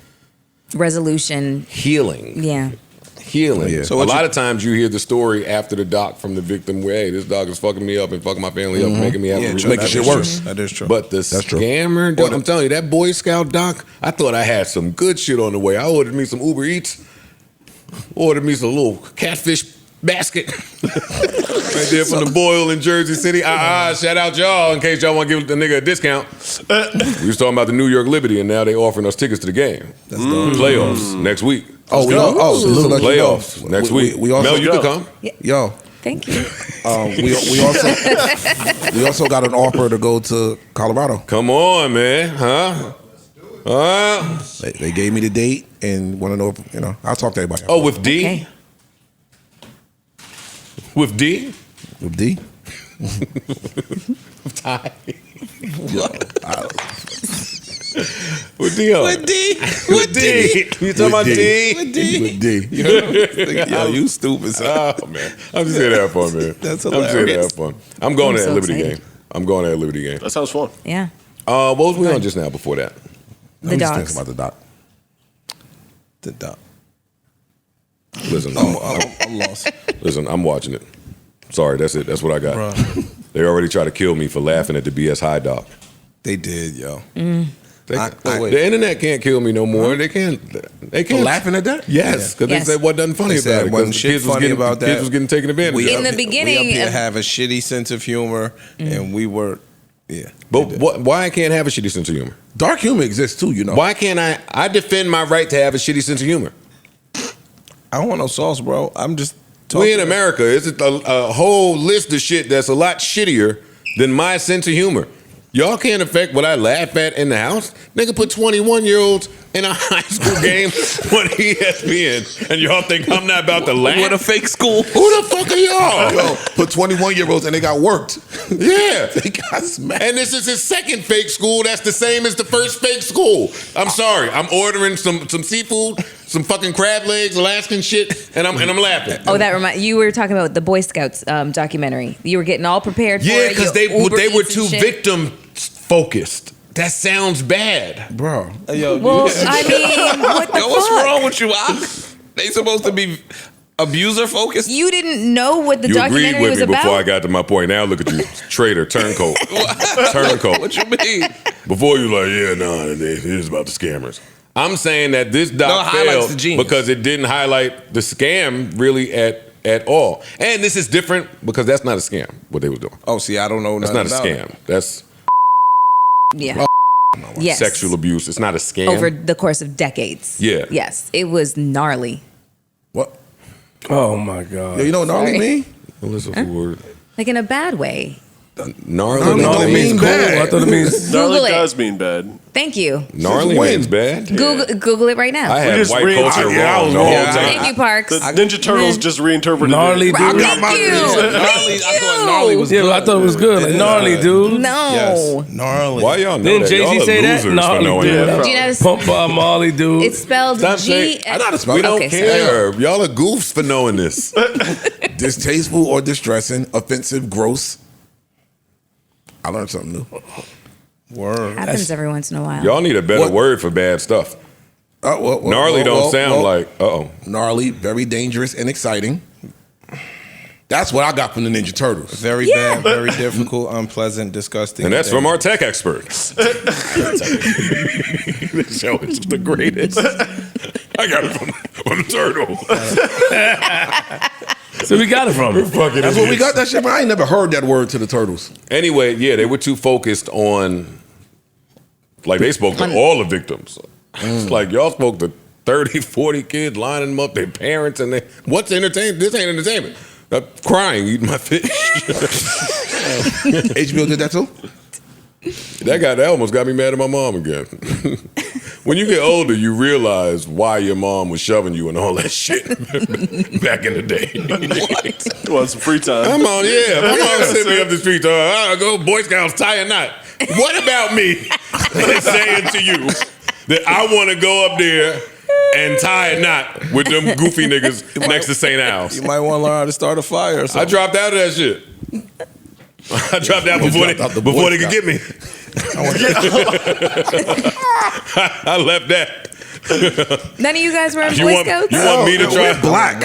Resolution. healing. Yeah. Healing. Yeah. So a lot of times you hear the story after the doc from the victim where, hey, this dog is fucking me up and fucking my family up and making me have to making shit worse. That is true. But the scammer, dog, I'm telling you, that Boy Scout doc, I thought I had some good shit on the way. I ordered me some Uber Eats, ordered me some little catfish basket right there from the Boyle in Jersey City. Shout out y'all in case y'all want to give the nigga a discount. We was talking about the New York Liberty, and now they offering us tickets to the game. That's Playoffs next week. Oh, just to let you know, Playoffs next week. We also Mel, you can come. Yo, Thank you. we also got an offer to go to Colorado. Come on, man. Huh? They gave me the date and want to know if, I'll talk to everybody. Oh, with D? Okay. With D? With D? Ty. With D. With D. With D. You talking about D? With D. With D. Yo, you stupid, son. Oh, man. I'm just here to have fun, man. That's I'm just here to hilarious. have fun. I'm going I'm to that so Liberty excited. game. I'm going to that Liberty game. That sounds fun. Yeah. What was we on just now before that? The I'm just dogs. thinking about the doc. The doc. Listen, I'm lost. listen, I'm watching it. Sorry, that's it. That's what I got. Bruh. They already tried to kill me for laughing at the BS High doc. They did, yo. The internet can't kill me no more. They can't. They can't. For laughing at that? Yes, because Yes. they said what nothing funny They said about it. wasn't 'cause shit kids was funny getting, about that. Kids was getting taken advantage In of. the beginning we up here of- have a shitty sense of humor, and we were, But why I can't have a shitty sense of humor? Dark humor exists too, Why can't I defend my right to have a shitty sense of humor. I don't want no sauce, bro. I'm just talking. We in America, it's a whole list of shit that's a lot shittier than my sense of humor. Y'all can't affect what I laugh at in the house. Nigga put 21-year-olds in a high school game on ESPN, and y'all think I'm not about to laugh? What a fake school. Who the fuck are y'all? Yo, put 21-year-olds and they got worked. Yeah. They got smacked. And this is his second fake school. That's the same as the first fake school. I'm sorry. I'm ordering some seafood, some fucking crab legs, Alaskan shit, and I'm laughing. Oh, you were talking about the Boy Scouts documentary. You were getting all prepared for Yeah, it. because Your they Uber were Eats too and shit. victim focused. That sounds bad. Bro. Yo, Well, I mean, what the yo, what's fuck? wrong with you? They supposed to be abuser focused? You didn't know what the You agreed documentary with was me about? before I got to my point. Now look at you, traitor, turncoat, turncoat. What you mean? Before you like, yeah, no, it is about the scammers. I'm saying that this No, doc it highlights failed the genius. because it didn't highlight the scam really at all. And this is different because that's not a scam. What they was doing. Oh, see, I don't know That's nothing not a about scam. it. That's Yeah. Yes. sexual abuse. It's not a scam. Over the course of decades. Yeah. Yes. It was gnarly. What? Oh my God. Yo, you know what gnarly Sorry. mean? Listen for word. Like in a bad way. Gnarly. Gnarly means cool. bad. I thought it means Google Gnarly it. does mean bad. Thank you. Gnarly When? means bad. Google it right now. I had just white read- culture I wrong was the whole wrong. time. Thank you, Parks. The Ninja Turtles just reinterpreted gnarly, it. dude. Thank got my- you. Gnarly, I thought gnarly was Yeah, good. I thought it was good. Like, gnarly, dude. No. Yes. Gnarly. Why y'all know Didn't that? Jay-Z Y'all are say that? losers for Gnarly, knowing dude. that. Do you know how to Pump by Molly, dude. It's spelled Stop G. saying- I know how to spell We it. don't Okay, care. Y'all are goofs for knowing this. Distasteful or distressing, offensive, gross. I learned something new. Word. Happens every once in a while. Y'all need a better word for bad stuff. Gnarly don't sound like, Gnarly, very dangerous and exciting. That's what I got from the Ninja Turtles. Very bad, very difficult, unpleasant, disgusting. And that's from our tech expert. This show is the greatest. I got it from the turtle. So we got it from him. That's where we got that shit from. I ain't never heard that word to the Turtles. Anyway, yeah, they were too focused on, like they spoke to all the victims. It's like y'all spoke to 30, 40 kids, lining them up, their parents, and what's entertainment? This ain't entertainment. Crying, eating my fish. HBO did that too? That almost got me mad at my mom again. When you get older, you realize why your mom was shoving you and all that shit back in the day. What? You want some free time? My mom sent me up the street. I go Boy Scouts, tie a knot. What about me is saying to you that I want to go up there and tie a knot with them goofy niggas next to St. Al's? You might want to learn how to start a fire or something. I dropped out of that shit. I dropped out before they could get me. I left that. None of you guys were in Boy Scouts? You want me to try? Black.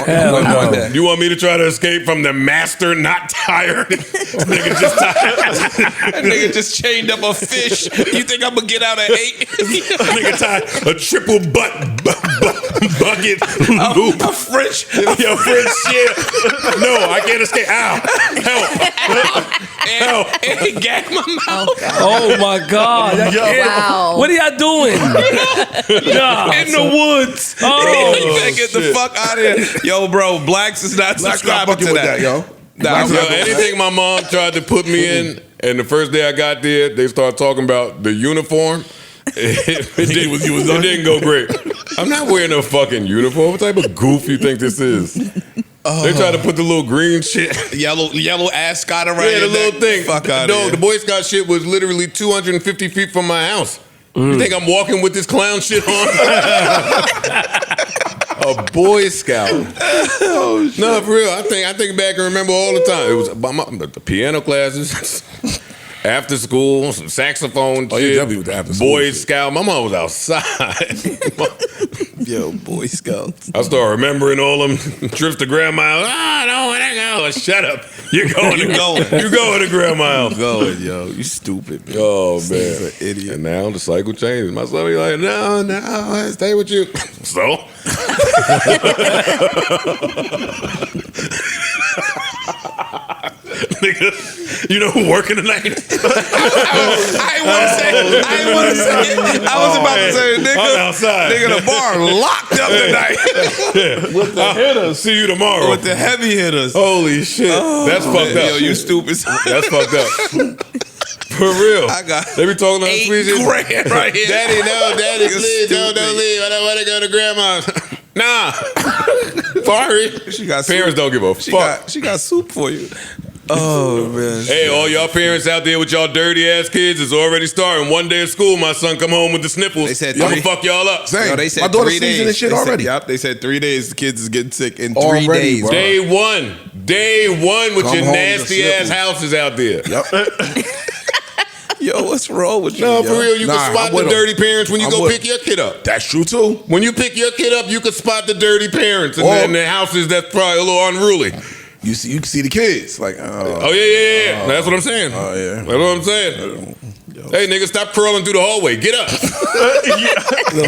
You want me to try to escape from the master not tired? Nigga just tired. That nigga just chained up a fish. You think I'm gonna get out at 8? Nigga tied a triple bucket. A French. Yo, French shit. No, I can't escape. Ow. Help. And he gagged my mouth. Oh my God. Wow. What are y'all doing? In the woods. Oh, you better get the fuck out of here. Yo, bro, blacks is not subscribing to that. yo. Anything my mom tried to put me in, and the first day I got there, they started talking about the uniform. It didn't go great. I'm not wearing a fucking uniform. What type of goof you think this is? They tried to put the little green shit, Yellow ascot around. yeah, the little thing. Fuck out No, here. the Boy Scout shit was literally 250 feet from my house. You think I'm walking with this clown shit on? A Boy Scout. No, for real. I think back and remember all the time. It was the piano classes, after school, some saxophone shit. you definitely was after school Boy shit. Scout. My mom was outside. Yo, Boy Scouts. I start remembering all them trips to Grandma House. I don't want to go. Shut up. You're going. You're going to Grandma House. Going, yo. You stupid, man. Oh, man. This is an idiot. And now the cycle changes. My son be like, no, I stay with you. So? Nigga, you know who working tonight? I ain't want to say it. I was about to say, nigga, I'm outside. nigga, the bar locked up tonight. With the hitters. See you tomorrow. With the heavy hitters. Holy shit. That's fucked up. Yo, you stupid. That's fucked up. For real. I got they be talking about $8 grand right here. Daddy, please, don't leave. I don't want to go to Grandma's. Nah. Sorry. Parents don't give a fuck. She got soup for you. Oh, man. Hey, all y'all parents out there with y'all dirty ass kids, it's already starting. One day of school, my son come home with the sniffles. They said I'm gonna fuck y'all up. Same. No, they said my daughter's 3 days. seasoning shit They said- already. Yup, they said 3 days. The kids is getting sick in Already, 3 days. bro. Day one with Come your home nasty to ass sniffles. houses out there. Yep. Yo, what's wrong with you? No, yo? for real, you Nah, can spot I'm the with 'em. dirty parents when you I'm go with pick your kid up. That's true too. When you pick your kid up, you can spot the dirty parents and Or- then the houses that's probably a little unruly. You can see the kids. Like, Oh yeah. That's what I'm saying. Oh, yeah. That's what I'm saying. Hey, nigga, stop crawling through the hallway. Get up.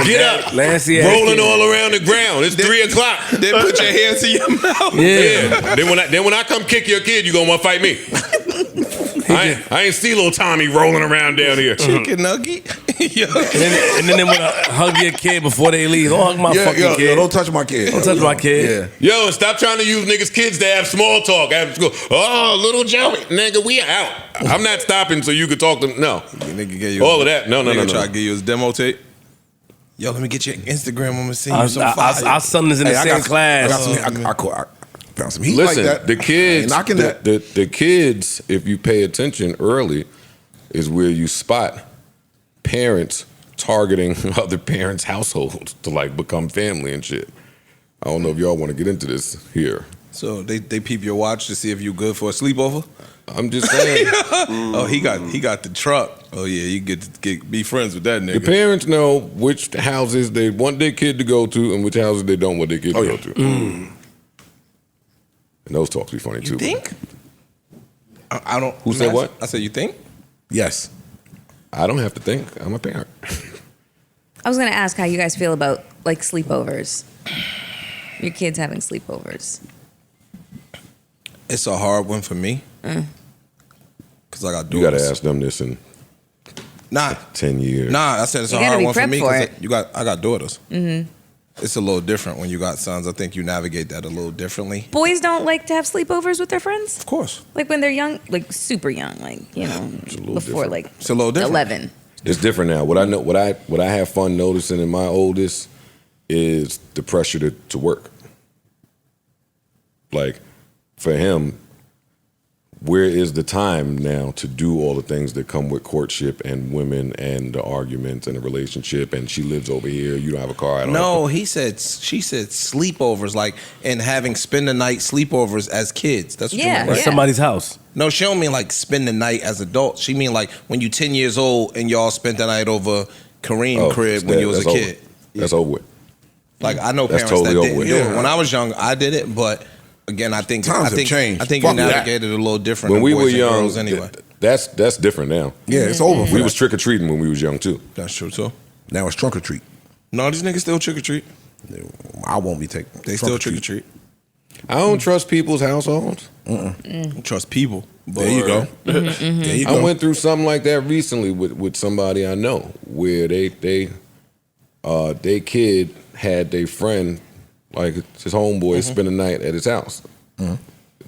Get up. Lancy ass Rolling kid. all around the ground. It's 3 o'clock. Then put your hands in your mouth. Yeah. Then when I come kick your kid, you gonna want to fight me. I ain't see little Tommy rolling around down here. Chicken nugget? Yo. And then they want to hug your kid before they leave. Don't hug my fucking kid. don't touch my kid. Don't touch my kid. Yeah. Yo, and stop trying to use niggas' kids to have small talk after school. Oh, little Joey. Nigga, we out. I'm not stopping so you can talk to them. No. Nigga get you All of that. No. Nigga try to give you his demo tape. Yo, let me get your Instagram. I'm gonna send you some fire. Our son is in the same class. I found some heat Listen, like that. the kids, I ain't knocking that. the kids, if you pay attention early, is where you spot parents targeting other parents' households to like become family and shit. I don't know if y'all want to get into this here. So they peep your watch to see if you good for a sleepover? I'm just saying. Oh, he got the truck. Oh yeah, you get to be friends with that nigga. The parents know which houses they want their kid to go to and which houses they don't want their kid to go to. And those talks be funny too. You think? I don't. Who said what? I said you think? Yes. I don't have to think. I'm a parent. I was gonna ask how you guys feel about like sleepovers. Your kids having sleepovers. It's a hard one for me. Cause I got daughters. You got to ask them this in 10 years. I said it's You a gotta hard be one for prepped me for because I got daughters. Mm-hmm. It's a little different when you got sons. I think you navigate that a little differently. Boys don't like to have sleepovers with their friends? Of course. Like when they're young, like super young, like, you know, before different. like It's a little different. 11. It's different now. What I have fun noticing in my oldest is the pressure to work. Like for him, where is the time now to do all the things that come with courtship and women and the arguments and the relationship? And she lives over here. You don't have a car. I don't. No, she said sleepovers, like and having spend the night sleepovers as kids. That's what you mean, right? At somebody's house. No, she don't mean like spend the night as adults. She mean like when you 10 years old and y'all spent the night over Kareem crib when you was a that's kid. over. That's over with. Like I know That's parents totally that over didn't with. do it. Yeah. When I was young, I did it, but again, I think Times have changed. I think Fuck you that. navigated a little different When than we boys were and young, girls anyway. that's different now. Yeah, it's over. For We that. was trick or treating when we was young too. That's true too. Now it's trunk or treat. No, these niggas still trick or treat. I won't be taking. They still trick or treat. I don't trust people's households. Don't trust people. There you go. There you go. I went through something like that recently with somebody I know, where they kid had their friend, like his homeboy, spend the night at his house.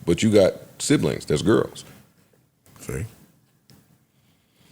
But you got siblings, that's girls. See?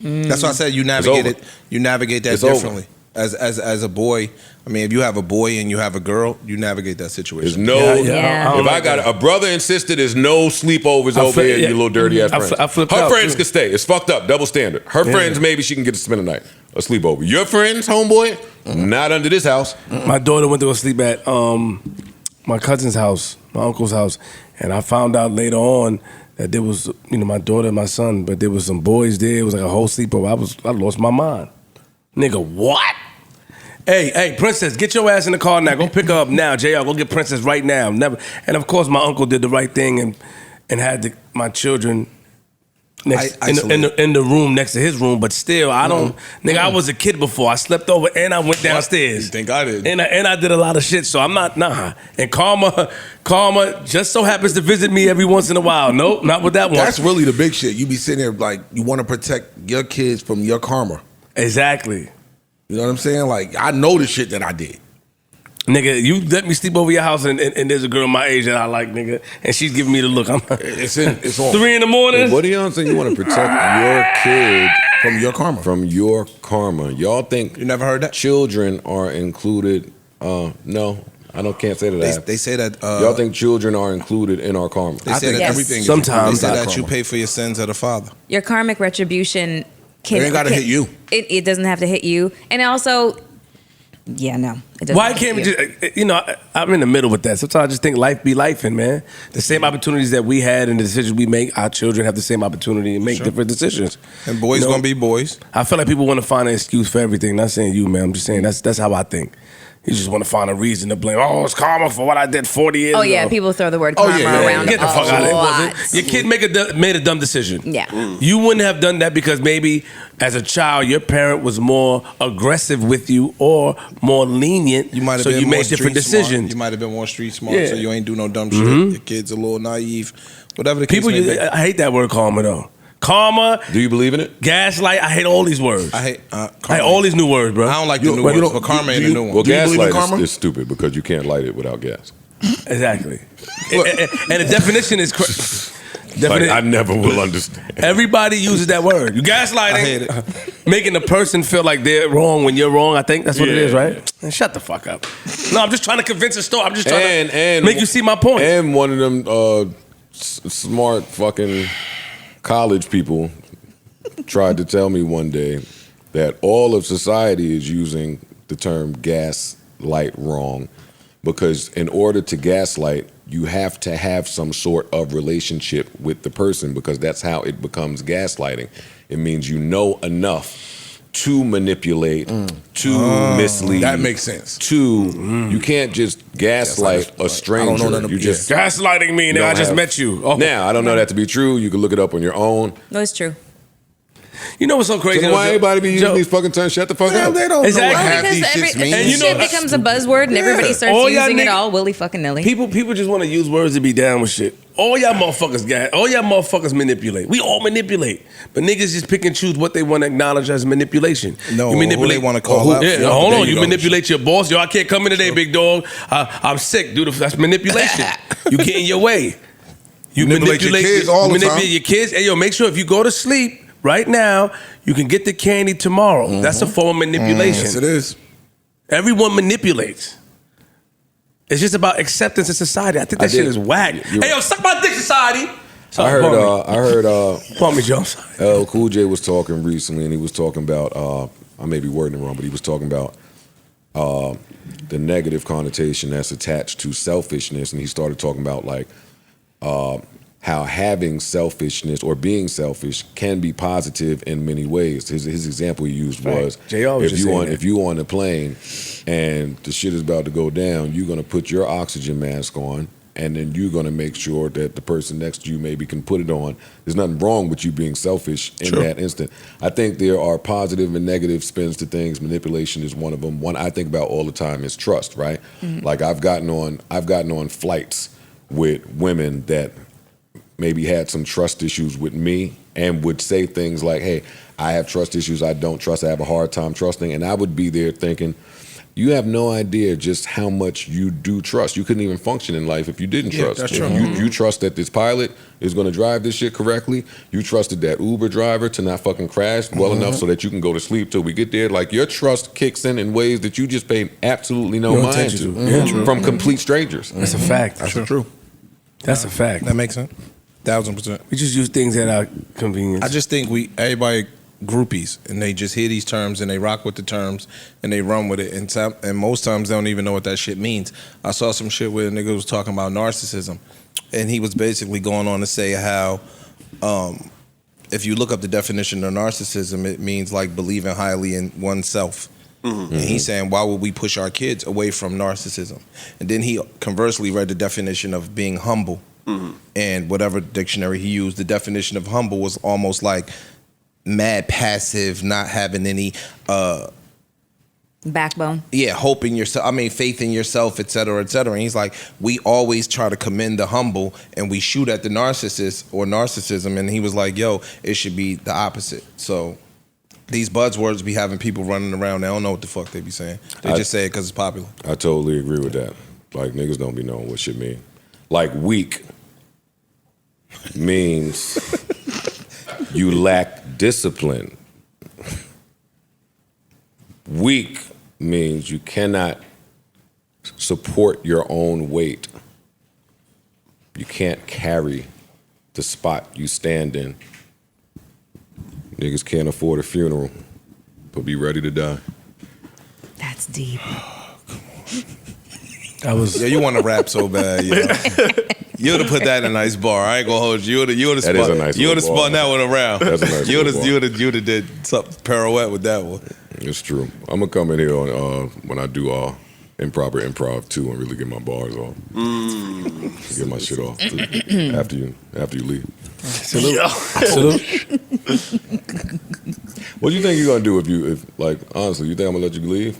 That's why I said you navigate it. You navigate that It's over. differently. As a boy, I mean, if you have a boy and you have a girl, you navigate that There's situation. no. Yeah. If I got a brother and sister, there's no sleepovers over here. You little dirty ass friends. I flipped Her out, friends too. can stay. It's fucked up. Double standard. Her friends, maybe she can get to spend the night, a sleepover. Your friends, homeboy, not under this house. My daughter went to go sleep at my cousin's house, my uncle's house, and I found out later on that there was, my daughter and my son, but there was some boys there. It was like a whole sleepover. I lost my mind. Nigga, what? Hey, Princess, get your ass in the car now. Go pick her up now. JR, go get Princess right now. Never. And of course, my uncle did the right thing and had my children next in the room next to his room. But still, I don't. Nigga, I was a kid before. I slept over and I went downstairs. You think I did? And I did a lot of shit. So I'm not. Nah. And Karma just so happens to visit me every once in a while. Nope, not with that one. That's really the big shit. You be sitting there like you want to protect your kids from your karma. Exactly. You know what I'm saying? Like I know the shit that I did. Nigga, you let me sleep over your house and there's a girl my age that I like, nigga, and she's giving me the look. It's on. 3 in the morning. What are y'all saying? You want to protect your kid from your karma? From your karma. Y'all think you never heard that? Children are included? No, can't say that. They say that. Y'all think children are included in our karma? They say that yes. everything. Sometimes they say that karma. you pay for your sins of the father. Your karmic retribution It ain't gotta hit you. It doesn't have to hit you. And also, yeah, no. It doesn't Why have to can't we hit you. just, I'm in the middle with that. Sometimes I just think life be lifing, man. The same opportunities that we had and the decisions we make, our children have the same opportunity to make different decisions. And boys gonna be boys. I feel like people want to find an excuse for everything. Not saying you, man. I'm just saying that's how I think. You just want to find a reason to blame. Oh, it's karma for what I did 40 years ago. Oh, yeah, people throw the word karma around Get the fuck out of lot. here. Your kid made a dumb decision. Yeah. You wouldn't have done that because maybe as a child, your parent was more aggressive with you or more lenient. You might have so been you more made different street smart. decisions. You might have been more street smart, Yeah. so you ain't do no dumb shit. Your kid's a little naive. Whatever the case People, may be. I hate that word karma though. Karma. Do you believe in it? Gaslight. I hate all these words. I hate all these new words, bro. I don't like the new words, but karma ain't a new one. Well, Do you believe in gaslight karma? is stupid because you can't light it without gas. Exactly. And the definition is Like, I never will understand. Everybody uses that word. You gaslighting. I hate it. Making the person feel like they're wrong when you're wrong. I think that's what it is, right? And shut the fuck up. No, I'm just trying to convince a story. I'm just trying to make you see my point. And one of them smart fucking college people tried to tell me one day that all of society is using the term gaslight wrong because in order to gaslight, you have to have some sort of relationship with the person because that's how it becomes gaslighting. It means you know enough to manipulate, to mislead. That makes sense. You can't just gaslight a stranger. I don't know nothing. You just Gaslighting me, nigga. I just met you. Oh. Now, I don't know that to be true. You can look it up on your own. No, it's true. You know what's so crazy? So why everybody be using these fucking terms? Shut the fuck up. They don't Exactly. know what half Because these shits mean. And you know- shit becomes a buzzword and everybody starts All y'all using it nigg- all willy fucking nilly. People just want to use words to be down with shit. All y'all motherfuckers manipulate. We all manipulate. But niggas just pick and choose what they want to acknowledge as manipulation. No, you who they wanna call out. Yeah, Yeah, hold there on. you You go. manipulate your boss. Yo, I can't come in today, big dog. I'm sick, dude. That's manipulation. You get in your way. You Manipulate your kids all the manipulate time. your kids. Hey, yo, make sure if you go to sleep right now, you can get the candy tomorrow. That's a form of manipulation. Yes, it is. Everyone manipulates. It's just about acceptance in society. I think that shit is whack. Hey, yo, suck my dick, society. I heard Pardon me, Jones. LL Cool J was talking recently, and he was talking about, I may be wording it wrong, but he was talking about the negative connotation that's attached to selfishness, and he started talking about like how having selfishness or being selfish can be positive in many ways. His example he used was, if you on a plane and the shit is about to go down, you're gonna put your oxygen mask on, and then you're gonna make sure that the person next to you maybe can put it on. There's nothing wrong with you being selfish in that instant. I think there are positive and negative spins to things. Manipulation is one of them. One I think about all the time is trust, right? Like I've gotten on flights with women that maybe had some trust issues with me and would say things like, hey, I have trust issues, I don't trust, I have a hard time trusting. And I would be there thinking, you have no idea just how much you do trust. You couldn't even function in life if you didn't trust. That's true. You trust that this pilot is going to drive this shit correctly. You trusted that Uber driver to not fucking crash well enough so that you can go to sleep till we get there. Like your trust kicks in ways that you just pay absolutely no mind attention to. Yeah, From complete strangers. That's a fact. That's true. That's a fact. That makes sense. 1000%. We just use things at our convenience. I just think everybody groupies and they just hear these terms and they rock with the terms and they run with it and most times they don't even know what that shit means. I saw some shit where a nigga was talking about narcissism and he was basically going on to say how if you look up the definition of narcissism, it means like believing highly in oneself. And he's saying, why would we push our kids away from narcissism? And then he conversely read the definition of being humble. And whatever dictionary he used, the definition of humble was almost like mad passive, not having any Backbone. hope in yourself, faith in yourself, et cetera, et cetera. And he's like, we always try to commend the humble and we shoot at the narcissist or narcissism. And he was like, yo, it should be the opposite. So these buzzwords be having people running around, they don't know what the fuck they be saying. They just say it because it's popular. I totally agree with that. Like niggas don't be knowing what shit mean. Like weak means you lack discipline. Weak means you cannot support your own weight. You can't carry the spot you stand in. Niggas can't afford a funeral, but be ready to die. That's deep. Yeah, you want to rap so bad, you would have put that in a nice bar. I ain't gonna hold you. You would have That is a nice You would have little bar. spun that one around. That's a nice You would little have. bar. You would have did something pirouette with that one. It's true. I'm gonna come in here on when I do improper improv too and really get my bars off. Get my shit off after you leave. Salute. What do you think you're gonna do if honestly, you think I'm gonna let you leave?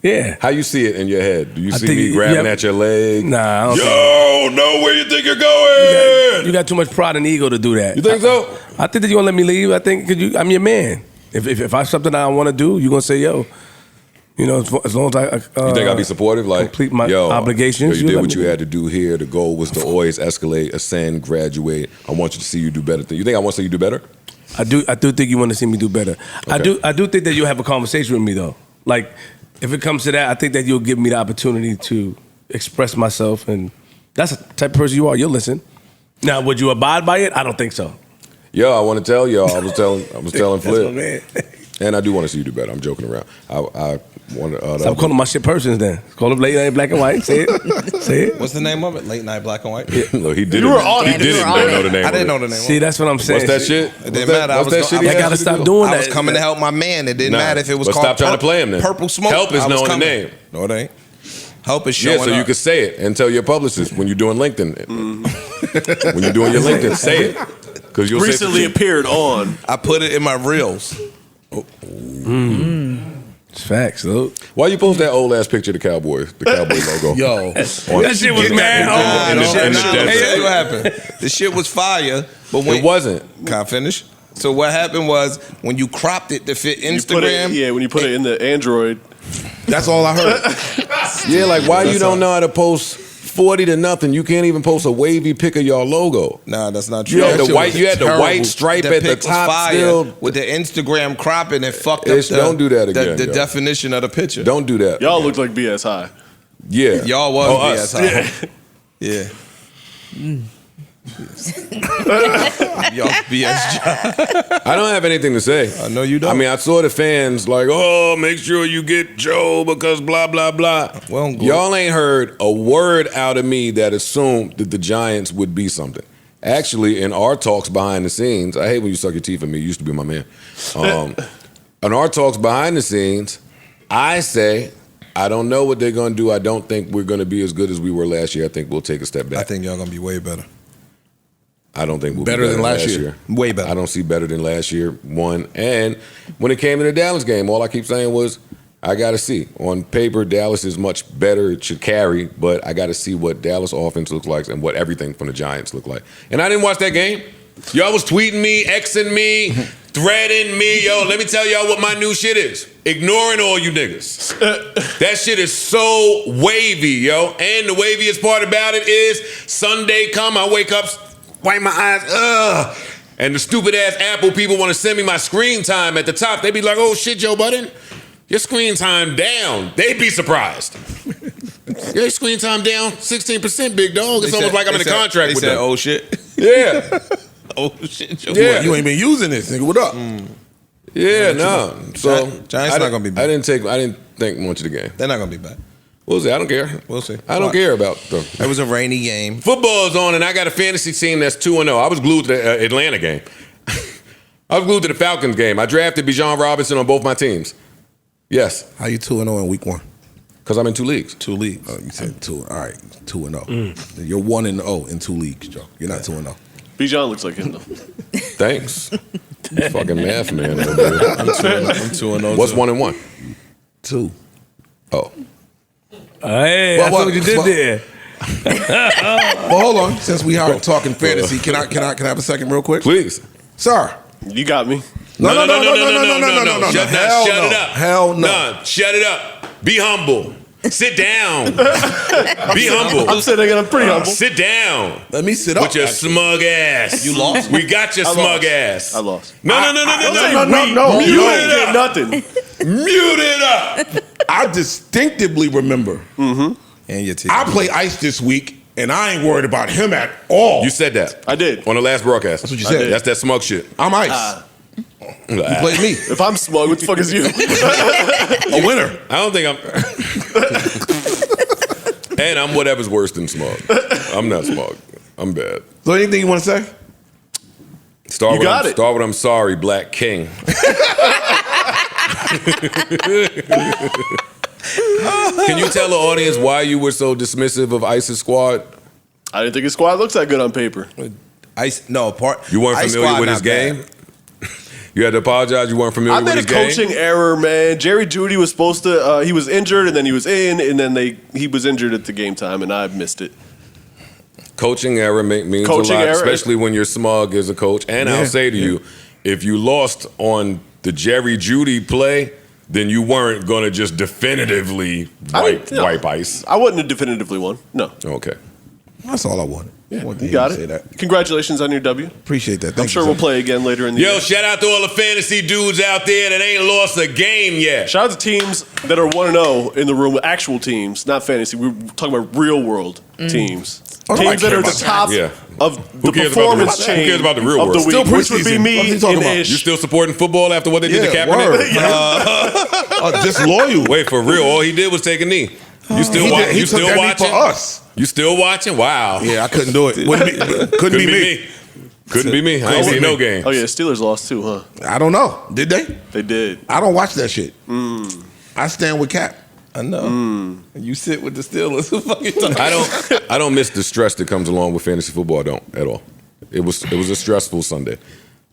Yeah. How you see it in your head? Do you see think- me grabbing yeah. at your leg? Nah, I don't Yo, know where you think you're going? You got too much pride and ego to do that. You think so? I think that you gonna let me leave. I think because I'm your man. If I something I want to do, you gonna say yo. You know, as long as I You think I'll be supportive? Like, complete my yo, obligations. You did let what me- you had to do here. The goal was to always escalate, ascend, graduate. I want you to see you do better. You think I want to see you do better? I do think you want to see me do better. Okay. I do think that you'll have a conversation with me though. Like, if it comes to that, I think that you'll give me the opportunity to express myself, and that's the type of person you are. You'll listen. Now, would you abide by it? I don't think so. Yo, I want to tell y'all. I was telling That's my Flip. man. And I do want to see you do better. I'm joking around. I want to. Stop calling my shit persons then. Call it Late Night Black and White. Say it. Say it. What's the name of it? Late Night Black and White? No, he didn't. You were on it. He didn't know the name. I didn't of know it. the name. See, that's what I'm saying. What's that shit? It didn't matter. What's that shit? I gotta stop doing I that. was coming to help my man. It didn't Nah, matter if it was but called stop trying to play him then. Purple Smoke. Help is I was knowing the coming. name. No, it ain't. Help is showing Yeah, so up. you can say it and tell your publicist when you're doing LinkedIn. When you're doing your LinkedIn, say it. Because you'll Recently appeared on. I put it in my reels. It's facts, though. Why you post that old ass picture of the Cowboys, the Cowboy logo? Yo, That shit was mad in hard. the Hey, desert. tell you what happened. The shit was fire, but when It wasn't. Can I finish? So what happened was when you cropped it to fit You put Instagram. it, when you put it in the Android. That's all I heard. Yeah, like why you don't know how to post 40 to nothing? You can't even post a wavy pic of your logo. Nah, that's not true. You had That the shit white. was You had the terrible. white stripe at the pic was top. fire Still, with the Instagram cropping and fucked up. Don't do that again, The yo. definition of the picture. don't do that. Y'all look like BS High. Yeah, Y'all was us. BS. Yeah. Y'all BS. I don't have anything to say. I know you don't. I mean, I saw the fans like, oh, make sure you get Joe because blah, blah, blah. Well, good. Y'all ain't heard a word out of me that assumed that the Giants would be something. Actually, in our talks behind the scenes, I hate when you suck your teeth at me. You used to be my man. In our talks behind the scenes, I say, I don't know what they're going to do. I don't think we're going to be as good as we were last year. I think we'll take a step back. I think y'all gonna be way better. I don't think we'll Better be than last year. Way better. I don't see better than last year, one. And when it came to the Dallas game, all I keep saying was, I got to see. On paper, Dallas is much better. It should carry, but I got to see what Dallas offense looks like and what everything from the Giants look like. And I didn't watch that game. Y'all was tweeting me, Xing me, threading me. Yo, let me tell y'all what my new shit is. Ignoring all you niggas. That shit is so wavy, yo. And the waviest part about it is Sunday come, I wake up, wipe my eyes, ugh. And the stupid ass Apple people want to send me my screen time at the top. They be like, oh shit, Joe Budden, your screen time down. They'd be surprised. Your screen time down 16%, big dog. It's almost like I'm in a contract with them. Oh shit. Yeah. Oh shit. Yeah. You ain't been using this, nigga. What up? Yeah, no. So Giants not gonna be bad. I didn't think much of the game. They're not gonna be bad. We'll see. I don't care. We'll see. I don't care about them. It was a rainy game. Football's on, and I got a fantasy team that's 2-0. I was glued to the Atlanta game. I was glued to the Falcons game. I drafted Bijan Robinson on both my teams. Yes, How you 2-0 in week one? because I'm in 2 leagues. 2 leagues. Oh, you said 2. All right, 2-0. You're 1-0 in 2 leagues, Joe. You're not 2-0. Bijan looks like him though. Thanks. Fucking math man. Over there. I'm 2-0. What's 1-1? 2. Oh. Hey, that's what you did there. Well, hold on. Since we are talking fantasy, can I have a second real quick? Please. Sir. You got me. No. Shut Hell it no. up. Hell no. Nah, shut it up. Be humble. Sit down. Be humble. I'm sitting there, I'm pretty humble. Sit down. Let me sit up. With your smug ass. You lost? We got your smug ass. I lost. No. No. You ain't get nothing. Mute it up. I distinctively remember. And your team. I play ice this week, and I ain't worried about him at all. You said that. I did. On the last broadcast. That's what you said. That's that smug shit. I'm ice. You played me. If I'm smug, what the fuck is you? A winner. I don't think I'm. And I'm whatever's worse than smug. I'm not smug. I'm bad. So anything you want to say? Start got it. Start with I'm sorry, Black King. Can you tell the audience why you were so dismissive of Ice's squad? I didn't think his squad looks that good on paper. You weren't Ice familiar Squad with his not game? You had to apologize. You weren't familiar I with made his a game? coaching error, man. Jerry Jeudy was supposed to. He was injured, and then he was in, and then he was injured at the game time, and I missed it. Coaching error means Coaching a lot, error. especially when you're smug as a coach. And I'll say to you, if you lost on the Jerry Jeudy play, then you weren't going to just definitively wipe ice. I wouldn't have definitively won. No. Okay. That's all I wanted. Yeah, I wanted to you hear got say it. that. Congratulations on your W. Appreciate that. I'm Thank sure you, we'll sir. play again later in the year. Yo, shout out to all the fantasy dudes out there that ain't lost a game yet. Shout out to teams that are 1-0 in the room, actual teams, not fantasy. We're talking about real world teams. Teams that are at the top of the performance chain. Who cares about the real of world? the week, which would be me and Ish. You still supporting football after what they did to Kaepernick? Disloyal. Wait, for real? All he did was take a knee. You still He took that knee watching? for us. You still watching? Wow. Yeah, I couldn't do it. Couldn't be me. Couldn't be me. I ain't seen no game. Oh yeah, Steelers lost too, huh? I don't know. Did they? They did. I don't watch that shit. I stand with Cap. I know. You sit with the Steelers. I don't miss the stress that comes along with fantasy football. I don't at all. It was a stressful Sunday.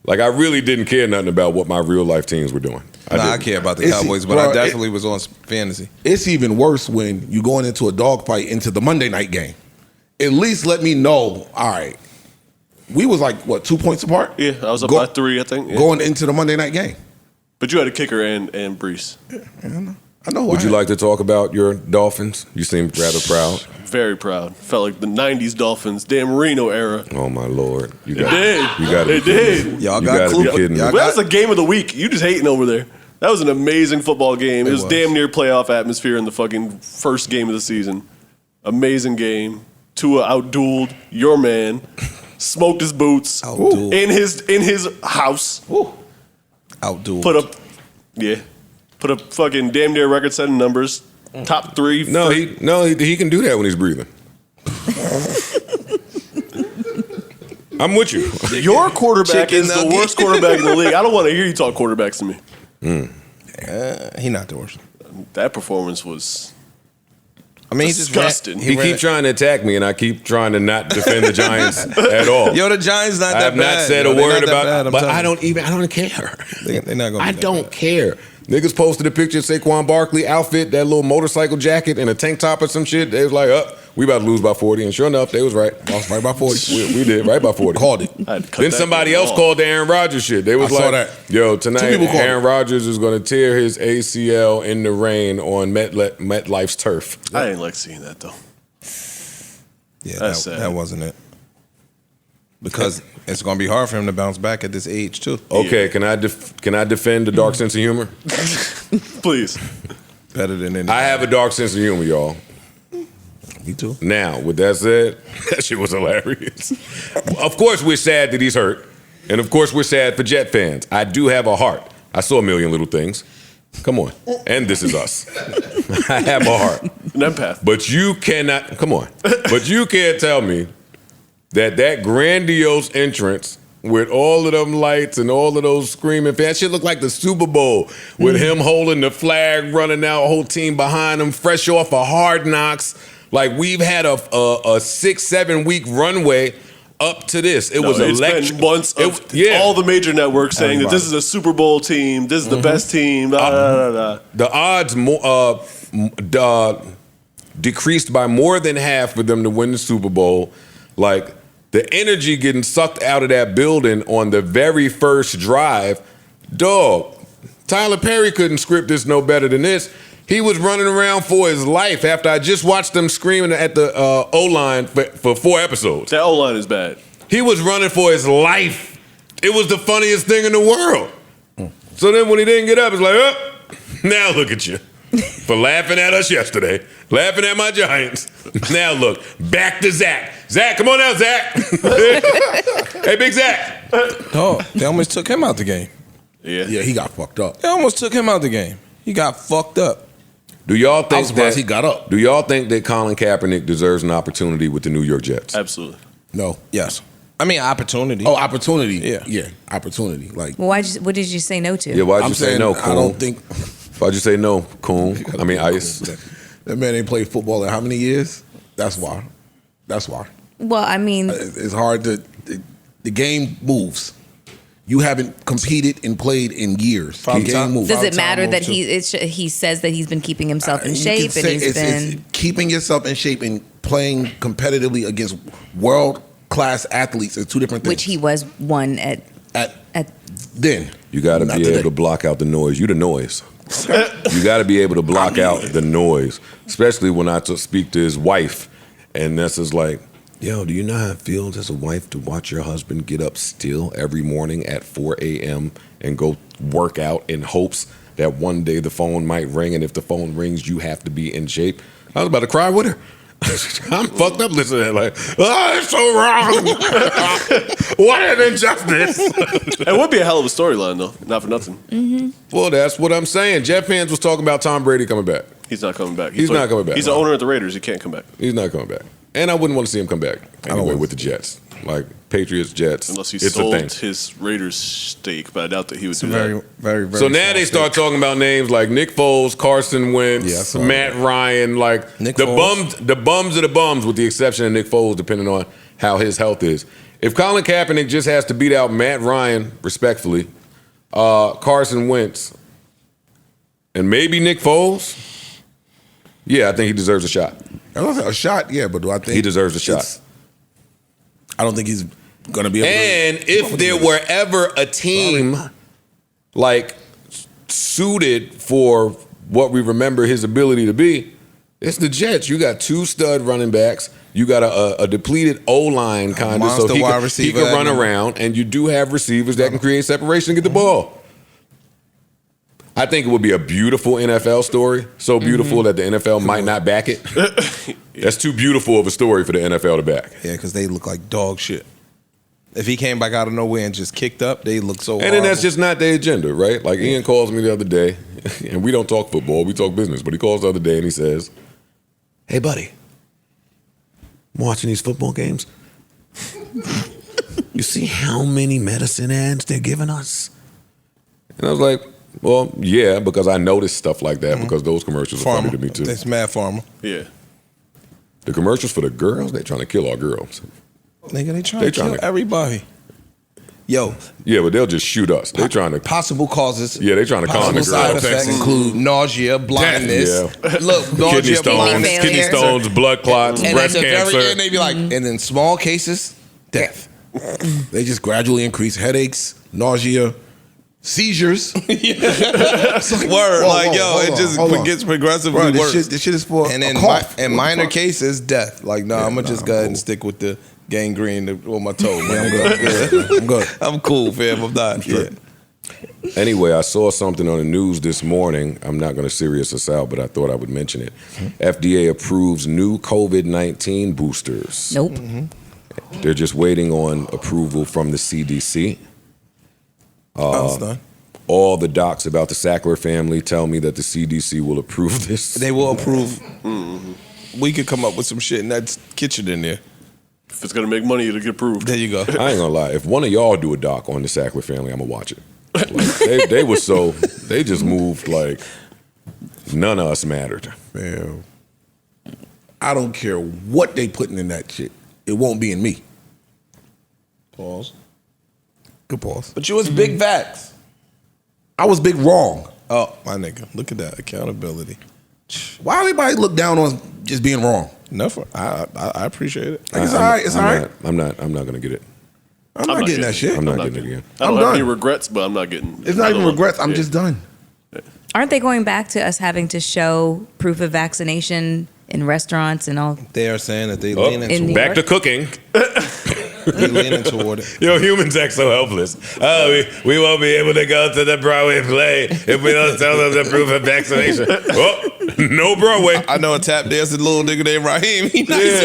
Like I really didn't care nothing about what my real life teams were doing. I care about the Cowboys, but I definitely was on fantasy. It's even worse when you going into a dogfight into the Monday night game. At least let me know. All right, we was like what 2 points apart. Yeah, I was up by 3, I think. Yeah. Going into the Monday night game. But you had a kicker and Brees. I know. Would you like to talk about your Dolphins? You seem rather proud. Very proud. Felt like the '90s Dolphins, Dan Marino era. Oh my Lord! It did. You got it. Did. Y'all you got to be kidding me. That was the game of the week. You just hating over there. That was an amazing football game. It was damn near playoff atmosphere in the fucking first game of the season. Amazing game. Tua outdueled your man. Smoked his boots in his house. Outdueled. Put up fucking damn near record-setting numbers. Top 3. No, he can do that when he's breathing. I'm with you. Your quarterback is the worst quarterback in the league. I don't want to hear you talk quarterbacks to me. He not the worst. That performance was. I mean, disgusting. He keep trying to attack me, and I keep trying to not defend the Giants at all. Yo, the Giants not that bad. I have not said a word about it, but I don't care. They're not gonna. I don't care. Niggas posted a picture of Saquon Barkley outfit, that little motorcycle jacket and a tank top or some shit. They was like, we about to lose by 40. And sure enough, they was right. Lost right by 40. We did, right by 40. Called it. Then somebody else called the Aaron Rodgers shit. They was I saw like, that. yo, tonight Aaron Rodgers is going to tear his ACL in the rain on MetLife's turf. I didn't like seeing that, though. Yeah, that wasn't it. Because it's going to be hard for him to bounce back at this age, too. Okay, can I defend the dark sense of humor? Please. Better than anything. I have a dark sense of humor, y'all. Me too. Now, with that said, that shit was hilarious. Of course, we're sad that he's hurt. And of course, we're sad for Jet fans. I do have a heart. I saw a million little things. Come on. And This Is Us. I have a heart. An empath. But you cannot, come on. But you can't tell me that grandiose entrance with all of them lights and all of those screaming fans, shit looked like the Super Bowl with him holding the flag, running out, whole team behind him, fresh off of Hard Knocks. Like we've had a 6-7 week runway up to this. It was electric. Been months of all the major networks saying that this is a Super Bowl team, this is the best team. The odds decreased by more than half for them to win the Super Bowl. Like the energy getting sucked out of that building on the very first drive. Dog, Tyler Perry couldn't script this no better than this. He was running around for his life after I just watched them screaming at the O-line for 4 episodes. That O-line is bad. He was running for his life. It was the funniest thing in the world. So then when he didn't get up, it's like, now look at you. For laughing at us yesterday, laughing at my Giants. Now look, back to Zach. Zach, come on out, Zach. Hey, big Zach. Dog, they almost took him out the game. Yeah, he got fucked up. They almost took him out the game. He got fucked up. Do y'all think he got up? Do y'all think that Colin Kaepernick deserves an opportunity with the New York Jets? Absolutely. No. Yes. I mean, opportunity. Oh, opportunity. Yeah, opportunity. Like, Well, what did you say no to? Yeah, why'd you say no, Coon? I don't think. Why'd you say no, Coon? I mean, Ice. That man ain't played football in how many years? That's why. Well, I mean, It's hard to. The game moves. You haven't competed and played in years. The game moves. does it matter that he says that he's been keeping himself in shape and it's keeping yourself in shape and playing competitively against world-class athletes are two different things. which he was one at then. You got to Not be today. able to block out the noise. You the noise. You got to be able to block out the noise, especially when I speak to his wife, and that's just like, yo, do you know how it feels as a wife to watch your husband get up still every morning at 4 a.m. and go work out in hopes that one day the phone might ring, and if the phone rings, you have to be in shape? I was about to cry with her. I'm fucked up listening to that. Like, oh, it's so wrong. What an injustice. It would be a hell of a storyline, though. Not for nothing. Mm-hmm. Well, that's what I'm saying. Jet fans was talking about Tom Brady coming back. He's not coming back. He's not coming back. He's the owner of the Raiders. He can't come back. He's not coming back. And I wouldn't want to see him come back anyway with the Jets. Like Patriots, Jets. Unless he it's sold a thing. his Raiders stake, but I doubt that he would do Very, that. very, very. So now they start talking about names like Nick Foles, Carson Wentz, Yeah, I saw Matt Ryan, like Nick the Foles. bums are the bums, with the exception of Nick Foles, depending on how his health is. If Colin Kaepernick just has to beat out Matt Ryan, respectfully, Carson Wentz, and maybe Nick Foles, yeah, I think he deserves a shot. A shot, yeah, but do I think He deserves a shot. I don't think he's going to be able And to. if there were ever a team like suited for what we remember his ability to be, it's the Jets. You got two stud running backs. You got a depleted O-line kind of, monster so he wide can receiver run and- around, and you do have receivers that can create separation and get the ball. I think it would be a beautiful NFL story, so beautiful that the NFL might not back it. That's too beautiful of a story for the NFL to back. Yeah, because they look like dog shit. If he came back out of nowhere and just kicked up, they look so And then horrible. that's just not their agenda, right? Like Ian calls me the other day, and we don't talk football, we talk business, but he calls the other day and he says, "Hey, buddy, I'm watching these football games. You see how many medicine ads they're giving us?" And I was like, well, yeah, because I noticed stuff like that because those commercials are Farmer. funny to me too. That's Mad Farmer. Yeah. The commercials for the girls, they're trying to kill our girls. Nigga, they trying They to kill trying to- everybody. Yo, Yeah, but they'll just shoot us. They're trying to, possible causes. yeah, they're trying to calm the Possible side girls. effects include nausea, blindness. Yeah. Look, Kidney nausea, stones, blindness, kidney failure. stones, blood clots, and breast at the cancer. very end, they be like, and in small cases, death. They just gradually increase headaches, nausea, seizures. Word, like yo, it just gets progressively Bro, worse. this shit is for And a in cough. in minor cases, death. Like, no, I'm gonna just go ahead and stick with the gangrene on my toe. Man. I'm good. I'm cool, fam. I'm not. Yeah. Anyway, I saw something on the news this morning. I'm not going to serious us out, but I thought I would mention it. FDA approves new COVID-19 boosters. Nope. They're just waiting on approval from the CDC. That's done. All the docs about the Sackler family tell me that the CDC will approve this. They will approve. We could come up with some shit in that kitchen in there. If it's gonna make money, it'll get approved. There you go. I ain't gonna lie. If one of y'all do a doc on the Sackler family, I'm gonna watch it. Like, they were so, they just moved like none of us mattered. Man, I don't care what they putting in that shit. It won't be in me. Pause. Good pause. But you was big vax. I was big wrong. Oh, my nigga. Look at that. Accountability. Why everybody look down on just being wrong? Nothing. I appreciate it. Like, it's all right. It's all right. I'm not gonna get it. I'm not getting that shit. I'm not getting it again. I don't I'm have any done. regrets, but I'm not getting. It's not even another one. regrets. I'm Yeah. just done. Aren't they going back to us having to show proof of vaccination in restaurants and all? They are saying that they Oh, leaning In toward New back York? to cooking. they leaning toward it. Yo, humans act so helpless. Oh, we won't be able to go to the Broadway play if we don't tell them the proof of vaccination. Oh, no Broadway. I know a tap dancing little nigga named Raheem. He nice.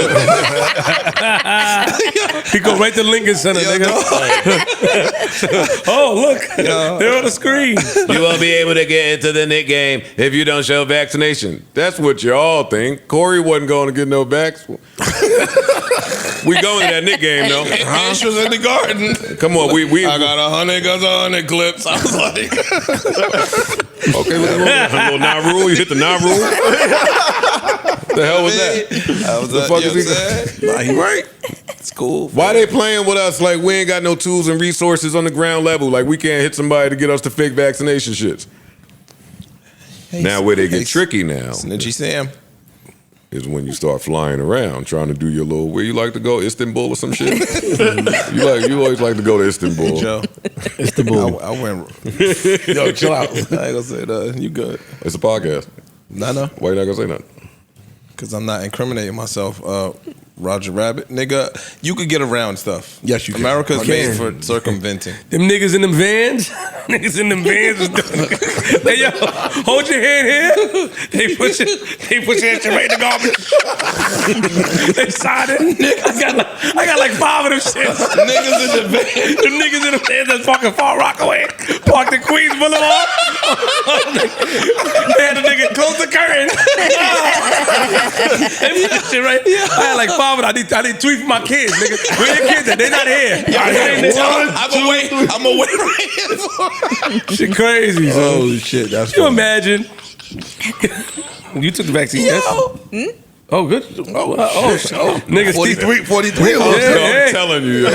He go right to Lincoln Center, Yo, nigga. Oh, look. They're on the screen. You won't be able to get into the Knicks game if you don't show vaccination. That's what you all think. Corey wasn't going to get no vax. We going to that Knicks game though. Ash was in the garden. Come on, we I got 100 guns on the clips. I was like, okay. A little nah rule. You hit the nah rule. What the hell was that? The fuck is he? Nah, he right. It's cool. Why they playing with us like we ain't got no tools and resources on the ground level? Like we can't hit somebody to get us to fake vaccination shits. Now where they get tricky now Snitchy Sam. is when you start flying around trying to do your little, where you like to go, Istanbul or some shit. you always like to go to Istanbul. Joe. Istanbul. I went. Yo, chill out. I ain't gonna say that. You good? It's a podcast. No. Why you not gonna say nothing? Because I'm not incriminating myself. Roger Rabbit, nigga, you could get around stuff. Yes, you can. America's You made can. for circumventing. Them niggas in them vans, niggas in them vans was doing Hey, yo, hold your hand here. They push that shit right in the garbage. They signed it. I got like 5 of them shits. Niggas in the van. Them niggas in the vans that's fucking Far Rockaway, parked in Queens Boulevard. They had the nigga close the curtain. That shit right. I had like 5 of them. I need 3 for my kids, nigga. Where your kids at? They not here. I'm away right here. Shit crazy. So. Oh shit, that's Can you funny. imagine? You took the vaccine, yes? Oh, good. Nigga, 43. Yeah. I'm telling you.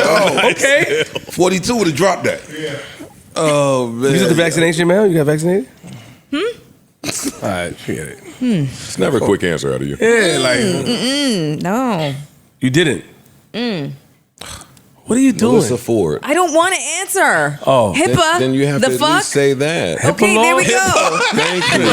Okay. 42 would have dropped that. Oh man. You took the vaccination, man? You got vaccinated? All right, forget it. It's never a quick answer out of you. Yeah, like No. you didn't. What are you doing? Melissa Ford. I don't want to answer. Oh. HIPAA. Then you have the to at fuck? least say that. Okay, there we go. Thank you.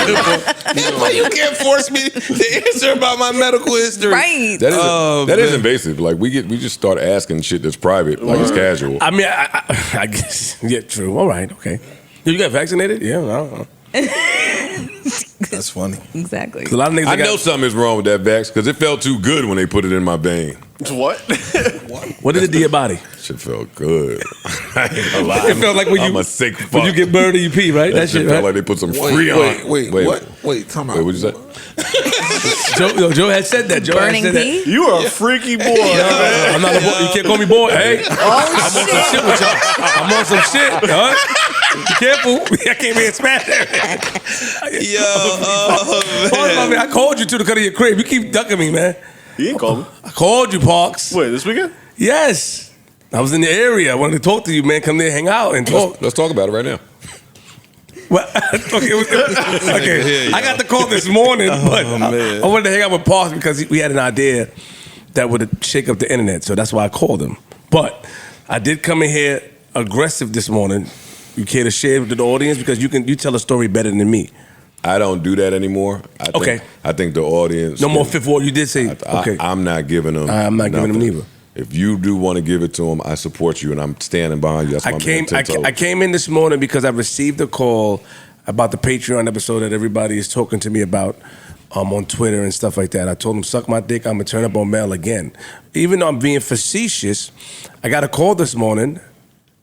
But you can't force me to answer about my medical history. Right. That is invasive. Like we just start asking shit that's private, like it's casual. I mean, I guess. Yeah, true. All right, okay. You got vaccinated? Yeah, I don't know. That's funny. Exactly. A lot of niggas I that know something is wrong with that vax because it felt too good when they put it in my vein. What? What did it do to your body? Shit felt good. I ain't gonna lie. It felt like when I'm you a sick fuck. when you get burned and you pee, right? that shit right? felt like they put some Freon. Wait, what? Wait, time out. Wait, what'd you say? Joe had said that. Joe Burning had said pee? You are a freaky boy. I'm not a boy. You can't call me boy. Hey, I'm on some shit with y'all. I'm on some shit. Huh? Be careful. I came here and smashed everything. I called you to the cut of your crib. You keep ducking me, man. He ain't called me. I called you, Parks. Wait, this weekend? Yes. I was in the area. I wanted to talk to you, man. Come there, hang out, and talk. Let's talk about it right now. Well, okay. I got the call this morning, but I wanted to hang out with Parks because we had an idea that would shake up the internet. So that's why I called him. But I did come in here aggressive this morning. You care to share with the audience because you tell a story better than me. I don't do that anymore. I think the audience. No more Fifth Ward. You did say okay. I'm not giving them. I'm not giving them neither. If you do want to give it to them, I support you and I'm standing behind you. That's my man, I came in this morning because I received a call about the Patreon episode that everybody is talking to me about on Twitter and stuff like that. I told them, suck my dick, I'm going to turn up on Mel again. Even though I'm being facetious, I got a call this morning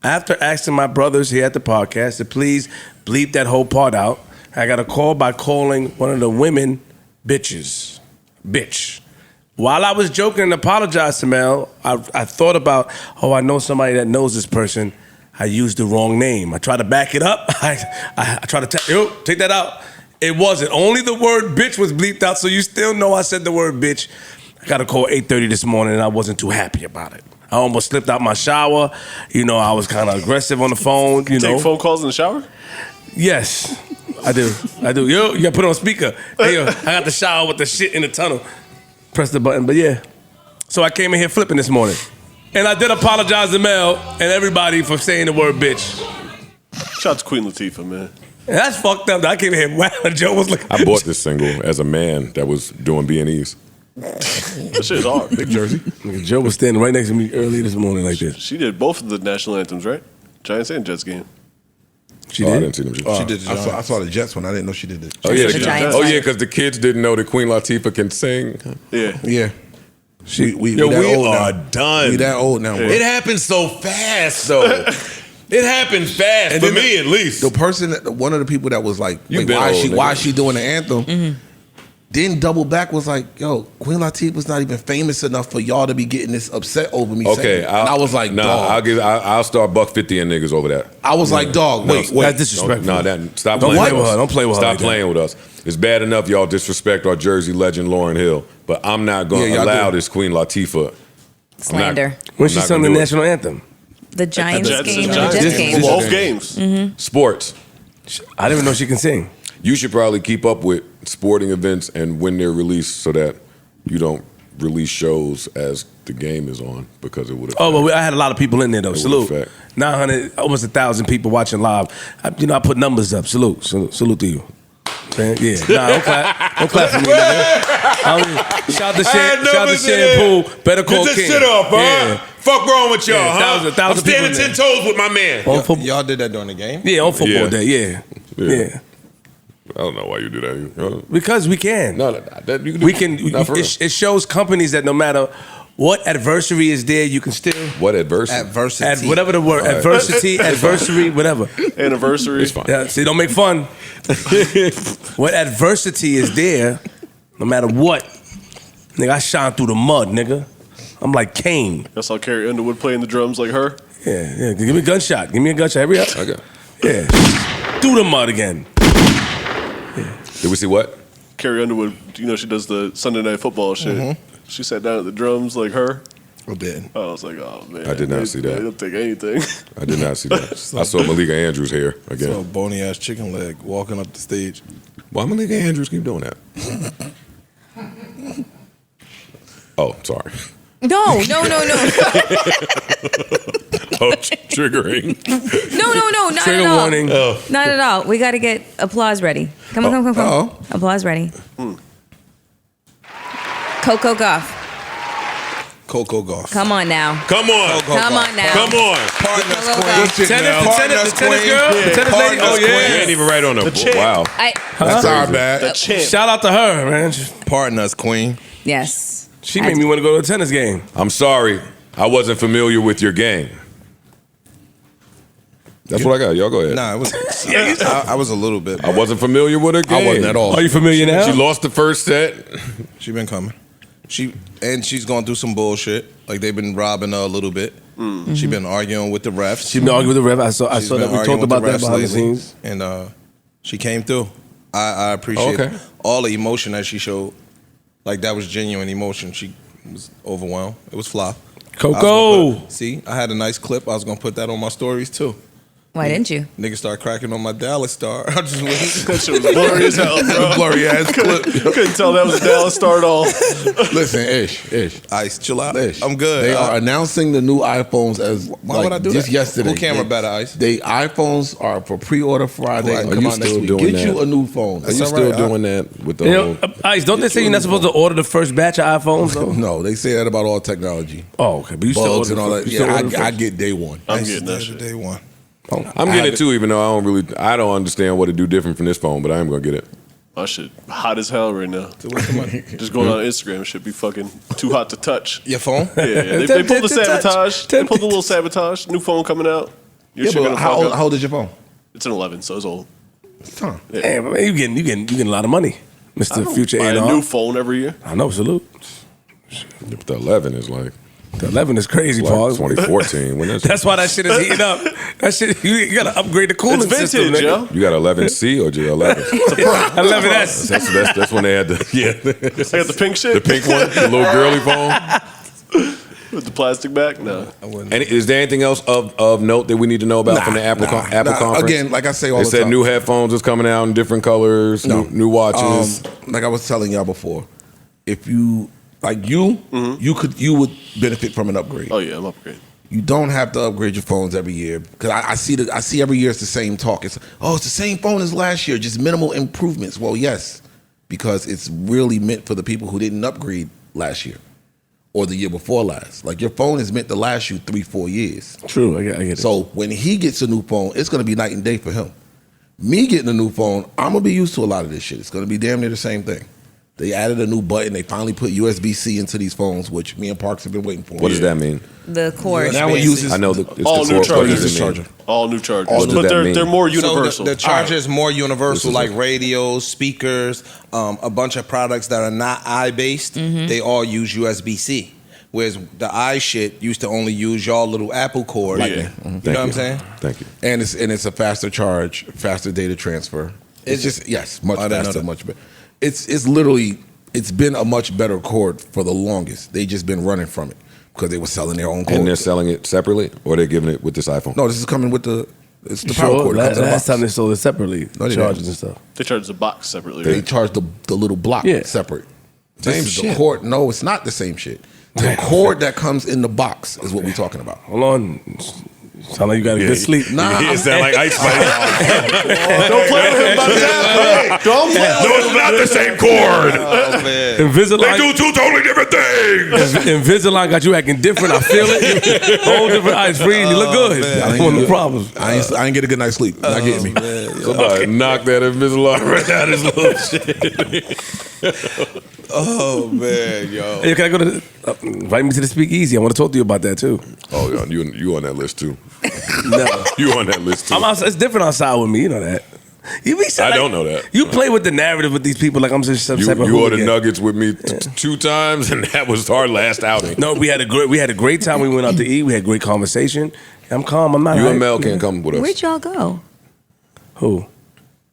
after asking my brothers here at the podcast to please bleep that whole part out. I got a call by calling one of the women bitches. Bitch. While I was joking and apologized to Mel, I thought about, I know somebody that knows this person. I used the wrong name. I tried to back it up. I tried to take that out. It wasn't. Only the word bitch was bleeped out, so you still know I said the word bitch. I got a call 8:30 this morning, and I wasn't too happy about it. I almost slipped out my shower. I was kind of aggressive on the phone. Take phone calls in the shower? Yes, I do. Yo, you got to put it on speaker. Hey, yo, I got the shower with the shit in the tunnel. Press the button, but yeah. So I came in here flipping this morning. And I did apologize to Mel and everybody for saying the word bitch. Shout out to Queen Latifah, man. And that's fucked up. I came in here, wow, Joe was looking. I bought this single as a man that was doing B&Es. That shit's hard. Big Jersey. Joe was standing right next to me early this morning like this. She did both of the national anthems, right? Giants and Jets game. She I did? didn't see them. She did. I saw the Jets one. I didn't know she did it. Oh yeah, The Giants because the kids didn't know that Queen Latifah can sing. Yeah. Yeah. We Yo, that we old are now. done. We that old now, bro. It happened so fast, though. It happened fast And for then me, at least. The person, one of the people that was like, You wait, been why old, is nigga. she doing the anthem? Then double back was like, yo, Queen Latifah's not even famous enough for y'all to be getting this upset over me. Okay, saying it. And I was like, dog. I'll start $150 in niggas over that. I was like, dog, wait. That's disrespectful. Stop Don't playing play with her. Don't play with her Stop like that. playing with us. It's bad enough y'all disrespect our Jersey legend Lauryn Hill, but I'm not going Yeah, to y'all allow do. this Queen Latifah Slander. When she sung the gonna do it. national anthem? The Giants Jets game and and the Giants. Jets game. Both games. Sports. I didn't even know she can sing. You should probably keep up with sporting events and when they're released so that you don't release shows as the game is on because it would have. Oh, well, I had a lot of people in there, though. It would Salute. affect. 900, almost 1,000 people watching live. I put numbers up. Salute to you. man. Yeah. Nah, don't clap for me, nigga. Shout to Shampoo. Better call Get King. this shit off, huh? Yeah. Fuck wrong with y'all, Yeah, huh? thousand I'm standing people 10 toes with my man. Y'all did that during the game? Yeah, on football Yeah. day. Yeah. I don't know why you do that. Because we can. No, that you can do. We can. Not for real. It shows companies that no matter what adversary is there, you can still. What adversity? Adversity. Whatever the word, adversity, adversary, whatever. Anniversary. It's fine. Yeah, see, don't make fun. What adversity is there, no matter what, nigga, I shine through the mud, nigga. I'm like Kane. That's how Carrie Underwood playing the drums like her. Yeah. Give me a gunshot. Give me a gunshot. Hurry up. Okay. Yeah. Through the mud again. Did we see what? Carrie Underwood, you know, she does the Sunday Night Football shit. Mm-hmm. She sat down at the drums like her. I did. I was like, oh man. I did not see that. They don't take anything. I did not see that. I saw Malika Andrews here So again. bony ass chicken leg walking up the stage. Why Malika Andrews keep doing that? Oh, sorry. No. Oh, triggering. No, not Trigger at all. warning. Not at all. We got to get applause ready. Come on. Oh. Applause ready. Coco Goff. Coco Golf. Come on now. Come on. Come on now. Come on. Partners, Coco queen. Goff. The tennis girl? The tennis lady? Oh, I yeah. ain't even right on the champ. wow. That's our bad. The champ. Shout out to her, man. Partners, queen. Yes. She made me want to go to a tennis game. I'm sorry. I wasn't familiar with your game. That's what I got. Y'all go ahead. Nah, it was. I was a little bit. I wasn't familiar with her game. I wasn't at all. Are you familiar now? She lost the first set. She been coming. She's going through some bullshit. Like they've been robbing her a little bit. She been arguing with the refs. She been arguing with the ref. I saw She's that. been We arguing talked with about the that refs behind the lately. scenes. And she came through. I appreciate Okay. all the emotion that she showed. Like that was genuine emotion. She was overwhelmed. It was flop. Coco. See, I had a nice clip. I was gonna put that on my stories too. Why didn't you? Niggas start cracking on my Dallas star. I just That shit was blurry as hell, bro. blurry ass clip. Couldn't tell that was a Dallas star at all. Listen, Ish. Ice, chill out. Ish. I'm good. They are announcing the new iPhones as Why would I do just that? yesterday. Who camera They- better, Ice? They iPhones are for pre-order Friday Right. and Are come you out next still week. doing Get you that? a new phone. Are you all still right, doing that with the You whole? know, Ice, don't they say you're not supposed to order the first batch of iPhones, though? No, they say that about all technology. Oh, okay. But you still Bugs order and all that. you still Yeah, order the I first? get day one. I'm Ice getting that is shit. Day one. I'm getting it too, even though I don't understand what to do different from this phone, but I am gonna get it. My shit hot as hell right now. Just going on Instagram, should be fucking too hot to touch. Your phone? Yeah, they pulled the sabotage. They pulled the little sabotage. New phone coming out. Your Yeah, shit but gonna how fuck old, up. how old is your phone? It's an 11, so it's old. It's time. Damn, man, you getting a lot of money, I Mr. don't Future buy a A&R. new phone every year. I know, salute. But the 11 is like The 11 is crazy, what, Paul. 2014. When That's why that shit is heating up. That shit, you gotta upgrade the cooling It's vintage, system, nigga. yo. you got 11C or just 11? 11S. That's when they had the I got the pink shit. the pink one, the little girly phone. with the plastic back. No. And is there anything else of note that we need to know about from the Apple conference? Again, like I say all They the said time. new headphones is coming out in different colors, new watches. Like I was telling y'all before, if you you would benefit from an upgrade. Oh yeah, I'm upgrading. You don't have to upgrade your phones every year because I see every year it's the same talk. It's the same phone as last year, just minimal improvements. Well, yes, because it's really meant for the people who didn't upgrade last year or the year before last. Like your phone is meant to last you 3-4 years. True, I get it. So when he gets a new phone, it's going to be night and day for him. Me getting a new phone, I'm going to be used to a lot of this shit. It's going to be damn near the same thing. They added a new button. They finally put USB-C into these phones, which me and Parks have been waiting for. What does that mean? The cord. Now it uses I know that it's All the new core, what chargers. does it mean? charger. All new chargers, What does but that mean? they're more So universal. the charger is more universal, This is like radios, speakers, a bunch of products that are not eye-based. They all use USB-C. Whereas the eye shit used to only use y'all little Apple cord. Yeah. You Thank know what I'm you. saying? Thank you. And it's a faster charge, faster data transfer. It's Is just yes, much I didn't know faster, that. much better. It's literally it's been a much better cord for the longest. They just been running from it because they were selling their own cord. And they're selling it separately, or they're giving it with this iPhone? No, this is coming with the power Sure, cord. It comes in a last box. time they sold it separately, No, they charges didn't. and stuff. They charge the box separately. They Right? charge the little block Yeah. separate. Same This is shit. the cord. No, it's not the same shit. The cord that comes in the box is what we're talking about. Hold on. Sound like you got a good sleep. Nah, it sound like Ice Spice. Don't play with him about that. Don't play with him. No, it's not the same chord. Invisalign. They do two totally different things. Invisalign got you acting different. I feel it. Whole different eyes freeze. You look good. That's one of the problems. I ain't get a good night's sleep. Not getting me. Somebody knock that Invisalign right out his little shit. Oh man, yo. Hey, can I go to invite me to the Speakeasy? I want to talk to you about that too. Oh, yeah, you on that list too. No, You on that list too. I'm outside, it's different outside with me. You know that. You be I don't know that. You play with the narrative with these people like I'm just some type of You ordered hooligan. nuggets with me 2 times, and that was our last outing. No, we had a great time. We went out to eat. We had great conversation. I'm calm. I'm not. You and Mel can't come with us. Where'd y'all go? Who?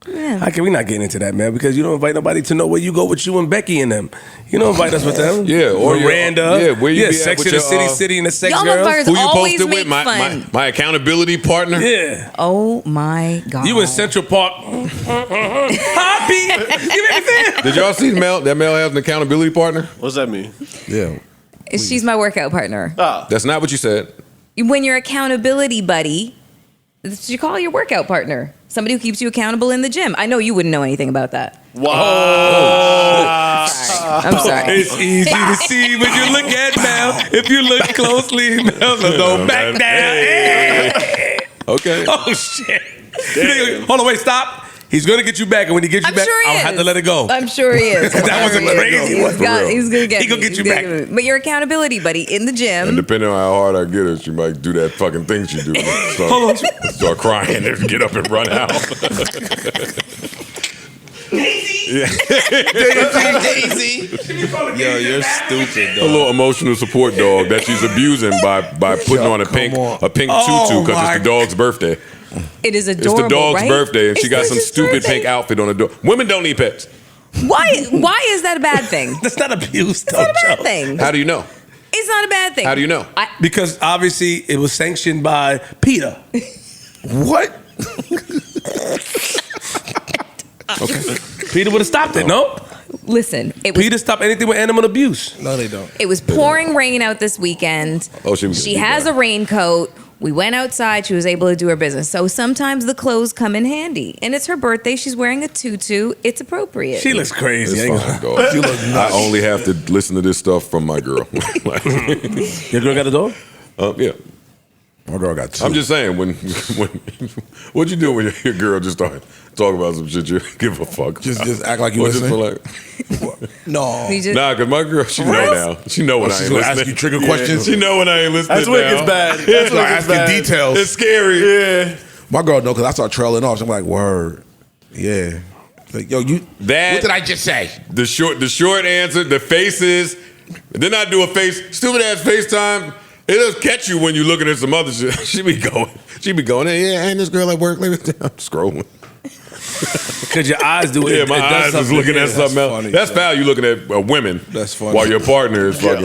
Yeah. How can we not get into that, man? Because you don't invite nobody to know where you go with you and Becky and them. You don't invite us with them. Yeah, or Miranda. where you be at Sex with in the your, City and the Sex Y'all Girls. motherfuckers Who you always posted with? make fun. My accountability partner. Yeah. Oh my God. You in Central Park. Happy. You make me feel. Did y'all see Mel? That Mel has an accountability partner. What does that mean? Yeah. She's my workout partner. That's not what you said. When your accountability buddy, that's what you call your workout partner. Somebody who keeps you accountable in the gym. I know you wouldn't know anything about that. Wow. I'm sorry. It's easy to see when you look at Mel. If you look closely, Mel will go back down. Hey. Okay. Oh shit! Hold on, wait, stop. He's gonna get you back, and when he gets you I'm back, sure he I'll is. have to let it go. I'm sure he is. That was a crazy one. He's gonna get He gonna me. get you He's back. gonna get me. But your accountability buddy in the And gym. depending on how hard I get her, she might do that fucking thing she do. Hold on. Start crying and get up and run out. Daisy. Yo, you're stupid, A dog. little emotional support dog that she's abusing by putting on a pink on. tutu Oh, because my it's the dog's birthday. It is It's adorable. the dog's right? birthday, and she It's got not some his stupid birthday. pink outfit on the dog. Women don't need pets. Why is that a bad thing? That's not abuse, It's though, not a bad Joe. thing. How do you know? It's not a bad thing. How do you know? Because obviously it was sanctioned by PETA. What? Okay. PETA would have stopped it, no? Listen, it was PETA stopped anything with animal abuse. No, they don't. It was pouring rain out this weekend. Oh, she was She gonna do has that. a raincoat. We went outside. She was able to do her business. So sometimes the clothes come in handy. And it's her birthday. She's wearing a tutu. It's appropriate. She looks crazy. It's fine, dog. I only have to listen to this stuff from my girl. Your girl got a dog? Yeah. My girl got 2. I'm just saying, when what'd you do when your girl just started talking about some shit you give a fuck? Just act like you What's it listening? feel like? No. You just- Nah, because my girl, she know now. She know when I she's ain't gonna listening. ask you trigger questions? She know when I ain't listening. That's when it now. gets bad. Yeah, That's when it Start gets asking bad. details. It's scary. Yeah. My girl know because I start trailing off. So I'm like, word. Yeah. Like, yo, you. That What did I just say? The short answer, the faces. Then I do a face, stupid ass FaceTime. It'll catch you when you're looking at some other shit. She be going, hey, yeah, ain't this girl at work? I'm scrolling. Because your eyes do it. Yeah, my it does eyes is something. looking at Yeah, something else. funny, That's yeah. foul. You looking at women. That's funny. While your partner is fucking.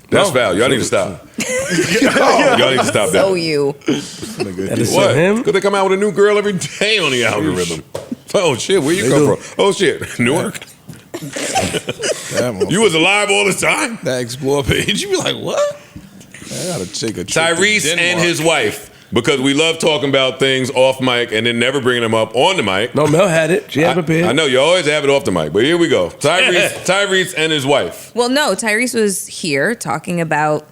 That's foul. Y'all need to stop. Y'all need to stop that. So you. That is What? him? Because they come out with a new girl every day on the algorithm. Oh shit, where you They come do. from? Oh shit, Newark. That You was alive all this time? that explore page, you be like, what? I gotta take a trip to Tyrese and Denmark. his wife. Because we love talking about things off mic and then never bringing them up on the mic. No, Mel had it. She had prepared. I know you always have it off the mic, but here we go. Tyrese and his wife. Well, no, Tyrese was here talking about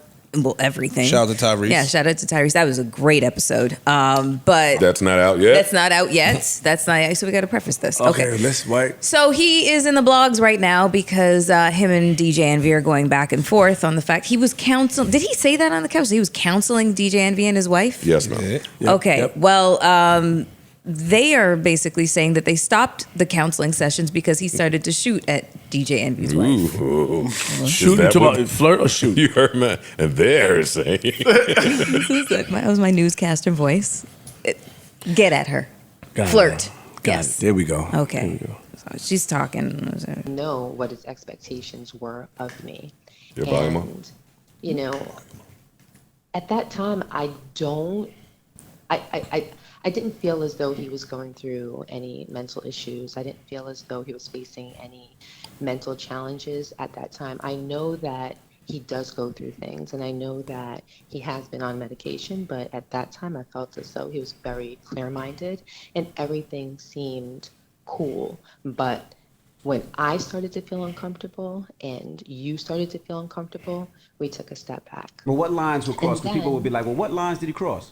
everything. Shout out to Tyrese. Yeah, shout out to Tyrese. That was a great episode. But That's not out yet. that's not out yet. That's not out. So we got to preface this. Okay. Let's wait. So he is in the blogs right now because him and DJ Envy are going back and forth on the fact he was counseling. Did he say that on the couch? He was counseling DJ Envy and his wife? Yes, no. Okay. Yep. Well, they are basically saying that they stopped the counseling sessions because he started to shoot at DJ Envy's wife. Ooh. Shoot that to what- my flirt or shoot? You heard me. And they're saying. That was my newscaster voice. Get at her. Got it. Flirt. Got Yes. it. There we go. Okay. There we go. So she's talking. Know what his expectations were of me. Your volume up. And, you know, at that time, I didn't feel as though he was going through any mental issues. I didn't feel as though he was facing any mental challenges at that time. I know that he does go through things. And I know that he has been on medication, but at that time I felt as though he was very clear-minded and everything seemed cool. But when I started to feel uncomfortable and you started to feel uncomfortable, we took a step back. But what lines were crossed? And People then- would be like, well, what lines did he cross?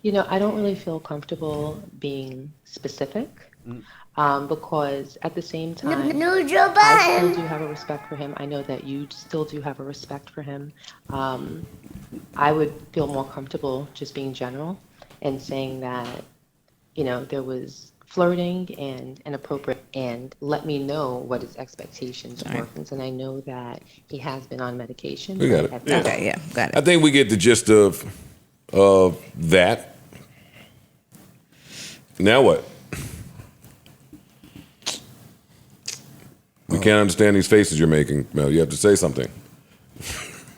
You know, I don't really feel comfortable being specific because at the same time, I still do have a respect for him. I know that you still do have a respect for him. I would feel more comfortable just being general and saying that, you know, there was flirting and inappropriate, and let me know what his expectations were. And I know that he has been on medication. We got it. At that Okay, yeah, got it. I think we get the gist of that. Now what? We can't understand these faces you're making, Mel. You have to say something.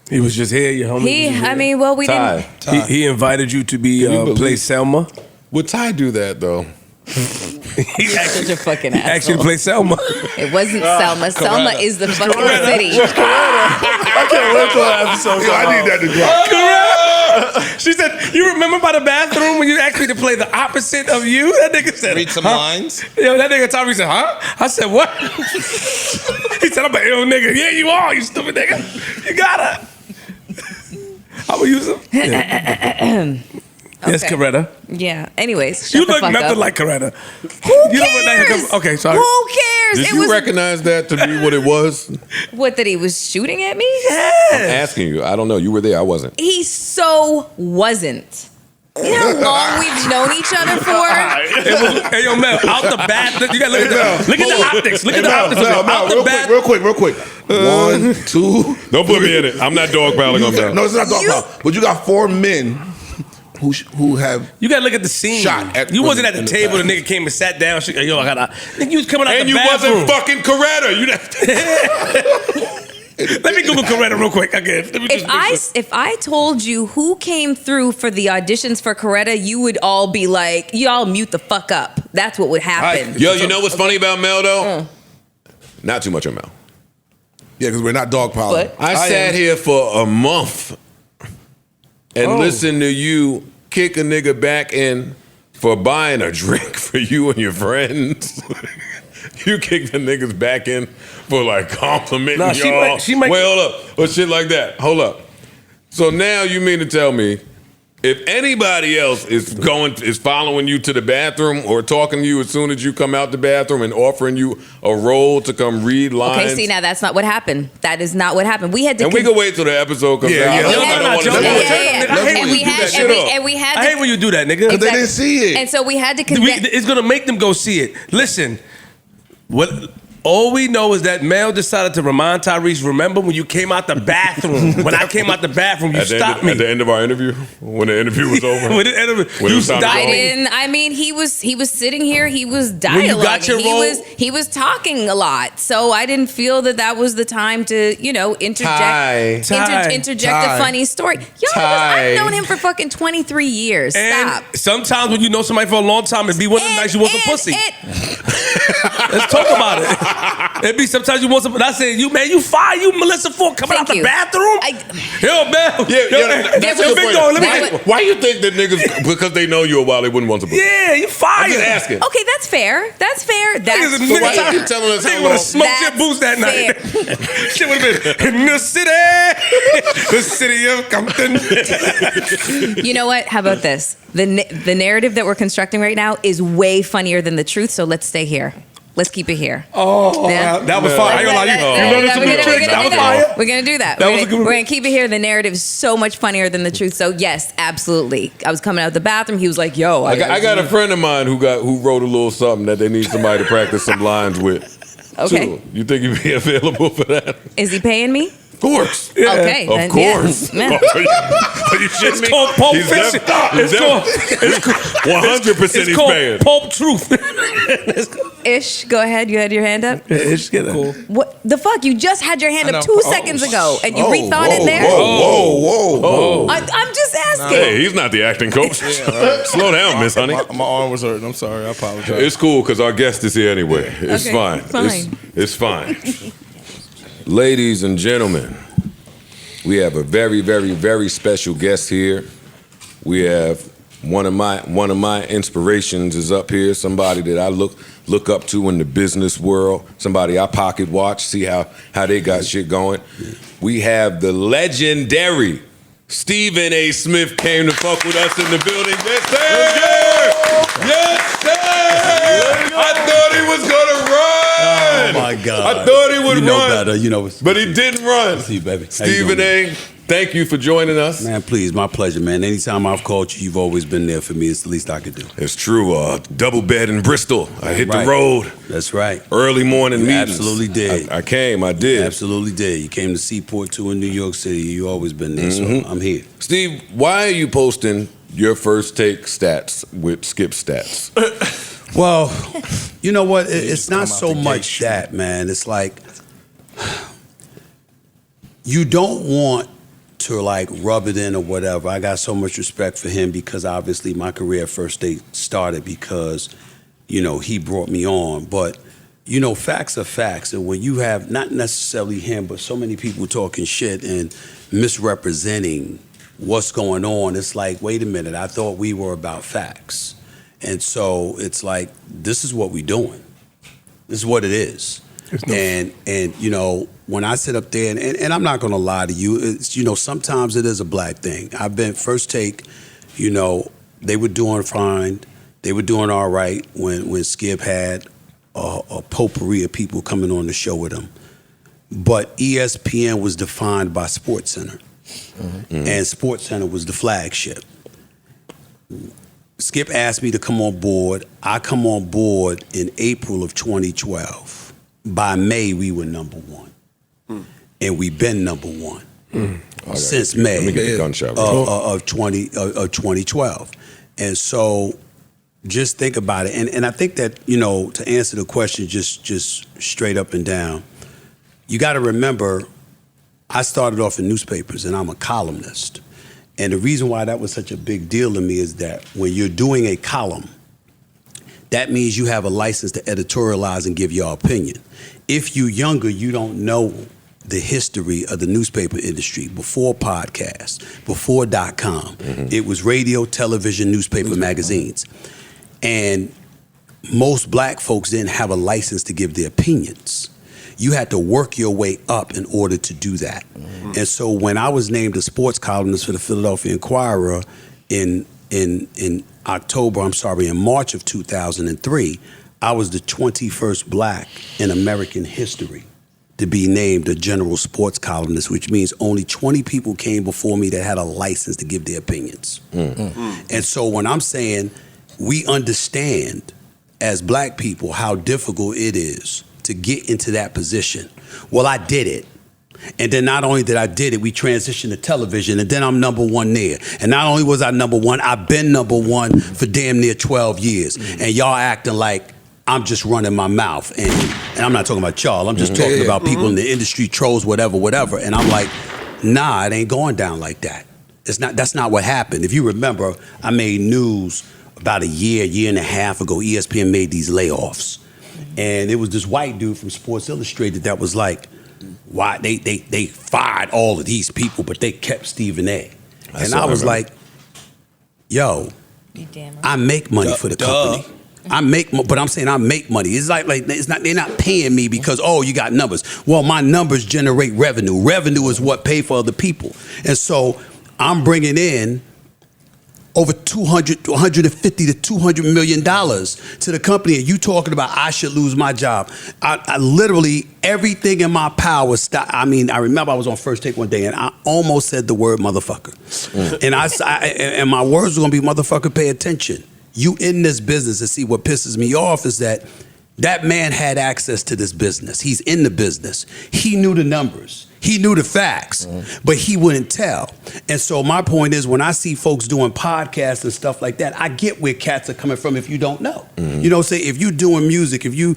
He was just here, your homie. He, I mean, well, we Ty. didn't. He invited you to be Can you play believe- Selma. Would Ty do that though? He Such a fucking asshole. asked you to play Selma. It wasn't Selma. Selma is the fucking city. I can't wait till the episode. Yo, I need that to drop. She said, "You remember by the bathroom when you asked me to play the opposite of you?" That nigga said, Read some huh? lines. Yo, that nigga Tommy said, "Huh?" I said, "What?" He said, "I'm an ill nigga." Yeah, you are, you stupid nigga. You gotta. How will use him? Yes, Okay. Coretta. Yeah. Anyways, shut You the look fuck nothing up. like Coretta. Who You don't look like cares? a- okay, sorry. Who cares? Did It you was recognize that to be what it was? what that he was shooting at me. I'm asking you. I don't know. You were there. I wasn't. He so wasn't. You know how long we've known each other for? Hey, yo, Mel, out the bathroom. You gotta look at the optics. Look at the optics. Out the bathroom. real quick. 1, 2. Don't put me in it. I'm not dogpiling on that. No, it's not dogpiling. But you got 4 men who have. You gotta look at the scene. Shot at you wasn't at women the in the table. The nigga came and sat down. Yo, I gotta. Nigga, you was coming out And the you bathroom. wasn't fucking Coretta. Let me Google Coretta real quick again. Let me just make sure. If I told you who came through for the auditions for Coretta, you would all be like, y'all mute the fuck up. That's what would happen. Yo, you know what's funny about Mel though? Not too much on Mel. Yeah, because we're not dogpiling. I sat here for a month and listened to you kick a nigga back in for buying a drink for you and your friends. You kicked the niggas back in for like complimenting Nah, y'all. she might- Well, hold up. Or shit like that. Hold up. So now you mean to tell me if anybody else is following you to the bathroom or talking to you as soon as you come out the bathroom and offering you a role to come read lines? Okay, see, now that's not what happened. That is not what happened. We had to. And we can wait till the episode comes Yeah, out. yeah. I Yo, don't I'm not wanna joking. know. And we had, and we had I hate when you do that, nigga. Because they didn't see it. And so we had to We- condense. it's gonna make them go see it. Listen, what? All we know is that Mel decided to remind Tyrese, remember when you came out the bathroom? When I came out the bathroom, you stopped me. At the end of our interview, when the interview was over. When the interview- When it you was time to stopped go. I didn't. I mean, he was sitting here. He was When you got your dialoguing. role- He was talking a lot. So I didn't feel that was the time to interject interject Ty. a funny story. Yo, I've known him for fucking 23 years. And Stop. sometimes when you know somebody for a long time, it be one of the nights you want some pussy. Let's talk about it. It be sometimes you want some. I said, you fire you Melissa for coming out the bathroom. Yo, man. That's a good point. Why you think that niggas, because they know you a while, they wouldn't want to? Yeah, you fired. I'm just asking. Okay, that's fair. That's fair. That's So why you keep telling us how Nigga would long? have smoked your boots that night. Shit would have been in the city of Compton. You know what? How about this? The narrative that we're constructing right now is way funnier than the truth. So let's stay here. Let's keep it here. Oh, Yeah. that was fire. I ain't gonna lie, you learned some new tricks. That was fire. We're gonna do that. That We're was a gonna, good- we're gonna keep it here. The narrative is so much funnier than the truth. So yes, absolutely. I was coming out of the bathroom. He was like, "Yo, I got a friend of mine who wrote a little something that they need somebody to practice some lines with. Okay. too. You think you'd be available for that? Is he paying me? Of course. Okay. Of then, course. Yeah. Are you shitting It's me? called Pulp He's Fiction. It's called 100% it's he's called paying. Pulp Truth. Ish, go ahead. You had your hand up. Ish, get it. What the fuck? You just had your hand I up know. 2 seconds ago, and you rethought it there. Whoa. I'm just asking. Hey, he's not the acting coach. Slow down, Miss Honey. My arm was hurting. I'm sorry. I apologize. It's cool because our guest is here anyway. It's Okay, fine. fine. It's fine. Ladies and gentlemen, we have a very, very, very special guest here. We have one of my inspirations is up here. Somebody that I look up to in the business world. Somebody I pocket watch, see how they got shit going. We have the legendary Stephen A. Smith came to fuck with us in the building. Yes, sir! Yes, sir! I thought he was gonna run! Oh my God! I thought he would you know run, better, but he didn't run. See you, baby. Stephen A., thank you for joining us. Man, please, my pleasure, man. Anytime I've called you, you've always been there for me. It's the least I could do. It's true. Double bed in Bristol. I hit Right. the road. That's right. Early morning You meetings. absolutely did. I came. I did. You absolutely did. You came to Seaport too in New York City. You always been there, so I'm here. Steve, why are you posting your first take stats with Skip stats? Well, you know what? It's not so much that, man. It's like you don't want to like rub it in or whatever. I got so much respect for him because obviously my career at First Take started because, you know, he brought me on. But, you know, facts are facts. And when you have not necessarily him, but so many people talking shit and misrepresenting what's going on, it's like, wait a minute, I thought we were about facts. And so it's like, this is what we're doing. This is what it is. And you know, when I sit up there, and I'm not gonna lie to you, it's, you know, sometimes it is a black thing. I've been First Take, you know, they were doing fine. They were doing all right when Skip had a potpourri of people coming on the show with him. But ESPN was defined by SportsCenter. And SportsCenter was the flagship. Skip asked me to come on board. I come on board in April of 2012. By May, we were number one. And we've been number one since May Let me get the gunshot of 2012. And so just think about it. And I think that, you know, to answer the question just straight up and down, you got to remember, I started off in newspapers and I'm a columnist. And the reason why that was such a big deal to me is that when you're doing a column, that means you have a license to editorialize and give your opinion. If you're younger, you don't know the history of the newspaper industry before podcasts, before .com. It was radio, television, newspaper, magazines. And most black folks didn't have a license to give their opinions. You had to work your way up in order to do that. And so when I was named a sports columnist for the Philadelphia Inquirer in March of 2003, I was the 21st black in American history to be named a general sports columnist, which means only 20 people came before me that had a license to give their opinions. And so when I'm saying we understand as black people how difficult it is to get into that position. Well, I did it. And then not only did I did it, we transitioned to television, and then I'm number one there. And not only was I number one, I've been number one for damn near 12 years. And y'all acting like I'm just running my mouth. And I'm not talking about y'all. I'm just talking about people in the industry, trolls, whatever. And I'm like, nah, it ain't going down like that. That's not what happened. If you remember, I made news about a year and a half ago. ESPN made these layoffs. And it was this white dude from Sports Illustrated that was like, why they fired all of these people, but they kept Stephen A. And I was like, yo, I make money for the company. But I'm saying I make money. It's like it's not, they're not paying me because, oh, you got numbers. Well, my numbers generate revenue. Revenue is what pay for other people. And so I'm bringing in over $150 to $200 million to the company, and you talking about I should lose my job. I literally, everything in my power stopped. I mean, I remember I was on First Take one day, and I almost said the word motherfucker. And my words were gonna be, motherfucker, pay attention. You in this business, and see what pisses me off is that man had access to this business. He's in the business. He knew the numbers. He knew the facts, but he wouldn't tell. And so my point is, when I see folks doing podcasts and stuff like that, I get where cats are coming from if you don't know. You know, say if you're doing music, if you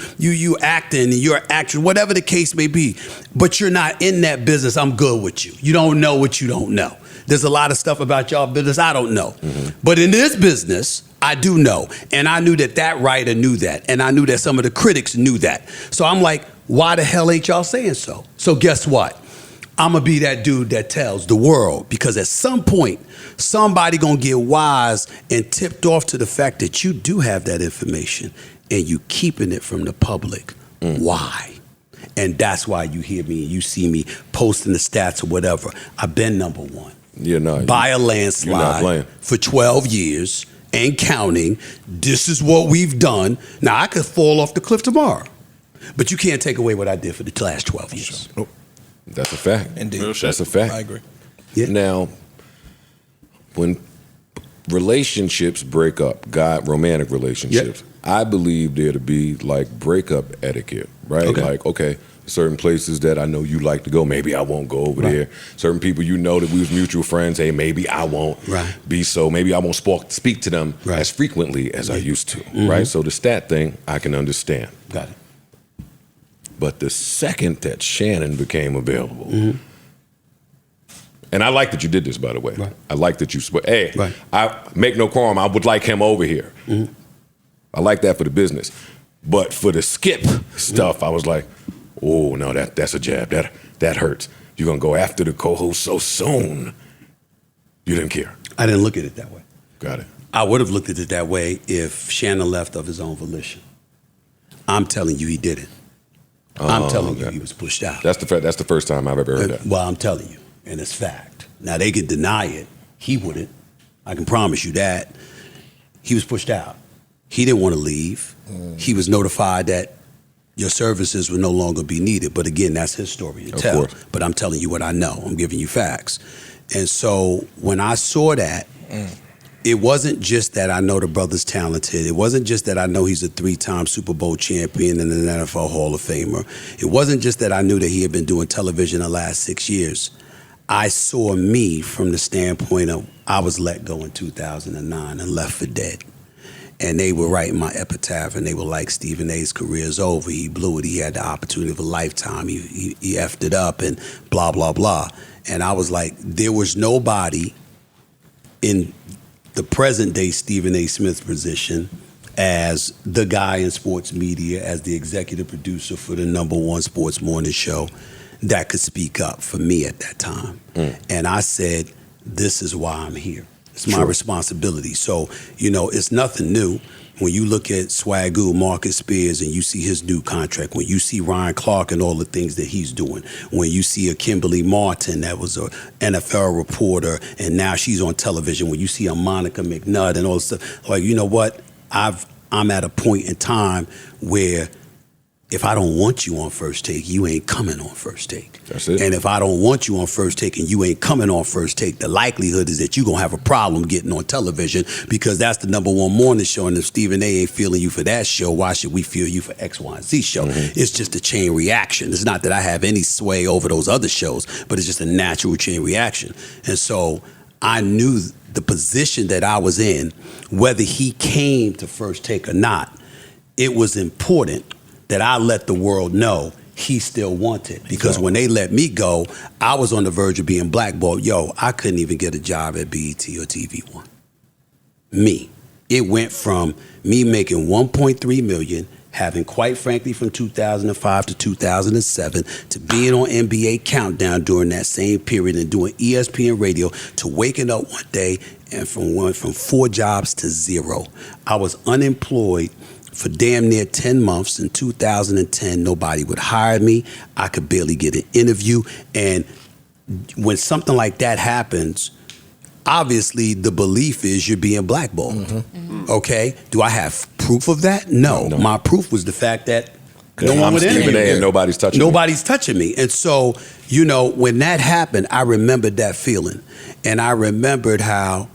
acting and you're an actress, whatever the case may be, but you're not in that business, I'm good with you. You don't know what you don't know. There's a lot of stuff about y'all business I don't know. But in this business, I do know. And I knew that writer knew that. And I knew that some of the critics knew that. So I'm like, Why the hell ain't y'all saying so? So guess what? I'm going to be that dude that tells the world, because at some point, somebody going to get wise and tipped off to the fact that you do have that information and you keeping it from the public. Why? And that's why you hear me and you see me posting the stats or whatever. I've been number one. You're not. By a You're not landslide playing. for 12 years and counting. This is what we've done. Now, I could fall off the cliff tomorrow, but you can't take away what I did for the last 12 years. Nope. That's a fact. Indeed. That's a fact. I agree. Yeah. Now, when relationships break up, romantic relationships, I believe there to be like breakup etiquette, right? Okay. Like, okay, certain places that I know you like to go, maybe I won't go over there. Certain people you know that we was mutual friends, hey, maybe I won't be so. Maybe I won't speak to them as frequently as I used to, right? So the stat thing, I can understand. Got it. But the second that Shannon became available, and I like that you did this, by the way. I like that you, I make no qualm, I would like him over here. I like that for the business. But for the Skip stuff, I was like, oh, no, that's a jab. That hurts. You're going to go after the co-host so soon. You didn't care. I didn't look at it that way. Got it. I would have looked at it that way if Shannon left of his own volition. I'm telling you he didn't. I'm telling you he was pushed out. That's the first time I've ever heard that. Well, I'm telling you, and it's fact. Now, they could deny it. He wouldn't. I can promise you that. He was pushed out. He didn't want to leave. He was notified that your services would no longer be needed. But again, that's his story to tell. Course. But I'm telling you what I know. I'm giving you facts. And so when I saw that, it wasn't just that I know the brother's talented. It wasn't just that I know he's a 3-time Super Bowl champion and an NFL Hall of Famer. It wasn't just that I knew that he had been doing television the last 6 years. I saw me from the standpoint of I was let go in 2009 and left for dead. And they were writing my epitaph, and they were like, Stephen A's career's over. He blew it. He had the opportunity of a lifetime. He effed it up and blah, blah, blah. And I was like, there was nobody in the present day Stephen A. Smith position as the guy in sports media, as the executive producer for the #1 sports morning show that could speak up for me at that time. And I said, this is why I'm here. It's my responsibility. So, it's nothing new. When you look at Swagoo, Marcus Spears, and you see his new contract, when you see Ryan Clark and all the things that he's doing, when you see a Kimberly Martin that was a NFL reporter and now she's on television, when you see a Monica McNutt and all this stuff, like, you know what? I'm at a point in time where if I don't want you on First Take, you ain't coming on First Take. That's it. And if I don't want you on First Take and you ain't coming on First Take, the likelihood is that you're going to have a problem getting on television, because that's the #1 morning show. And if Stephen A. ain't feeling you for that show, why should we feel you for X, Y, and Z show? It's just a chain reaction. It's not that I have any sway over those other shows, but it's just a natural chain reaction. And so I knew the position that I was in, whether he came to First Take or not, it was important that I let the world know he still wanted. Because when they let me go, I was on the verge of being blackballed. I couldn't even get a job at BET or TV1. Me. It went from me making $1.3 million, having, quite frankly, from 2005 to 2007, to being on NBA Countdown during that same period and doing ESPN radio, to waking up one day and went from 4 jobs to 0. I was unemployed for damn near 10 months. In 2010, nobody would hire me. I could barely get an interview. And when something like that happens, obviously the belief is you're being blackballed. Okay? Do I have proof of that? No. My proof was the fact that no one would interview me. And nobody's touching me. Nobody's touching me. And so, when that happened, I remembered that feeling. And I remembered how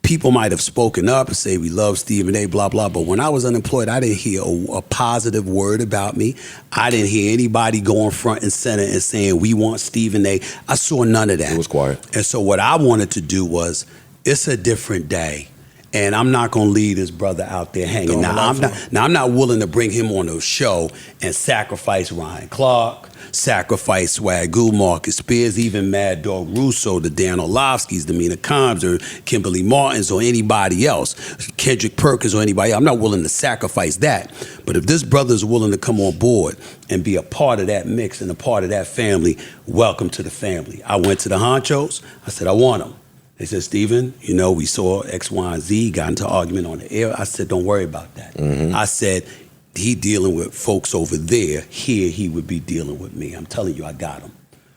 people might have spoken up and say, we love Stephen A., blah, blah. But when I was unemployed, I didn't hear a positive word about me. I didn't hear anybody going front and center and saying, we want Stephen A. I saw none of that. It was quiet. And so what I wanted to do was, it's a different day. And I'm not gonna leave this brother out there hanging. Now I'm not willing to bring him on a show and sacrifice Ryan Clark, sacrifice Swagoo, Marcus Spears, even Mad Dog Russo, the Dan Orlovskis, the Mina Kimes, or Kimberly Martins, or anybody else, Kendrick Perkins, or anybody else. I'm not willing to sacrifice that. But if this brother is willing to come on board and be a part of that mix and a part of that family, welcome to the family. I went to the honchos. I said, I want him. They said, Steven, we saw X, Y, and Z, got into an argument on the air. I said, don't worry about that. Mm-hmm. I said, he dealing with folks over there. Here, he would be dealing with me. I'm telling you, I got him.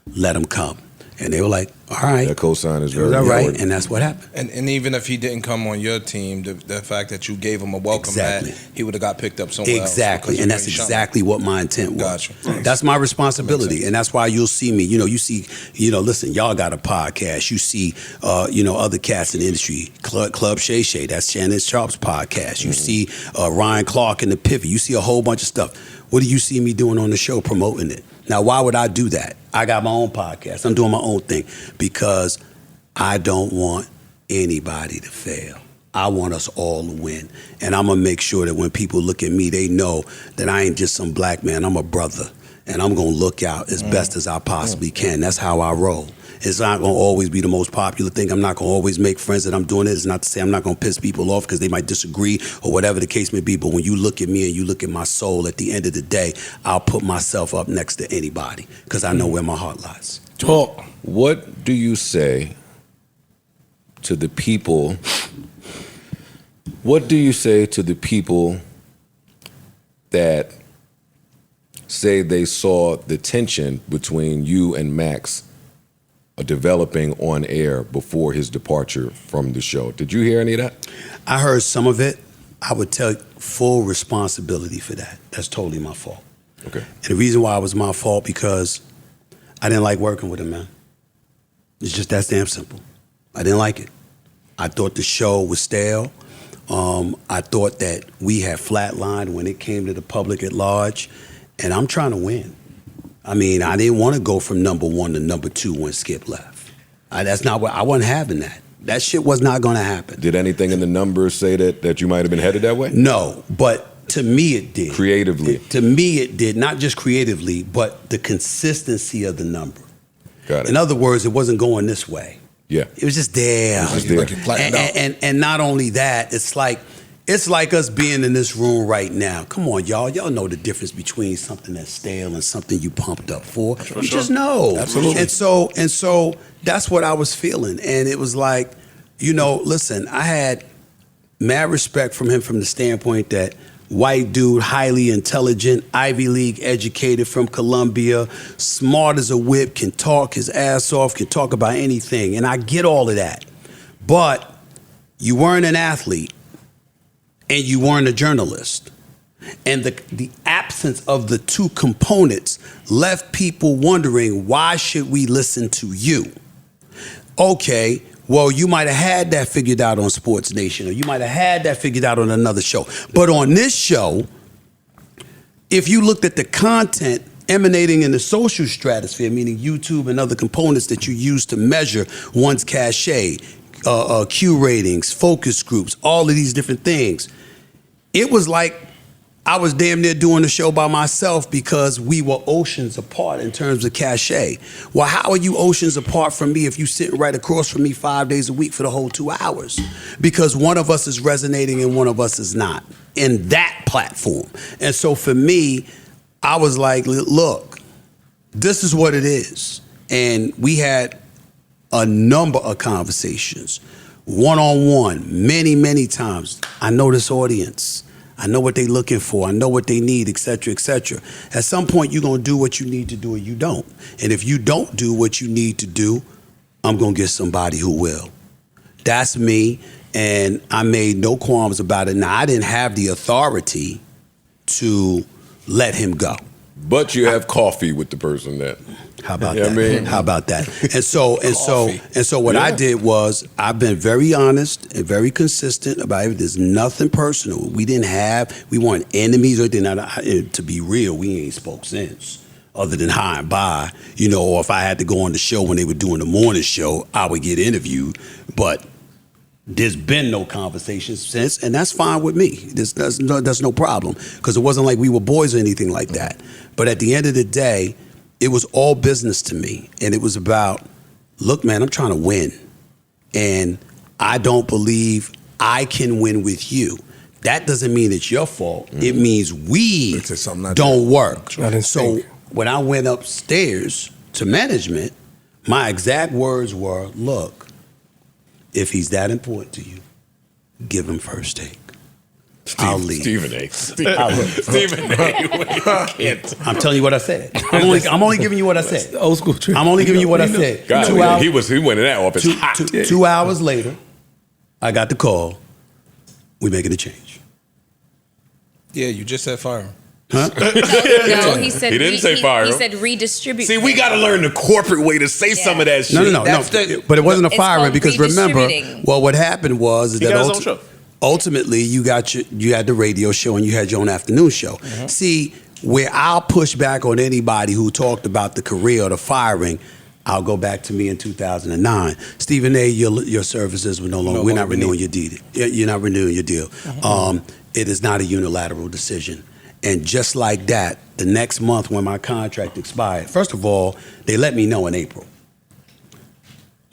Let him come. And they were like, all right. That cosign is It was very all right, important. and that's what happened. And even if he didn't come on your team, the fact that you gave him a welcome mat, he would have got picked up somewhere else. Exactly, and that's exactly what my intent was. Gotcha. That's my responsibility, and that's why you'll see me. You see, listen, y'all got a podcast. You see, other cats in the industry. Club Shay Shay, that's Shannon Sharpe's podcast. You see Ryan Clark and the Pivot. You see a whole bunch of stuff. What do you see me doing on the show, promoting it? Now, why would I do that? I got my own podcast. I'm doing my own thing because I don't want anybody to fail. I want us all to win. And I'm going to make sure that when people look at me, they know that I ain't just some black man. I'm a brother. And I'm going to look out as best as I possibly can. That's how I roll. It's not going to always be the most popular thing. I'm not going to always make friends that I'm doing it. It's not to say I'm not going to piss people off because they might disagree or whatever the case may be. But when you look at me and you look at my soul, at the end of the day, I'll put myself up next to anybody because I know where my heart lies. Talk. What do you say to the people? What do you say to the people that say they saw the tension between you and Max developing on air before his departure from the show? Did you hear any of that? I heard some of it. I would take full responsibility for that. That's totally my fault. Okay. And the reason why it was my fault because I didn't like working with him, man. It's just that damn simple. I didn't like it. I thought the show was stale. I thought that we had flatlined when it came to the public at large. And I'm trying to win. I mean, I didn't want to go from number 1 to number 2 when Skip left. That's not what I wasn't having that. That shit was not going to happen. Did anything in the numbers say that you might have been headed that way? No, but to me it did. Creatively. To me it did, not just creatively, but the consistency of the number. Got it. In other words, it wasn't going this way. Yeah. It was just there. It was just there. Like you flattened out. And not only that, it's like us being in this room right now. Come on, y'all. Y'all know the difference between something that's stale and something you pumped up for. You just know. Absolutely. And so that's what I was feeling. And it was like, listen, I had mad respect from him from the standpoint that white dude, highly intelligent, Ivy League educated from Columbia, smart as a whip, can talk his ass off, can talk about anything. And I get all of that. But you weren't an athlete. And you weren't a journalist. And the absence of the two components left people wondering, why should we listen to you? Okay, well, you might have had that figured out on Sports Nation, or you might have had that figured out on another show. But on this show, if you looked at the content emanating in the social stratosphere, meaning YouTube and other components that you use to measure one's cachet, Q ratings, focus groups, all of these different things, it was like I was damn near doing the show by myself because we were oceans apart in terms of cachet. Well, how are you oceans apart from me if you sitting right across from me 5 days a week for the whole 2 hours? Because one of us is resonating and one of us is not in that platform. And so for me, I was like, look, this is what it is. And we had a number of conversations, one-on-one, many, many times. I know this audience. I know what they're looking for. I know what they need, et cetera, et cetera. At some point, you're going to do what you need to do or you don't. And if you don't do what you need to do, I'm going to get somebody who will. That's me, and I made no qualms about it. Now, I didn't have the authority to let him go. But you have coffee with the person that. How about that? I mean? How about that? And so what I did was I've been very honest and very consistent about it. There's nothing personal. We weren't enemies or anything. To be real, we ain't spoke since. Other than hi and bye, or if I had to go on the show when they were doing the morning show, I would get interviewed. But There's been no conversations since, and that's fine with me. That's no problem, because it wasn't like we were boys or anything like that. But at the end of the day, it was all business to me, and it was about, look, man, I'm trying to win, and I don't believe I can win with you. That doesn't mean it's your fault. It means we don't work. So when I went upstairs to management, my exact words were, look, if he's that important to you, give him first take. I'll leave. Stephen A. Stephen A. I'm telling you what I said. I'm only giving you what I said. Old school trick. I'm only giving you what I said. God, he went in that office hot. 2 hours later, I got the call. We making a change. Yeah, you just said fire him. Huh? No, he said He didn't say fire He him. said redistribute. See, we got to learn the corporate way to say some of that shit. No. But it wasn't a It's firing called because remember, redistributing. well, what happened was He got his own show. ultimately you had the radio show and you had your own afternoon show. See, where I'll push back on anybody who talked about the career or the firing, I'll go back to me in 2009. Stephen A., your services were no longer. We're not renewing your deal. You're not renewing your deal. It is not a unilateral decision. And just like that, the next month when my contract expired, first of all, they let me know in April.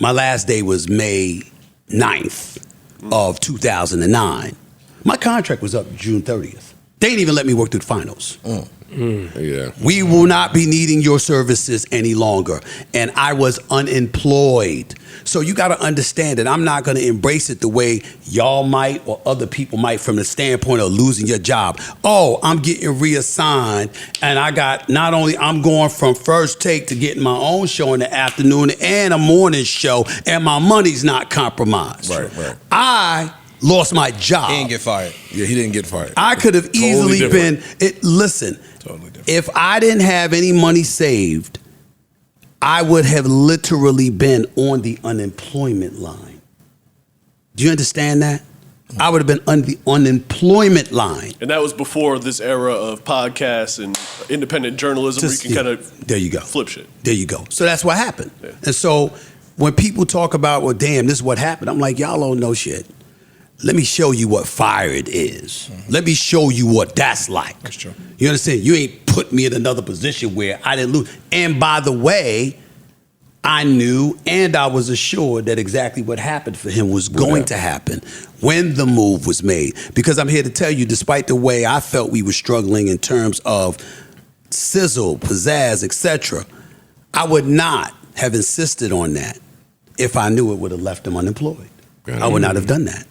My last day was May 9th of 2009. My contract was up June 30th. They didn't even let me work through the finals. Yeah. We will not be needing your services any longer. And I was unemployed. So you got to understand that I'm not going to embrace it the way y'all might or other people might from the standpoint of losing your job. Oh, I'm getting reassigned and I'm going from first take to getting my own show in the afternoon and a morning show and my money's not compromised. Right. I lost my job. He didn't get fired. Yeah, he didn't get fired. I could have easily been. Listen, if I didn't have any money saved, I would have literally been on the unemployment line. Do you understand that? I would have been on the unemployment line. And that was before this era of podcasts and independent journalism where you can kind of flip shit. There you go. So that's what happened. Yeah. And so when people talk about, well, damn, this is what happened, I'm like, y'all don't know shit. Let me show you what fired is. Let me show you what that's like. That's true. You understand? You ain't put me in another position where I didn't lose. And by the way, I knew and I was assured that exactly what happened for him was going to happen when the move was made. Because I'm here to tell you, despite the way I felt we were struggling in terms of sizzle, pizzazz, etc., I would not have insisted on that if I knew it would have left him unemployed. I would not have done that.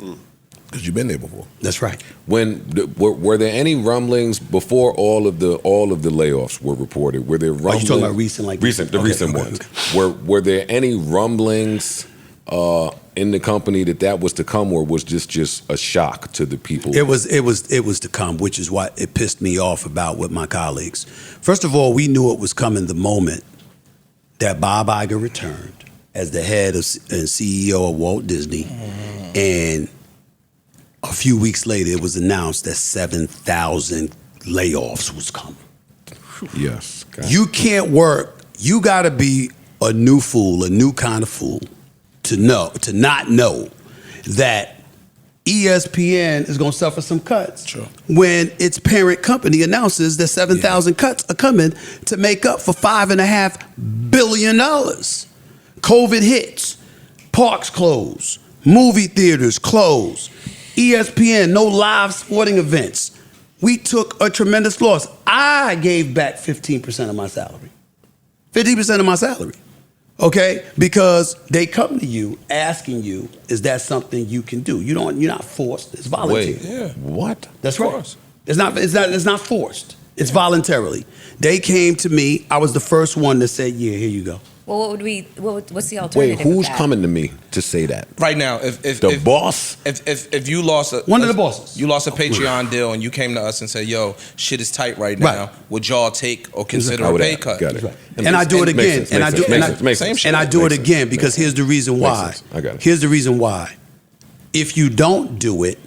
Because you've been there before. That's right. Were there any rumblings before all of the layoffs were reported? Were there rumblings? Are you talking about recent, recent ones? Were there any rumblings in the company that was to come, or was this just a shock to the people? It was to come, which is what it pissed me off about with my colleagues. First of all, we knew it was coming the moment that Bob Iger returned as the head and CEO of Walt Disney, and a few weeks later, it was announced that 7,000 layoffs was coming. Yes. You can't work. You got to be a new fool, a new kind of fool, to not know that ESPN is going to suffer some cuts when its parent company announces that 7,000 cuts are coming to make up for $5.5 billion. COVID hits, parks close, movie theaters close. ESPN, no live sporting events. We took a tremendous loss. I gave back 15% of my salary. 50% of my salary. Okay? Because they come to you asking you, is that something you can do? You're not forced. It's voluntary. Wait, yeah. What? That's right. It's not forced. It's voluntarily. They came to me. I was the first one that said, yeah, here you go. Well, what's the alternative? Wait, who's coming to me to say that? Right now, if the boss? If you lost one of the bosses, you lost a Patreon deal, and you came to us and said, "Yo, shit is tight right now. Would y'all take or consider a pay cut?" Got it. Right. And I do it again. And I do it again because here's the reason why. I got it. Here's the reason why. If you don't do it,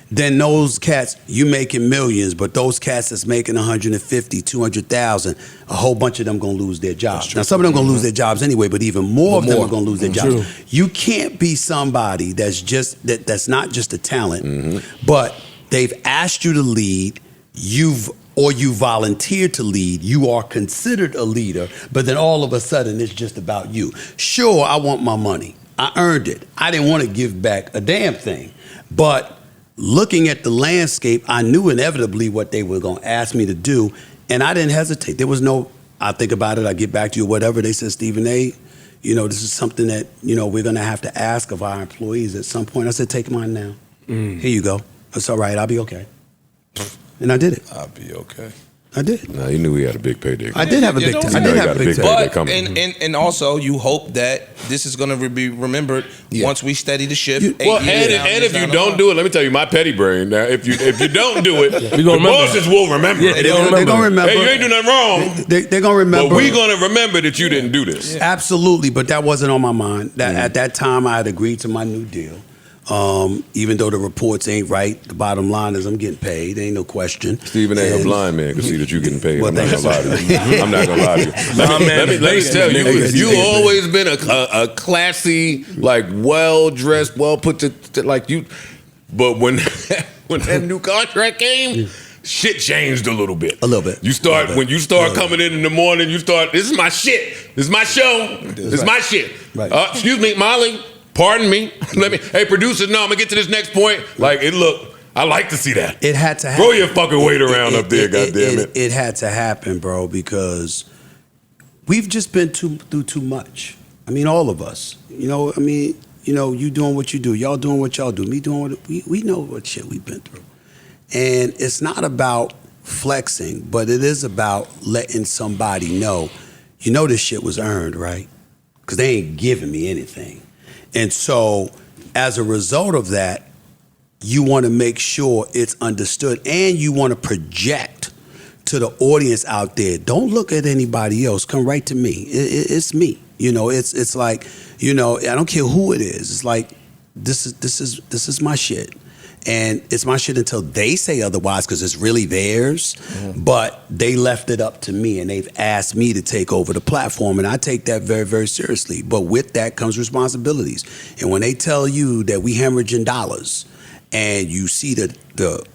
then those cats, you making millions, but those cats that's making 150, 200,000, a whole bunch of them gonna lose their jobs. Now some of them gonna lose their jobs anyway, but even more of them are gonna lose their jobs. True. You can't be somebody that's not just a talent, but they've asked you to lead, you volunteered to lead, you are considered a leader, but then all of a sudden it's just about you. Sure, I want my money. I earned it. I didn't want to give back a damn thing. But looking at the landscape, I knew inevitably what they were going to ask me to do, and I didn't hesitate. There was no, I think about it, I get back to you, whatever. They said, Stephen A., this is something that, we're going to have to ask of our employees at some point. I said, take mine now. Here you go. It's all right. I'll be okay. And I did it. I'll be okay. I did. Nah, he knew he had a big payday. I did have a big time. I did have a big payday But coming. and also you hope that this is going to be remembered once we steady the ship. Well, and if you don't do it, let me tell you, my petty brain. Now, if you don't do it, the bosses will remember. Yeah, they're gonna remember. Hey, you ain't do nothing wrong. They're gonna remember. But we gonna remember that you didn't do this. Absolutely, but that wasn't on my mind. At that time, I had agreed to my new deal. Even though the reports ain't right, the bottom line is I'm getting paid. Ain't no question. Stephen A., a blind man, can see that you getting paid. Well, I'm not gonna lie to you. I'm not gonna lie to you. Let me tell you, you always been a classy, like well-dressed, well-put to like you. But when that new contract came, shit changed a little bit. A little bit. When you start coming in the morning, this is my shit. This is my show. This is my shit. Right. Excuse me, Molly. Pardon me. Hey, producer, no, I'm gonna get to this next point. I like to see that. It had to happen. Throw your fucking weight around up there, goddammit. It had to happen, bro, because we've just been through too much. I mean, all of us. You doing what you do. Y'all doing what y'all do. Me doing what we know what shit we've been through. And it's not about flexing, but it is about letting somebody know, this shit was earned, right? Because they ain't giving me anything. And so, as a result of that, you want to make sure it's understood, and you want to project to the audience out there. Don't look at anybody else. Come right to me. It's me. It's like, I don't care who it is. It's like this is my shit. And it's my shit until they say otherwise, because it's really theirs. But they left it up to me, and they've asked me to take over the platform, and I take that very, very seriously. But with that comes responsibilities. And when they tell you that we hemorrhaging dollars, and you see the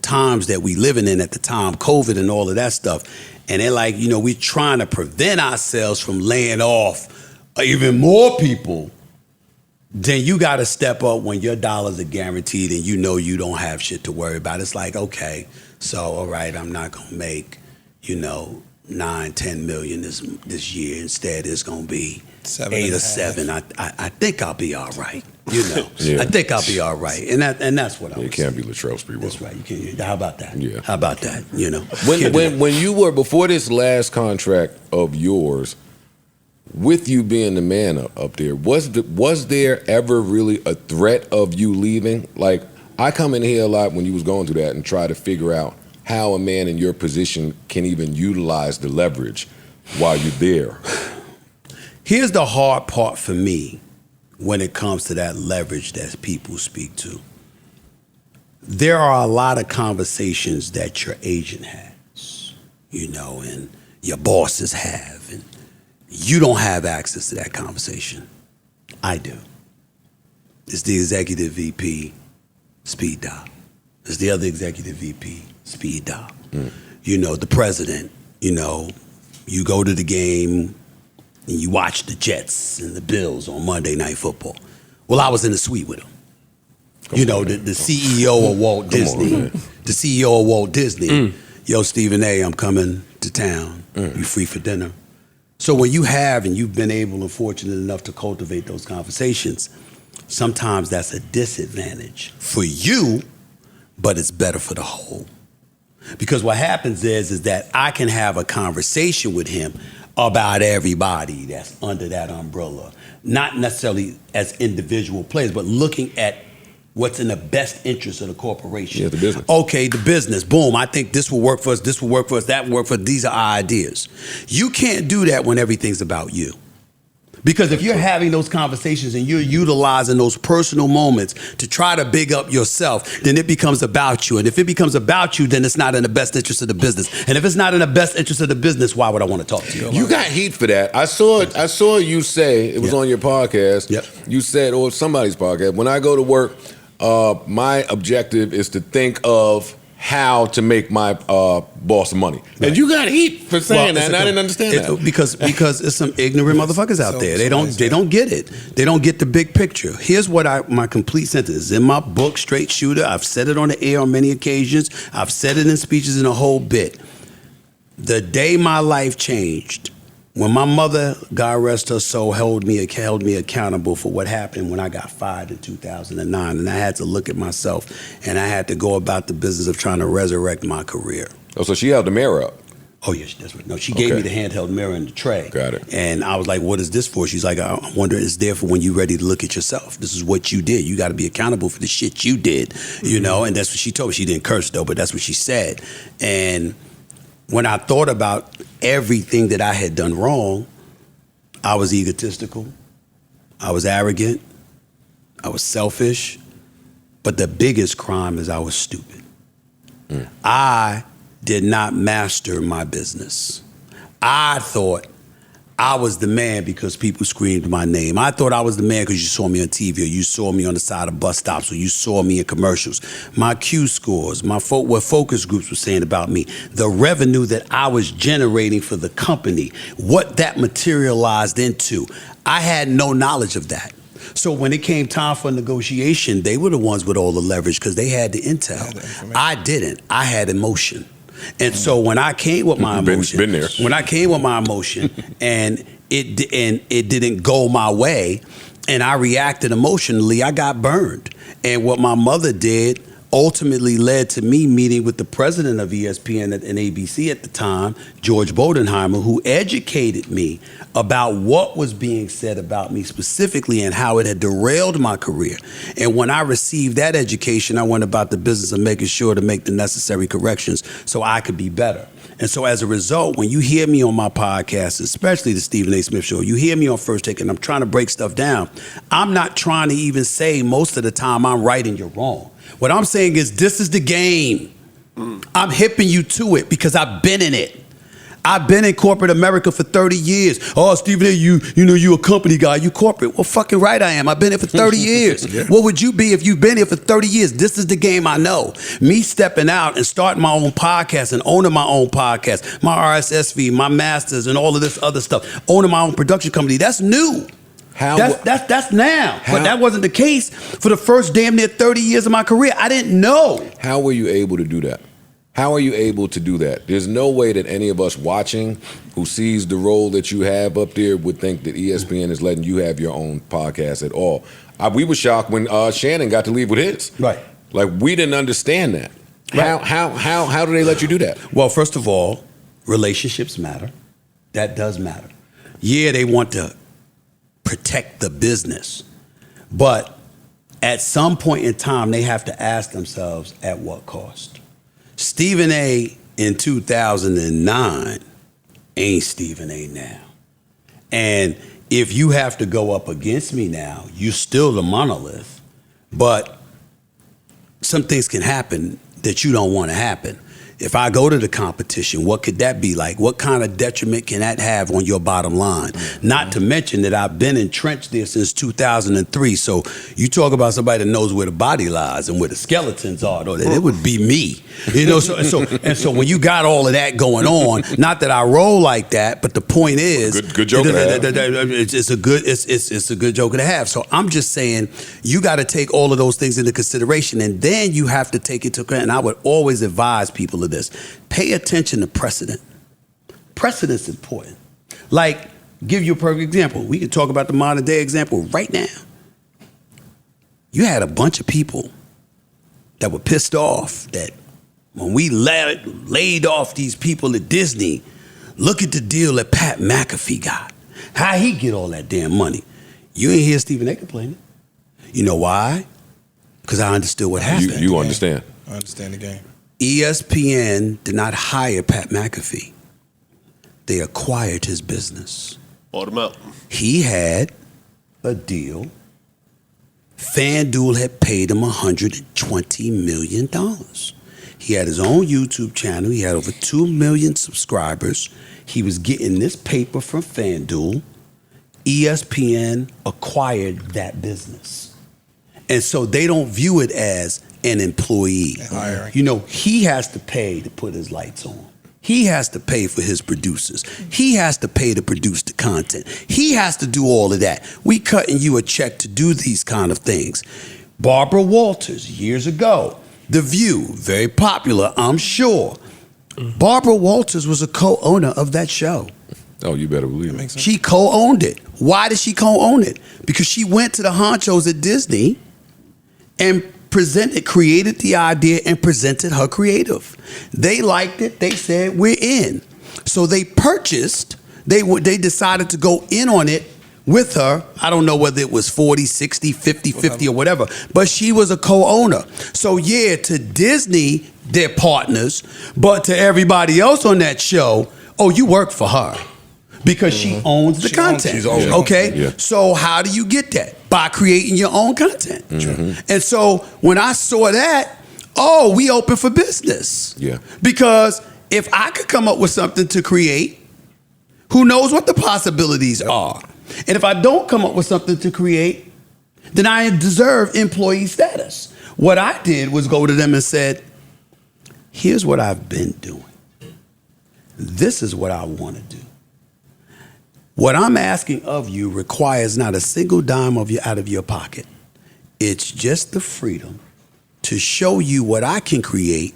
times that we living in at the time, COVID and all of that stuff, and they're like, we're trying to prevent ourselves from laying off even more people, then you got to step up when your dollars are guaranteed and you don't have shit to worry about. It's like, okay, so all right, I'm not gonna make 9-10 million this year. Instead, it's gonna be 8 or 7. I think I'll be all right. Yeah. I think I'll be all right, and that's what I was. It can't be Latrell Sprewell. That's right. You can't. How about that? Yeah. How about that? When you were before this last contract of yours, with you being the man up there, was there ever really a threat of you leaving? Like, I come in here a lot when you was going through that and try to figure out how a man in your position can even utilize the leverage while you're there. Here's the hard part for me when it comes to that leverage that people speak to. There are a lot of conversations that your agent has, and your bosses have, and you don't have access to that conversation. I do. It's the executive VP, speed dial. It's the other executive VP, speed dial. The president, you go to the game and you watch the Jets and the Bills on Monday Night Football. Well, I was in the suite with him. The CEO of Walt Disney. The CEO of Walt Disney. Yo, Stephen A., I'm coming to town. You free for dinner? So when you've been able and fortunate enough to cultivate those conversations, sometimes that's a disadvantage for you, but it's better for the whole. Because what happens is that I can have a conversation with him about everybody that's under that umbrella, not necessarily as individual players, but looking at what's in the best interest of the corporation. Yeah, the business. Okay, the business. Boom. I think this will work for us. This will work for us. That will work for us. These are our ideas. You can't do that when everything's about you. Because if you're having those conversations and you're utilizing those personal moments to try to big up yourself, then it becomes about you. And if it becomes about you, then it's not in the best interest of the business. And if it's not in the best interest of the business, why would I want to talk to you? You got heat for that. I saw you say, it was on your podcast, you said, or somebody's podcast, when I go to work, my objective is to think of how to make my boss money. Right. And you got heat for saying that, and I didn't understand that. Because there's some ignorant motherfuckers out there. They don't get it. They don't get the big picture. Here's what my complete sentence is in my book, Straight Shooter. I've said it on the air on many occasions. I've said it in speeches in a whole bit. The day my life changed, when my mother, God rest her soul, held me accountable for what happened when I got fired in 2009, and I had to look at myself, and I had to go about the business of trying to resurrect my career. Oh, so she held the mirror up. Oh, yes, that's right. No, she gave me the handheld mirror in the tray. Got it. And I was like, what is this for? She's like, I wonder, it's there for when you're ready to look at yourself. This is what you did. You got to be accountable for the shit you did, you know? And that's what she told me. She didn't curse, though, but that's what she said. And when I thought about everything that I had done wrong, I was egotistical, I was arrogant, I was selfish, but the biggest crime is I was stupid. I did not master my business. I thought I was the man because people screamed my name. I thought I was the man because you saw me on TV, or you saw me on the side of bus stops, or you saw me in commercials. My Q scores, what focus groups were saying about me, the revenue that I was generating for the company, what that materialized into. I had no knowledge of that. So when it came time for negotiation, they were the ones with all the leverage because they had the intel. I didn't. I had emotion. And so when I came with my emotion, and it didn't go my way, and I reacted emotionally, I got burned. And what my mother did ultimately led to me meeting with the president of ESPN and ABC at the time, George Bodenheimer, who educated me about what was being said about me specifically and how it had derailed my career. And when I received that education, I went about the business of making sure to make the necessary corrections so I could be better. And so as a result, when you hear me on my podcast, especially the Stephen A. Smith Show, you hear me on First Take and I'm trying to break stuff down, I'm not trying to even say most of the time I'm right and you're wrong. What I'm saying is this is the game. I'm hipping you to it because I've been in it. I've been in corporate America for 30 years. Oh, Stephen A., you know, you a company guy, you corporate. Well, fucking right I am. I've been here for 30 years. Yeah. What would you be if you've been here for 30 years? This is the game I know. Me stepping out and starting my own podcast and owning my own podcast, my RSS feed, my masters, and all of this other stuff, owning my own production company, that's new. That's now. But that wasn't the case for the first damn near 30 years of my career. I didn't know. How were you able to do that? How are you able to do that? There's no way that any of us watching who sees the role that you have up there would think that ESPN is letting you have your own podcast at all. We were shocked when Shannon got to leave with his. Right. Like, we didn't understand that. Right. How do they let you do that? Well, first of all, relationships matter. That does matter. Yeah, they want to protect the business. But at some point in time, they have to ask themselves, at what cost? Stephen A. in 2009 ain't Stephen A. now. And if you have to go up against me now, you're still the monolith, but some things can happen that you don't want to happen. If I go to the competition, what could that be like? What kind of detriment can that have on your bottom line? Not to mention that I've been entrenched there since 2003. So you talk about somebody that knows where the body lies and where the skeletons are, though, that it would be me. You know, so when you got all of that going on, not that I roll like that, but the point is, good joke to have. It's a good joke to have. So I'm just saying, you got to take all of those things into consideration, and then you have to take it into account. And I would always advise people of this: pay attention to precedent. Precedent's important. Like, give you a perfect example. We can talk about the modern day example right now. You had a bunch of people that were pissed off that when we laid off these people at Disney, look at the deal that Pat McAfee got. How he get all that damn money? You ain't hear Stephen A. complaining. You know why? Because I understood what happened. You understand. I understand the game. ESPN did not hire Pat McAfee. They acquired his business. Bought him out. He had a deal. FanDuel had paid him $120 million. He had his own YouTube channel. He had over 2 million subscribers. He was getting this paper from FanDuel. ESPN acquired that business. And so they don't view it as an employee. You know, he has to pay to put his lights on. He has to pay for his producers. He has to pay to produce the content. He has to do all of that. We cutting you a check to do these kind of things. Barbara Walters, years ago, The View, very popular, I'm sure. Barbara Walters was a co-owner of that show. Oh, you better believe it. She co-owned it. Why did she co-own it? Because she went to the honchos at Disney and created the idea and presented her creative. They liked it. They said, we're in. So they purchased, they decided to go in on it with her. I don't know whether it was 40, 60, 50, 50 or whatever, but she was a co-owner. So yeah, to Disney, they're partners, but to everybody else on that show, oh, you work for her. Because she owns the content. Okay? So how do you get that? By creating your own content. And so when I saw that, oh, we open for business. Yeah. Because if I could come up with something to create, who knows what the possibilities are? And if I don't come up with something to create, then I deserve employee status. What I did was go to them and said, here's what I've been doing. This is what I want to do. What I'm asking of you requires not a single dime out of your pocket. It's just the freedom to show you what I can create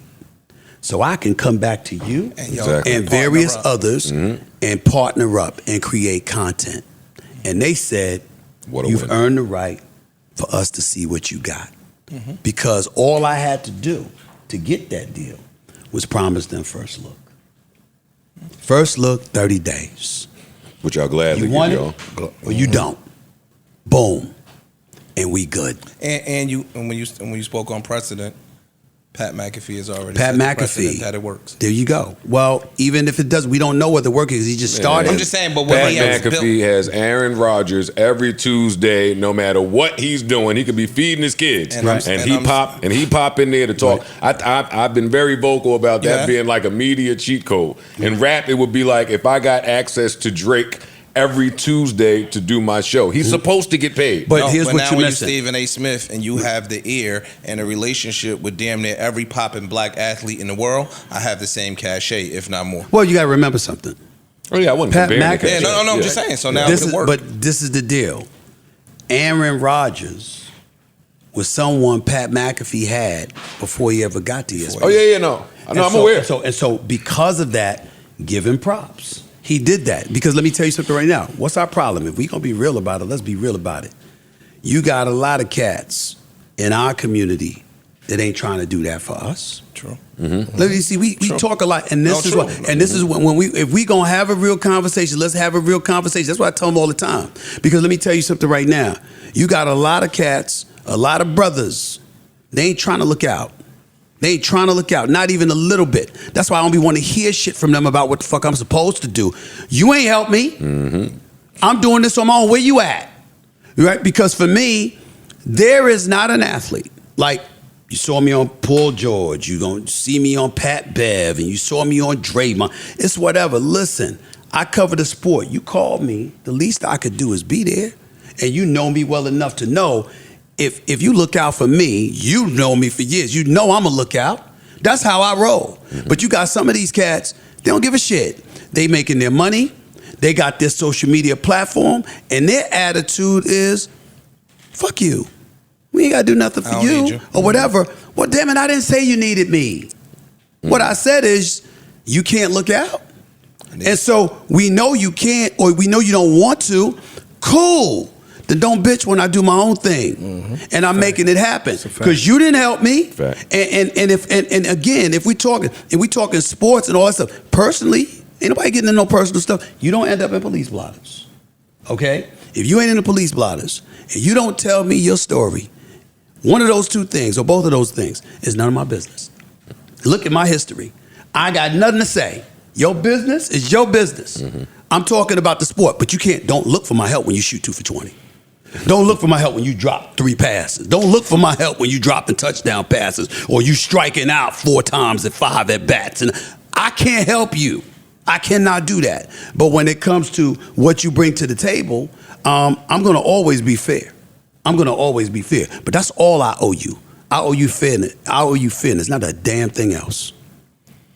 so I can come back to you and various others and partner up and create content. And they said, you've earned the right for us to see what you got. Because all I had to do to get that deal was promise them first look. First look, 30 days. Which I'll gladly give y'all. You want it or you don't. Boom. And we good. And when you spoke on precedent, Pat McAfee has already Pat set McAfee. the precedent that it works. There you go. Well, even if it does, we don't know what the work is. He just started. I'm just saying, but Pat McAfee has Aaron Rodgers every Tuesday, no matter what he's doing. He could be feeding his kids, and he pop in there to talk. I've been very vocal about that being like a media cheat code. In rap, it would be like if I got access to Drake every Tuesday to do my show. He's supposed to get paid. But here's what now you're when missing. Stephen A. Smith and you have the ear and a relationship with damn near every poppin' black athlete in the world, I have the same cachet, if not more. Well, you got to remember something. Oh yeah, I wasn't Pat comparing the McAfee. cachet. No, I'm just saying. So now this it is, work. but this is the deal. Aaron Rodgers was someone Pat McAfee had before he ever got to ESPN. Oh yeah, no. I'm aware. So because of that, give him props. He did that because let me tell you something right now. What's our problem? If we gonna be real about it, let's be real about it. You got a lot of cats in our community that ain't trying to do that for us. True. Let me see. We talk a lot, and this is when if we gonna have a real conversation, let's have a real conversation. That's what I tell them all the time. Because let me tell you something right now. You got a lot of cats, a lot of brothers. They ain't trying to look out. They ain't trying to look out, not even a little bit. That's why I don't be want to hear shit from them about what the fuck I'm supposed to do. You ain't helped me. I'm doing this on my own. Where you at? Right? Because for me, there is not an athlete. Like, you saw me on Paul George, you gonna see me on Pat Bev, and you saw me on Draymond. It's whatever. Listen, I cover the sport. You called me. The least I could do is be there. And you know me well enough to know if you look out for me, you know me for years. You know I'm a lookout. That's how I roll. But you got some of these cats, they don't give a shit. They making their money. They got their social media platform. And their attitude is, fuck you. We ain't got to do nothing for you or whatever. Well, damn it, I didn't say you needed me. What I said is, you can't look out. And so we know you can't, or we know you don't want to. Cool. Then don't bitch when I do my own thing, and I'm making it happen because you didn't help me. And again, if we talking sports and all that stuff, personally, ain't nobody getting into no personal stuff. You don't end up in police blotters, okay? If you ain't in the police blotters and you don't tell me your story, one of those two things or both of those things is none of my business. Look at my history. I got nothing to say. Your business is your business. I'm talking about the sport, but don't look for my help when you shoot 2 for 20. Don't look for my help when you drop 3 passes. Don't look for my help when you dropping touchdown passes or you striking out 4 times at 5 at bats. And I can't help you. I cannot do that. But when it comes to what you bring to the table, I'm going to always be fair. I'm going to always be fair. But that's all I owe you. I owe you fairness. Not a damn thing else.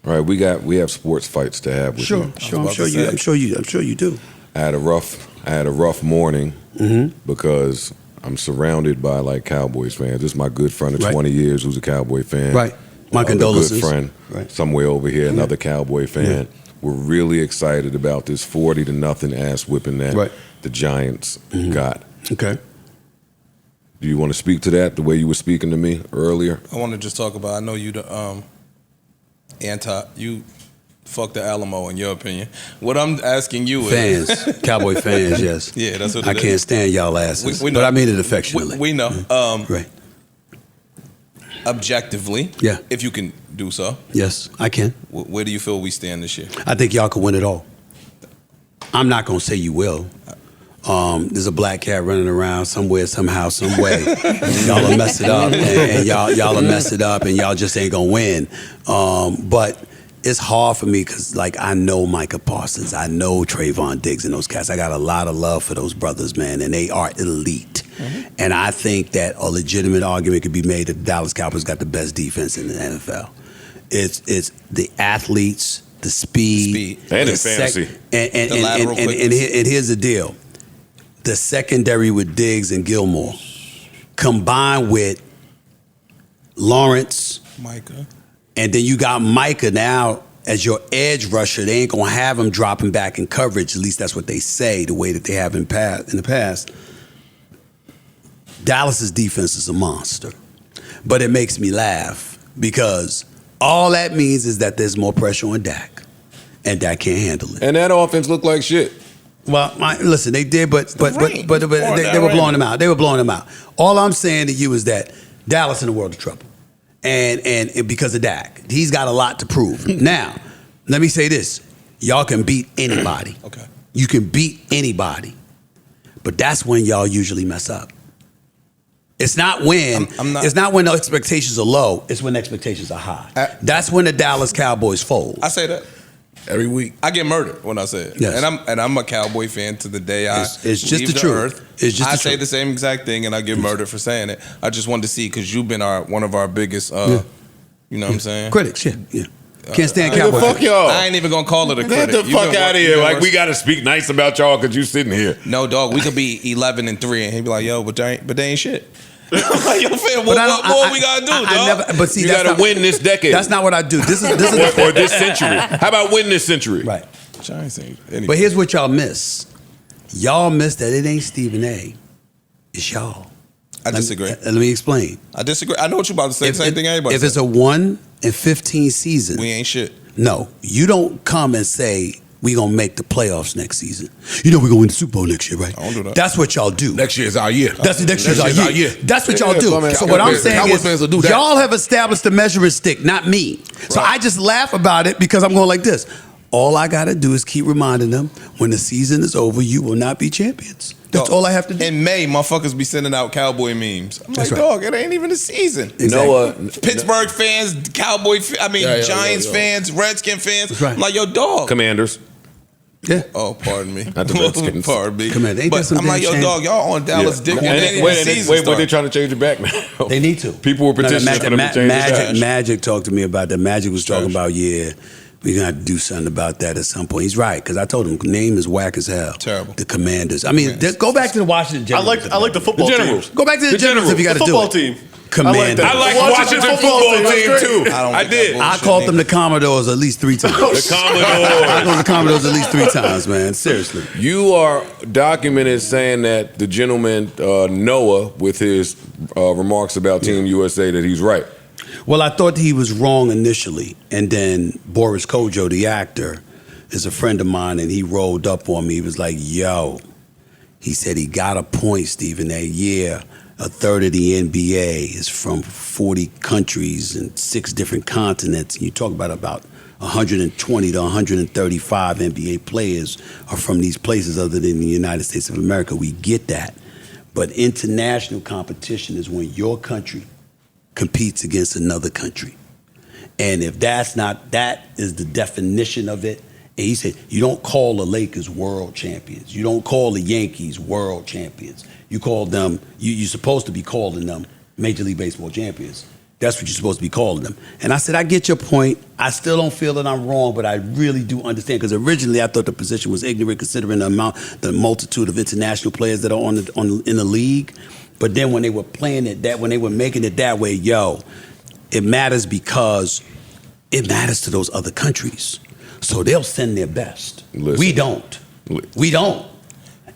All right, we have sports fights to have with you. I'm sure you do. I had a rough morning because I'm surrounded by like Cowboys fans. This is my good friend of 20 years who's a Cowboy fan. Right. My condolences. Good friend somewhere over here, another Cowboy fan. We're really excited about this 40-0 ass whipping that the Giants got. Okay. Do you want to speak to that the way you were speaking to me earlier? I want to just talk about. I know you you fuck the Alamo in your opinion. What I'm asking you is fans, Cowboy fans, yes. Yeah, that's what I can't stand y'all asses. We know. But I mean it affectionately. We know. Right. Objectively, if you can do so. Yes, I can. Where do you feel we stand this year? I think y'all can win it all. I'm not gonna say you will. There's a black cat running around somewhere, somehow, some way. Y'all will mess it up, and y'all will mess it up, and y'all just ain't gonna win. But it's hard for me because, like, I know Micah Parsons, I know Trayvon Diggs and those cats. I got a lot of love for those brothers, man, and they are elite. And I think that a legitimate argument could be made that the Dallas Cowboys got the best defense in the NFL. It's the athletes, the speed, and the fantasy, and here's the deal. The secondary with Diggs and Gilmore, combined with Lawrence, Micah, and then you got Micah now as your edge rusher. They ain't gonna have him dropping back in coverage. At least that's what they say. The way that they have in the past. Dallas's defense is a monster, but it makes me laugh because all that means is that there's more pressure on Dak, and Dak can't handle it. And that offense looked like shit. Well, listen, they did, but they were blowing them out. They were blowing them out. All I'm saying to you is that Dallas in a world of trouble, and because of Dak, he's got a lot to prove. Now, let me say this: y'all can beat anybody. Okay, you can beat anybody, but that's when y'all usually mess up. It's not when it's not when the expectations are low. It's when the expectations are high. That's when the Dallas Cowboys fold. I say that every week. I get murdered when I say it. Yes. And I'm a Cowboy fan to the day it's just leave the the truth. earth. It's just I the say truth. the same exact thing, and I get murdered for saying it. I just wanted to see because you've been one of our biggest. You know what I'm saying? Critics, yeah. Can't stand Cowboys. Fuck y'all. I ain't even gonna call it a Get critic. the fuck out of here. Like, we got to speak nice about y'all because you sitting here. No, dog. We could be 11-3, and he'd be like, "Yo, but they ain't shit." I'm like, yo, fam, what more we gotta do, dog? But see, you that's got to win this decade. That's not what I do. This is or this century. How about win this century? Right. Giants ain't anything. But here's what y'all miss. Y'all miss that it ain't Stephen A. It's y'all. I disagree. Let me explain. I disagree. I know what you're about to say. Same thing everybody If it's a 1-15 season, we ain't shit. No, you don't come and say we gonna make the playoffs next season. You know we're gonna win the Super Bowl next year, right? I don't do that. That's what y'all do. Next year is our year. That's next year's our year. That's what y'all do. So what I'm saying Cowboys fans will do is that. y'all have established the measuring stick, not me. So I just laugh about it because I'm going like this. All I gotta do is keep reminding them when the season is over, you will not be champions. That's all I have to do. In May, motherfuckers be sending out Cowboy memes. I'm like, right. dog, it ain't even the season. Exactly. Pittsburgh fans, Giants fans, Redskin fans. Right. I'm like, yo, dog. Commanders. Yeah. Oh, pardon me. Not the Redskins. Pardon me. Commander, ain't But that some I'm like, yo, damn dog, y'all on Dallas dick. Wait, they're trying to change it back now. They need to. People were petitioning for them to change it back. Magic talked to me about that. Magic was talking about, we're going to have to do something about that at some point. He's right, because I told him, name is whack as hell. Terrible. The Commanders. I mean, go back to the Washington Generals. I like the football team. Go back to the Generals if you got to do it. Football team. Commanders. I like Washington football team too. I did. I called them the Commodores at least 3 times. The Commodores. I called the Commodores at least 3 times, man. Seriously. You are documented saying that the gentleman Noah, with his remarks about Team USA, that he's right. Well, I thought he was wrong initially, and then Boris Kodjoe, the actor, is a friend of mine, and he rolled up on me. He was like, yo, he said he got a point, Stephen A. Yeah, a third of the NBA is from 40 countries and 6 different continents, and you talk about 120 to 135 NBA players are from these places other than the United States of America. We get that. But international competition is when your country competes against another country. And if that is the definition of it. And he said, you don't call the Lakers world champions. You don't call the Yankees world champions. You call them, you're supposed to be calling them Major League Baseball champions. That's what you're supposed to be calling them. And I said, I get your point. I still don't feel that I'm wrong, but I really do understand. Because originally I thought the position was ignorant considering the multitude of international players that are in the league. But then when they were playing it when they were making it that way, it matters because it matters to those other countries. So they'll send their best. Listen. We don't. We don't.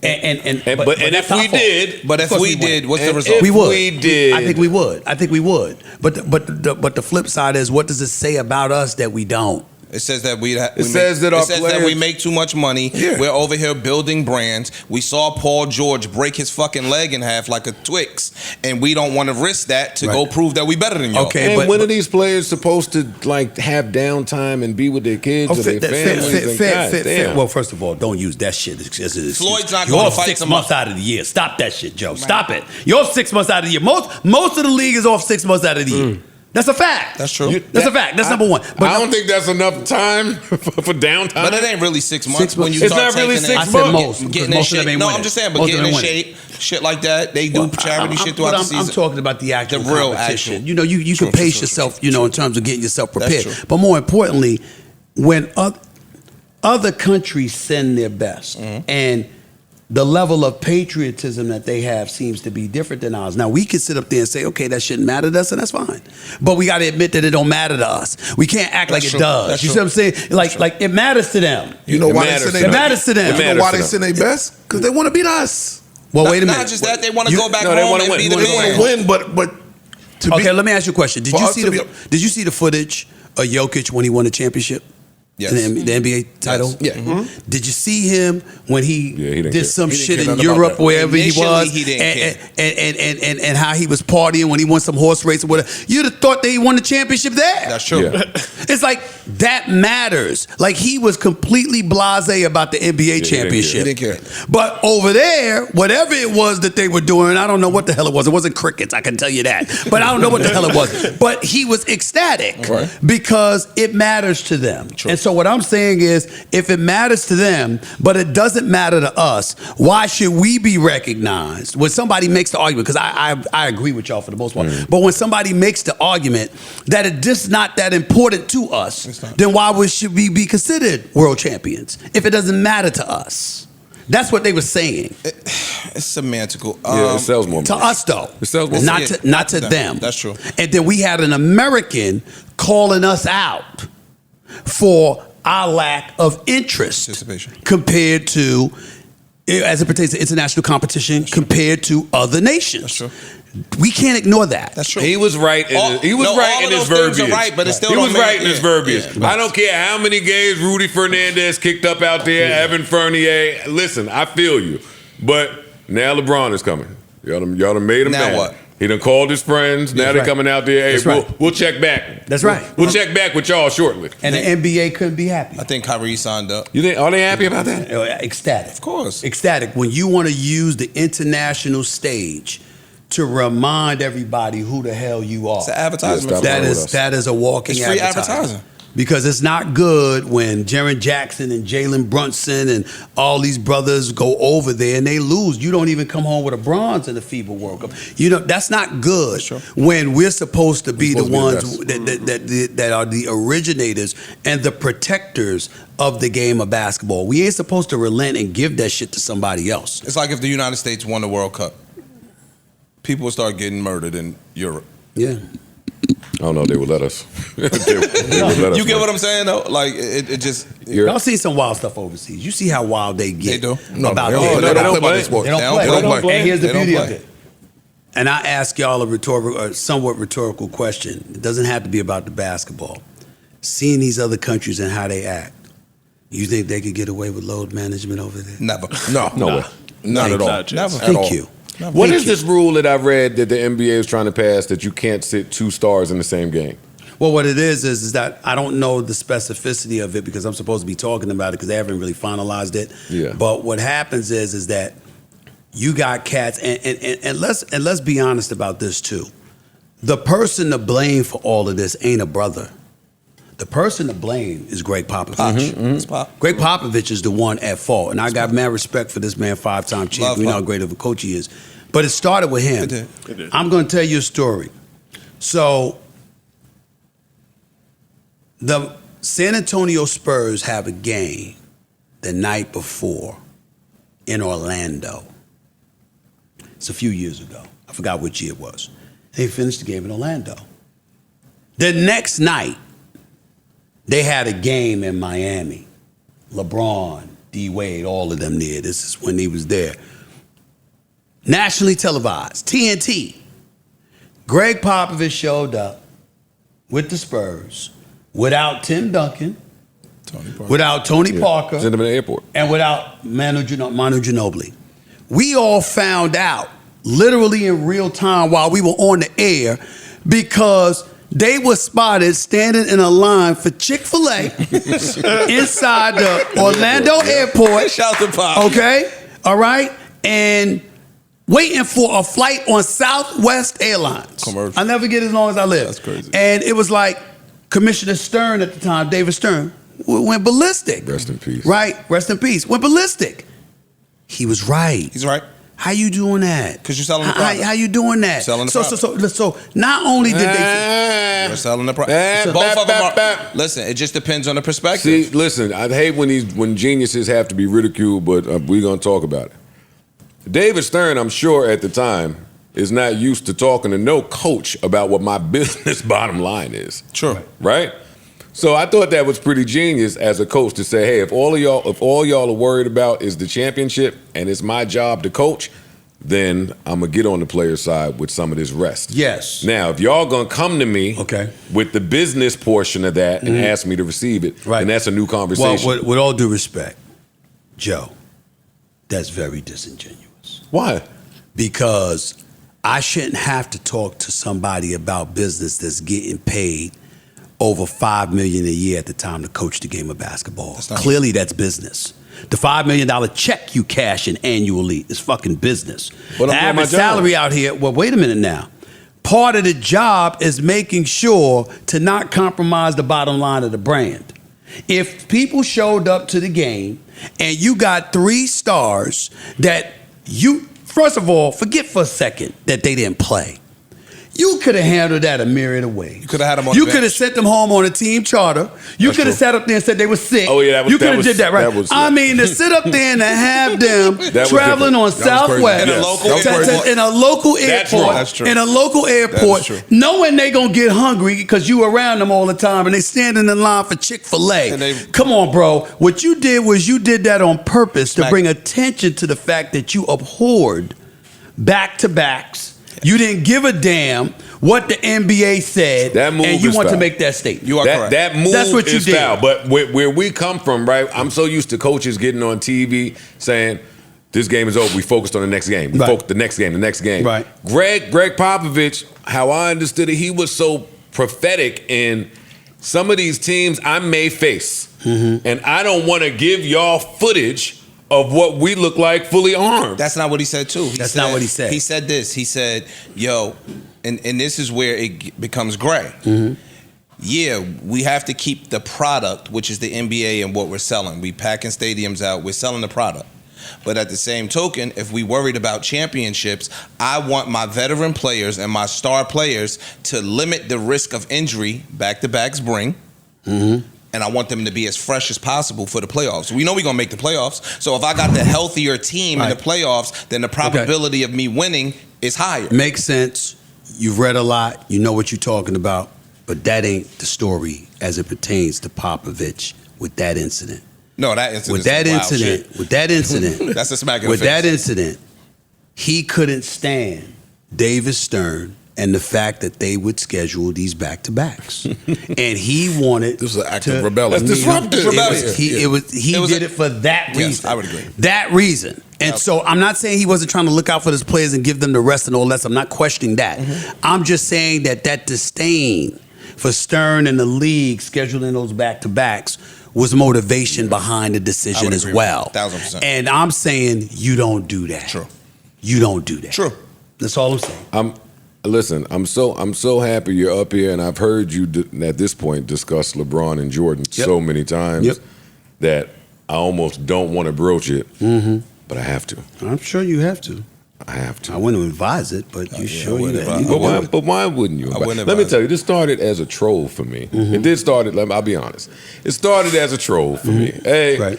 But if we did, what's the result? I think we would. But the flip side is, what does it say about us that we don't? It says that we make too much money. Yeah. We're over here building brands. We saw Paul George break his fucking leg in half like a Twix, and we don't want to risk that to go prove that we better than y'all. Okay, and when are these players supposed to have downtime and be with their kids or their families? Fair. Well, first of all, don't use that shit. Floyd's not going to fight 6 months out of the year. Stop that shit, Joe. Stop it. You're off 6 months out of the year. Most of the league is off 6 months out of the year. That's a fact. That's true. That's a fact. That's number one. But I don't think that's enough time for downtime. But it ain't really 6 months. When you it's start not really taking 6 I months. said most. Getting in Most of them shape. ain't No, winning. I'm just saying, but Most of getting them in winning. shit like that, they do charity shit throughout the season. I'm talking about the actual The real competition. actual. You can pace yourself, in terms of getting yourself prepared. That's true. But more importantly, when other countries send their best, and the level of patriotism that they have seems to be different than ours. Now, we can sit up there and say, okay, that shouldn't matter to us, and that's fine. But we got to admit that it don't matter to us. We can't act like it does. You see what I'm saying? Like it matters to them. You know why they send their best? It matters to them. You know why they send their best? Because they want to beat us. Well, wait a minute. Not just that, they want to go back no, they home wanna and win. be the They wanna man. Win, but Okay, let me ask you a question. Did For you us see to did you see the footage of Jokic when he won the championship? Yes. The NBA title? Yes. Yeah. Did you see him when he didn't did care. some He didn't shit care in nothing about Europe, that. wherever he Initially, was, he didn't and how he was partying when he won some horse race or whatever? You'd have thought that he won the championship there. That's true. Yeah. It's like that matters. Like he was completely blasé about the NBA championship. He didn't care. But over there, whatever it was that they were doing, I don't know what the hell it was. It wasn't crickets, I can tell you that. But I don't know what the hell it was. But he was ecstatic because it matters to them. True. And so what I'm saying is, if it matters to them, but it doesn't matter to us, why should we be recognized? When somebody makes the argument, because I agree with y'all for the most part, but when somebody makes the argument that it's just not that important to us, then why should we be considered world champions if it doesn't matter to us? That's what they were saying. It's semantical. Yeah, it sells more To money. us, though. It sells more Not money. not to them. That's true. And then we had an American calling us out for our lack of interest Participation. compared to, as it pertains to international competition, compared to other nations. That's true. We can't ignore that. That's true. He was right. All In his of those things are right, but it still he don't was make- right in his yeah. verbiage. Yeah. I don't care how many games Rudy Fernandez kicked up out there, Evan Fournier. Listen, I feel you, but now LeBron is coming. Y'all done made him Now mad. what? He done called his friends. Now they're right. coming out there. Hey, That's right. we'll check back. That's right. We'll check back with y'all shortly. And the NBA couldn't be happy. I think Kyrie signed up. You think? Are they happy about that? Ecstatic. Of course. Ecstatic. When you want to use the international stage to remind everybody who the hell you are. It's an advertisement. That is a walking It's free advertising. advertising. Because it's not good when Jaren Jackson and Jalen Brunson and all these brothers go over there and they lose. You don't even come home with a bronze in the FIBA World Cup. That's not good. Sure. When we're supposed to be the ones best. that are the originators and the protectors of the game of basketball. We ain't supposed to relent and give that shit to somebody else. It's like if the United States won the World Cup. People would start getting murdered in Europe. Yeah. I don't know if they would let us. They would let us You get win. what I'm saying though? Like it just Y'all see some wild stuff overseas. You see how wild they get. They do. About they don't their- play. They don't play They this sport. don't They play. don't play. And here's the They don't beauty of play. it. And I ask y'all a somewhat rhetorical question. It doesn't have to be about the basketball. Seeing these other countries and how they act, you think they could get away with load management over there? never. No, No way. not at all. Not Never. At Thank all. you. What is this rule that I read that the NBA is trying to pass that you can't sit two stars in the same game? Well, what it is that I don't know the specificity of it because I'm supposed to be talking about it because they haven't really finalized it. Yeah. But what happens is that you got cats, and let's be honest about this too. The person to blame for all of this ain't a brother. The person to blame is Greg Popovich. Greg Popovich is the one at fault, and I got mad respect for this man, 5-time champ. We know how great of a coach he is. But it started with him. It did. I'm going to tell you a story. So, the San Antonio Spurs have a game the night before in Orlando. It's a few years ago. I forgot which year it was. They finished the game in Orlando. The next night, they had a game in Miami. LeBron, D. Wade, all of them there. This is when he was there. Nationally televised, TNT. Greg Popovich showed up with the Spurs without Tim Duncan, without Tony Parker, Send him in the airport. and without Manu Ginobili. We all found out literally in real time while we were on the air because they were spotted standing in a line for Chick-fil-A inside the Orlando airport. Shout to Pop. Okay? All right? And waiting for a flight on Southwest Airlines. Commercial. I'll never get as long as I live. That's crazy. And it was like Commissioner Stern at the time, David Stern, went ballistic. Rest in peace. Right? Rest in peace. Went ballistic. He was right. He's right. How you doing that? Because you're selling the product. How you doing that? Selling the So not only did they... You're selling the product. Both of them are... Listen, it just depends on the perspective. See, listen, I hate when geniuses have to be ridiculed, but we're going to talk about it. David Stern, I'm sure at the time, is not used to talking to no coach about what my business bottom line is. Sure. Right? So I thought that was pretty genius as a coach to say, hey, if all y'all are worried about is the championship and it's my job to coach, then I'm going to get on the player's side with some of this rest. Yes. Now, if y'all going to come to me with the business portion of that and ask me to receive it, then that's a new conversation. Well, with all due respect, Joe, that's very disingenuous. Why? Because I shouldn't have to talk to somebody about business that's getting paid over $5 million a year at the time to coach the game of basketball. Clearly, that's business. The $5 million check you cash in annually is fucking business. But the average salary out here, well, wait a minute now. Part of the job is making sure to not compromise the bottom line of the brand. If people showed up to the game and you got 3 stars that you, first of all, forget for a second that they didn't play. You could have handled that a myriad of ways. You could have had them on You the could have bench. sent them home on a team charter. You could have sat up there and said they were sick. Oh, yeah, that was- you could that have was- did that, right? that was- I mean, to sit up there and to have them was traveling different. on That was crazy. Southwest In a local airport. in a local That's airport, wrong. That's true. in a local airport, true. knowing they gonna get hungry because you around them all the time and they standing in line for Chick-fil-A. And they- Come on, bro. What you did was you did that on purpose to Smack. bring attention to the fact that you abhorred back-to-backs. You didn't give a damn what the NBA said, That move and you is want to foul. make that statement. You are correct. That move That's what you is did. foul. But where we come from, right? I'm so used to coaches getting on TV saying, this game is over. We focused on the next game. We Right. focused the next game. Right. Greg Popovich, how I understood it, he was so prophetic in some of these teams I may face. And I don't want to give y'all footage of what we look like fully armed. That's not what he said, too. That's not what he said. He said this. He said, yo, and this is where it becomes gray. Yeah, we have to keep the product, which is the NBA and what we're selling. We packing stadiums out. We're selling the product. But at the same token, if we worried about championships, I want my veteran players and my star players to limit the risk of injury back-to-backs bring. And I want them to be as fresh as possible for the playoffs. We know we're going to make the playoffs. So if I got the healthier team in the playoffs, then the probability of me winning is higher. Makes sense. You've read a lot. You know what you're talking about. But that ain't the story as it pertains to Popovich with that incident. No, that incident. With that incident, That's a smack in the with face. that incident, he couldn't stand David Stern and the fact that they would schedule these back-to-backs. And he wanted This was an act of rebellion. That's disruptive. He did it for that reason. Yes, I would agree. That reason. And so I'm not saying he wasn't trying to look out for his players and give them the rest and all that. I'm not questioning that. I'm just saying that disdain for Stern and the league scheduling those back-to-backs was motivation behind the decision as well. 1,000%. And I'm saying you don't do that. True. You don't do that. True. That's all I'm saying. Listen, I'm so happy you're up here, and I've heard you at this point discuss LeBron and Jordan so many times that I almost don't want to broach it, but I have to. I'm sure you have to. I have to. I wouldn't advise it, but you sure you But why wouldn't you? Let me tell you, this started as a troll for me. It did start. I'll be honest. It started as a troll for me. Hey,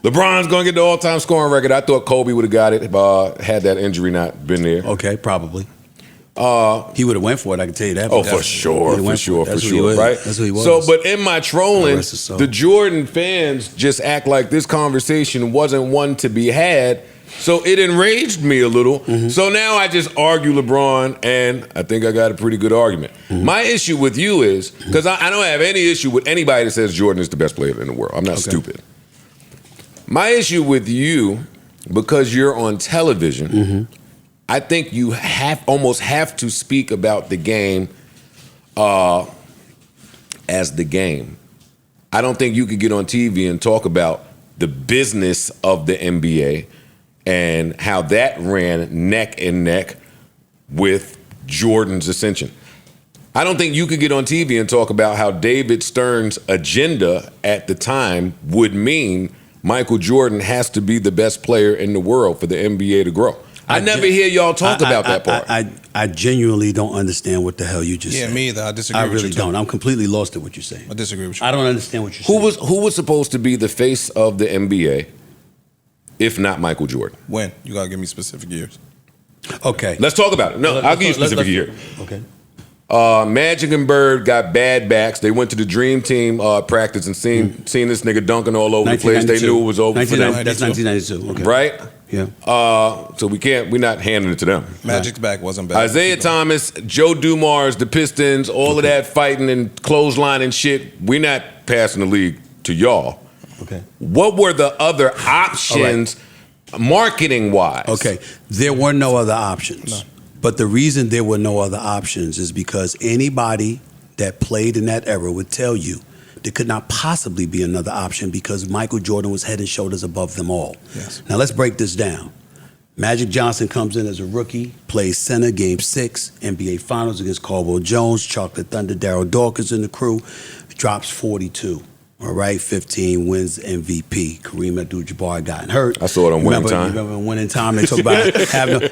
LeBron's going to get the all-time scoring record. I thought Kobe would have got it had that injury not been there. Okay, probably. He would have went for it. I can tell you that. Oh, for sure, right? That's who he was. So, but in my trolling, the Jordan fans just act like this conversation wasn't one to be had. So it enraged me a little. So now I just argue LeBron, and I think I got a pretty good argument. My issue with you is, because I don't have any issue with anybody that says Jordan is the best player in the world. I'm not stupid. My issue with you, because you're on television, I think you almost have to speak about the game as the game. I don't think you could get on TV and talk about the business of the NBA and how that ran neck and neck with Jordan's ascension. I don't think you could get on TV and talk about how David Stern's agenda at the time would mean Michael Jordan has to be the best player in the world for the NBA to grow. I never hear y'all talk about that part. I genuinely don't understand what the hell you just said. Yeah, me either. I disagree with you. I really don't. I'm completely lost at what you're saying. I disagree with you. I don't understand what you're saying. Who was supposed to be the face of the NBA if not Michael Jordan? When? You got to give me specific years. Okay. Let's talk about it. No, I'll give you specific year. Okay. Magic and Bird got bad backs. They went to the Dream Team practice and seen this nigga dunking all over the place. They knew it was over for them. That's 1992. Okay. Right? Yeah. So we're not handing it to them. Magic's back wasn't bad. Isaiah Thomas, Joe Dumars, the Pistons, all of that fighting and clothesline and shit. We're not passing the league to y'all. Okay. What were the other options marketing wise? Okay. There were no other options. No. But the reason there were no other options is because anybody that played in that era would tell you there could not possibly be another option because Michael Jordan was head and shoulders above them all. Yes. Now let's break this down. Magic Johnson comes in as a rookie, plays center, Game 6, NBA Finals against Caldwell Jones, Chocolate Thunder, Darryl Dawkins and the crew, drops 42. All right, 15, wins MVP. Kareem Abdul-Jabbar got hurt. I saw it on Winning Time. Remember Winning Time? They talk about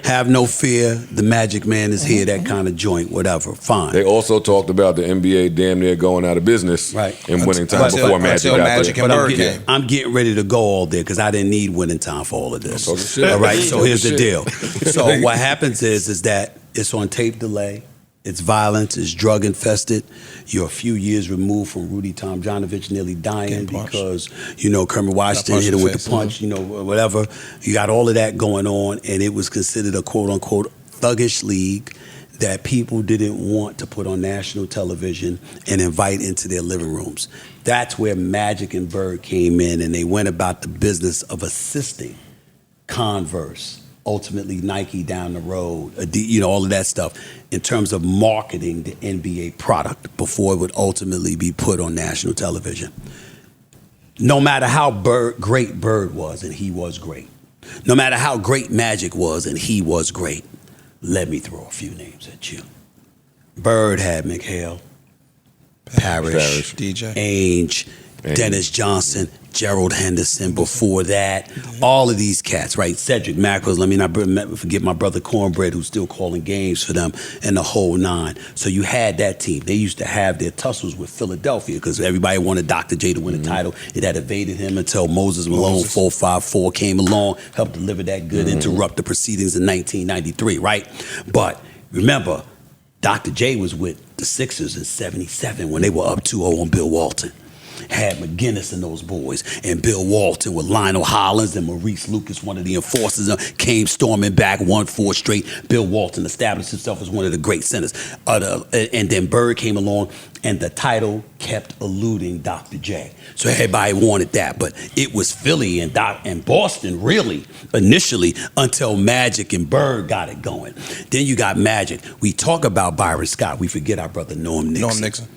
have no fear. The Magic Man is here. That kind of joint. Whatever. Fine. They also talked about the NBA damn near going out of business in Winning Time before Magic got there. I'm getting ready to go all there because I didn't need Winning Time for all of this. All right. So here's the deal. So what happens is that it's on tape delay. It's violence. It's drug infested. You're a few years removed from Rudy Tomjanovich nearly dying because, Kermit Washington hit him with the punch, whatever. You got all of that going on, and it was considered a quote-unquote thuggish league that people didn't want to put on national television and invite into their living rooms. That's where Magic and Bird came in, and they went about the business of assisting Converse, ultimately Nike down the road, all of that stuff in terms of marketing the NBA product before it would ultimately be put on national television. No matter how great Bird was, and he was great, no matter how great Magic was, and he was great, let me throw a few names at you. Bird had McHale, Parrish, DJ, Ainge, Dennis Johnson, Gerald Henderson before that. All of these cats, right? Cedric Maxwell, let me not forget my brother Cornbread, who's still calling games for them, and the whole nine. So you had that team. They used to have their tussles with Philadelphia because everybody wanted Dr. J to win a title. It had evaded him until Moses Malone 454 came along, helped deliver that good, interrupt the proceedings in 1993, right? But remember, Dr. J was with the Sixers in 77 when they were up 2-0 on Bill Walton. Had McGinnis and those boys, and Bill Walton with Lionel Hollins and Maurice Lucas, one of the enforcers, came storming back, won 4 straight. Bill Walton established himself as one of the great centers. And then Bird came along, and the title kept eluding Dr. J. So everybody wanted that, but it was Philly and Boston, really, initially, until Magic and Bird got it going. Then you got Magic. We talk about Byron Scott. We forget our brother Norm Nixon.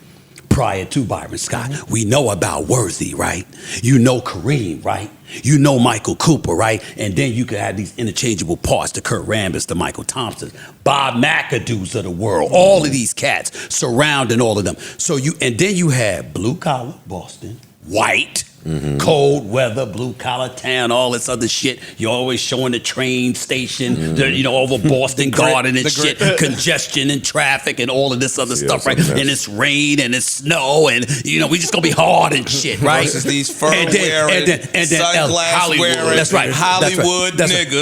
prior to Byron Scott. We know about Worthy, right? You know Kareem, right? You know Michael Cooper, right? And then you could have these interchangeable parts, the Kurt Rambis, the Michael Thompsons, Bob McAdoo's of the world, all of these cats surrounding all of them. And then you have blue collar, Boston, white, cold weather, blue collar town, all this other shit. You're always showing the train station, over Boston Garden and shit, congestion and traffic and all of this other stuff, right? And it's rain and it's snow and we just gonna be hard and shit, right? Versus these fur wearing, sunglass wearing, that's right, Hollywood niggas.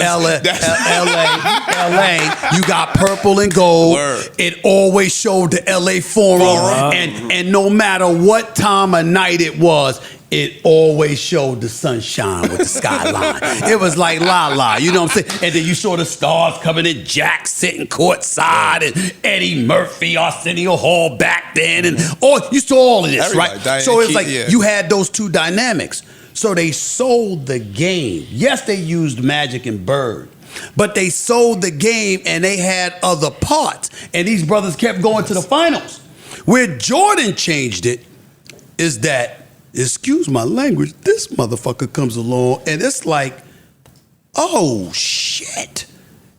LA, you got purple and gold. Word. It always showed the LA Forum, and no matter what time of night it was, it always showed the sunshine with the skyline. It was like la, you know what I'm saying? And then you saw the stars coming in, Jack sitting courtside, and Eddie Murphy, Arsenio Hall back then, and you saw all of this, everybody, right? Diane So it's Keaton, like you had those two dynamics. So they sold the game. Yes, they used Magic and Bird, but they sold the game and they had other parts. And these brothers kept going to the finals. Where Jordan changed it is that, excuse my language, this motherfucker comes along and it's like, oh shit.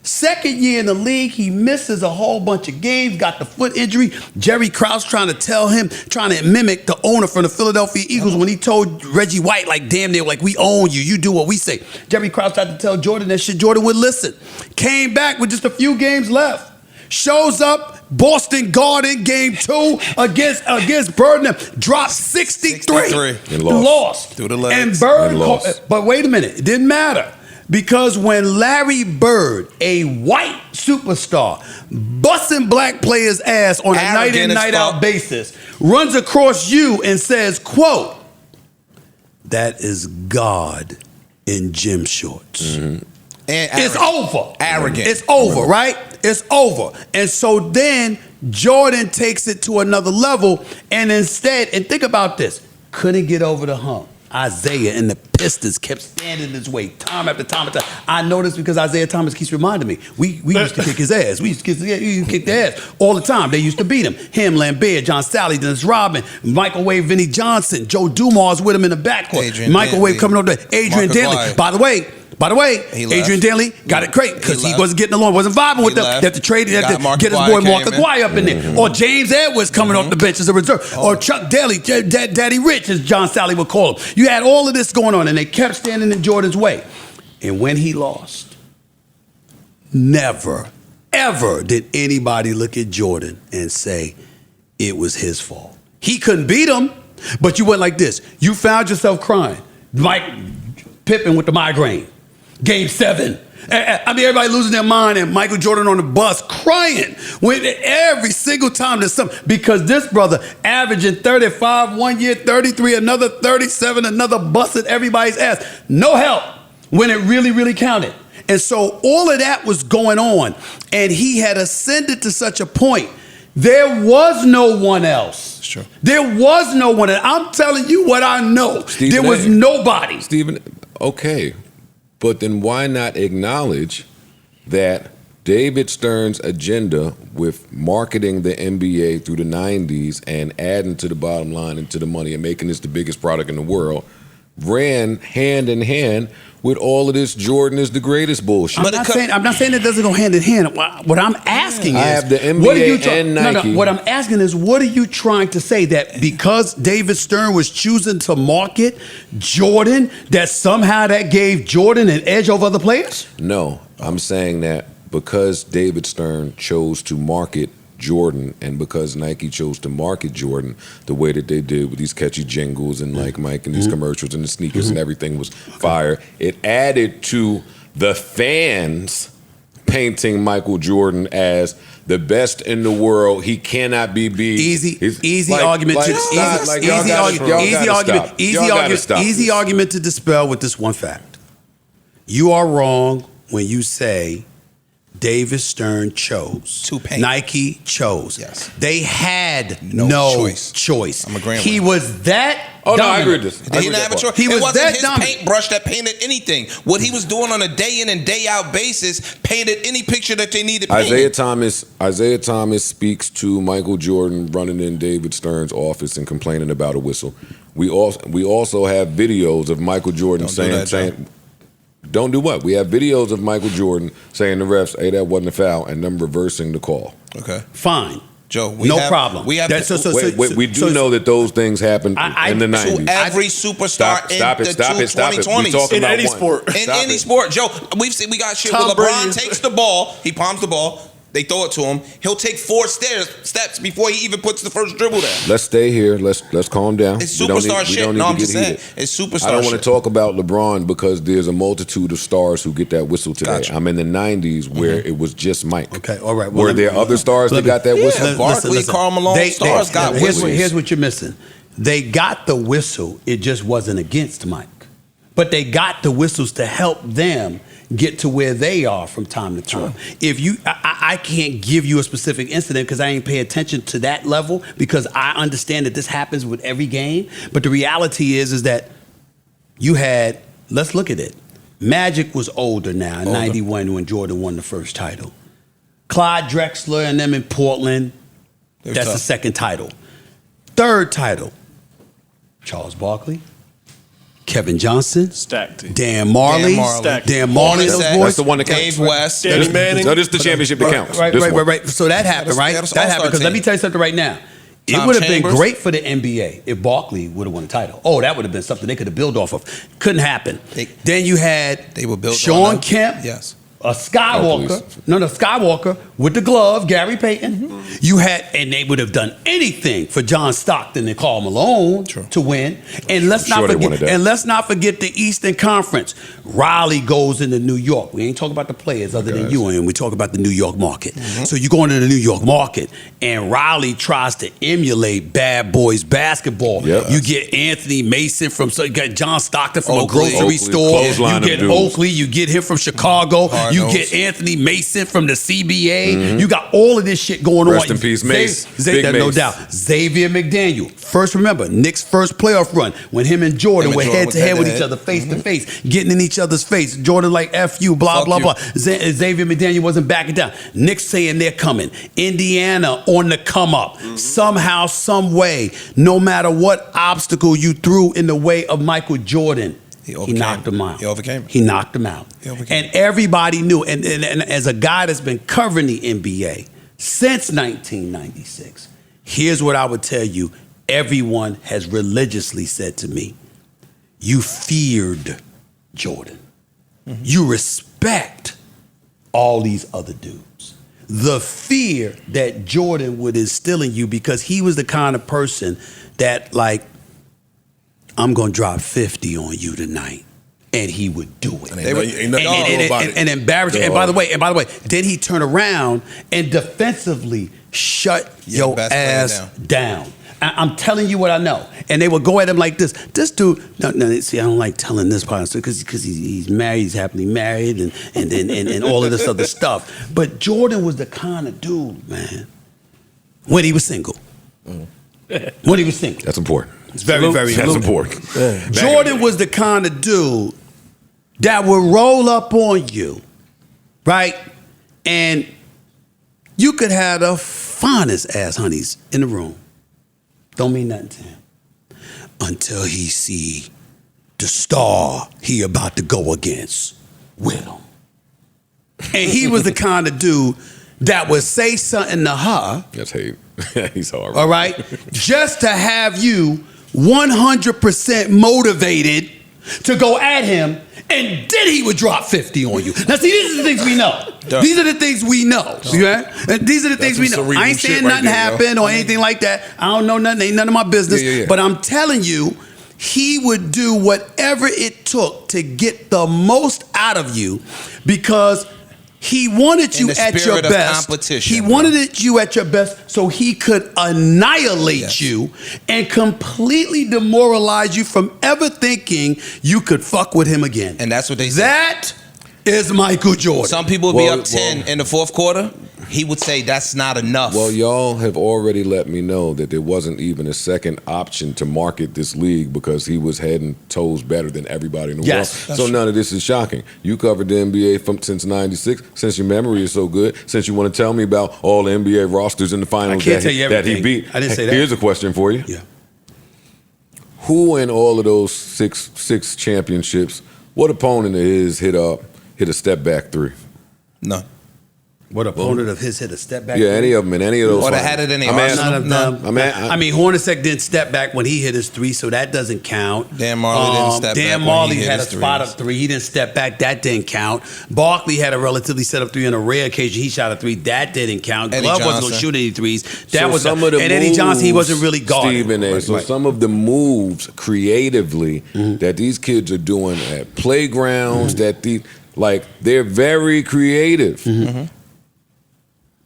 Second year in the league, he misses a whole bunch of games, got the foot injury. Jerry Krause trying to mimic the owner from the Philadelphia Eagles when he told Reggie White, like, damn near, like, we own you, you do what we say. Jerry Krause tried to tell Jordan that shit. Jordan would listen. Came back with just a few games left. Shows up, Boston Garden, game 2 against Bird, dropped 63. And lost. Through the legs. And Bird, And lost. but wait a minute, it didn't matter. Because when Larry Bird, a white superstar, busting black players' ass on a night in, night out basis, runs across you and says, quote, that is God in gym shorts. And it's over. Arrogant. It's over, right? It's over. And so then Jordan takes it to another level and instead, and think about this, couldn't get over the hump. Isaiah and the Pistons kept standing his way time after time after time. I know this because Isaiah Thomas keeps reminding me. We used to kick his ass. We used to kick their ass all the time. They used to beat him. Him, Lambert, John Sally, Dennis Rodman, Microwave, Vinnie Johnson, Joe Dumars with him in the backcourt. Microwave coming over there. Adrian Danley. By the way, Adrian Danley got it great because he wasn't getting along, wasn't vibing with them. They had to trade, get his boy Mark Aguirre up in there. Or James Edwards coming off the bench as a reserve. Or Chuck Daly, Daddy Rich, as John Sally would call him. You had all of this going on, and they kept standing in Jordan's way. And when he lost, never, ever did anybody look at Jordan and say it was his fault. He couldn't beat him, but you went like this. You found yourself crying. Mike Pippen with the migraine. Game 7. I mean, everybody losing their mind and Michael Jordan on the bus crying when every single time there's something. Because this brother averaging 35 one year, 33, another 37, another busting everybody's ass. No help when it really, really counted. And so all of that was going on. And he had ascended to such a point. There was no one else. It's true. There was no one else. I'm telling you what I know. There was nobody. Stephen, okay. But then why not acknowledge that David Stern's agenda with marketing the NBA through the 90s and adding to the bottom line and to the money and making this the biggest product in the world ran hand in hand with all of this Jordan is the greatest bullshit. I'm not saying it doesn't go hand in hand. What I'm asking is, I have the NBA and Nike. What I'm asking is, what are you trying to say? That because David Stern was choosing to market Jordan, that somehow that gave Jordan an edge over other players? No, I'm saying that because David Stern chose to market Jordan and because Nike chose to market Jordan the way that they did with these catchy jingles and like Mike and these commercials and the sneakers and everything was fire, it added to the fans painting Michael Jordan as the best in the world. He cannot be beat. Easy argument to dispel with this one fact. You are wrong when you say David Stern chose. To paint. Nike chose. Yes. They had no choice. I'm agreeing He with was that Oh, no, I dominant. agree with this. Did he not have a choice? He It was wasn't that his dominant. paintbrush that painted anything. What he was doing on a day in and day out basis painted any picture that they needed Isaiah painted. Thomas speaks to Michael Jordan running in David Stern's office and complaining about a whistle. We also have videos of Michael Jordan saying don't do what? We have videos of Michael Jordan saying to refs, "Hey, that wasn't a foul," and them reversing the call. Okay. Fine. Joe, No problem. We have We do know that those things happened in the 90s. to every superstar Stop in it. the 2020s. We talking In about any one. sport. In Stop any it. sport, Joe, we got shit Tom where LeBron Brady. takes the ball, he palms the ball, they throw it to him. He'll take 4 steps before he even puts the first dribble down. Let's stay here. Let's calm down. It's We don't superstar need- we shit. don't need No, to I'm get just saying. heated. It's superstar I don't want shit. to talk about LeBron because there's a multitude of stars who get that whistle today. Gotcha. I'm in the 90s where it was just Mike. Okay, all right. Well, Were there other stars that got that whistle? Yeah, Barclays, Karl Malone, stars got whistles. Here's what you're missing. They got the whistle. It just wasn't against Mike. But they got the whistles to help them get to where they are from time to time. If you, I can't give you a specific incident because I ain't pay attention to that level because I understand that this happens with every game. But the reality is that you had, let's look at it. Magic was older now, in 91 when Jordan won the first title. Clyde Drexler and them in Portland, that's the second title. Third title, Charles Barkley, Kevin Johnson, Stacked. Dan Marley. Dan Marley, those boys. That's the one that counts. Dave West. Danny Manning. No, this is the championship that counts. Right. So that happened, right? That was That happened all-star because let me team. tell you something right now. It Tom would have been Chambers. great for the NBA if Barkley would have won a title. Oh, that would have been something they could have built off of. Couldn't happen. Then you had They were built on Sean that. Kemp, Yes. a Skywalker. Skywalker with the glove, Gary Payton. You had, and they would have done anything for John Stockton and Karl Malone to win. And let's not sure they wanted forget. that. And let's not forget the Eastern Conference. Riley goes into New York. We ain't talking about the players other than you, and we talk about the New York market. So you go into the New York market, and Riley tries to emulate Bad Boys basketball. Yep. You get Anthony Mason from, so you got John Stockton from Oakley. a grocery store. Clothesline You them get dudes. Oakley. You get him from Chicago. Hard You nose. get Anthony Mason from the CBA. You got all of this shit going Rest on. in peace, Mace. Big No Mace. doubt. Xavier McDaniel. First, remember, Knicks' first playoff run when him and Jordan were head to head with each other, face to face, getting in each other's face. Jordan like, F you, blah, Fuck blah, you. blah. Xavier McDaniel wasn't backing down. Knicks saying they're coming. Indiana on the come up. Somehow, some way, no matter what obstacle you threw in the way of Michael Jordan, he knocked him out. He overcame it. He knocked him out. And everybody knew, and as a guy that's been covering the NBA since 1996, here's what I would tell you. Everyone has religiously said to me, you feared Jordan. You respect all these other dudes. The fear that Jordan would instill in you because he was the kind of person that, like, I'm going to drop 50 on you tonight. And he would do it. And embarrass you. And by the way, then he turn around and defensively shut your best player ass down. I'm telling you what I know. And they would go at him like this. This dude, no, see, I don't like telling this part because he's married, he's happily married, and all of this other stuff. But Jordan was the kind of dude, man, when he was single. When he was single. That's important. It's very, very That's important. important. Jordan was the kind of dude that would roll up on you, right? And you could have the finest ass honeys in the room. Don't mean nothing to him. Until he see the star he about to go against with him. And he was the kind of dude that would say something to her. That's hate. He's horrible. All right? Just to have you 100% motivated to go at him, and then he would drop 50 on you. Now, see, these are the things we know. These are the things we know. Okay? And these are the things we know. I ain't saying nothing happened or anything like that. I don't know nothing. Ain't none of my business. But I'm telling you, he would do whatever it took to get the most out of you because he wanted you at your best. He wanted you at your best so he could annihilate you and completely demoralize you from ever thinking you could fuck with him again. And that's what they said. That is Michael Jordan. Some people would be up 10 in the fourth quarter. He would say that's not enough. Well, y'all have already let me know that there wasn't even a second option to market this league because he was head and toes better than everybody in the world. So none of this is shocking. You covered the NBA since '96. Since your memory is so good, since you want to tell me about all the NBA rosters in the finals that he beat. I didn't say that. Here's a question for you. Yeah. Who in all of those six championships, what opponent of his hit a step back three? None. What opponent of his hit a step back? Yeah, any of them in any of those. Or they had it in the None arsenal. of them. I mean, Hornacek didn't step back when he hit his three, so that doesn't count. Dan Marley didn't step back. Dan when Marley he hit had a his spot threes. up three. He didn't step back. That didn't count. Barkley had a relatively set up three on a rare occasion. He shot a three. That didn't count. Eddie Glove wasn't going Johnson. to shoot any threes. That So was some of the and Eddie Johnson, he moves, wasn't really guarding. Stephen A. So Right. some of the moves creatively that these kids are doing at playgrounds, they're very creative.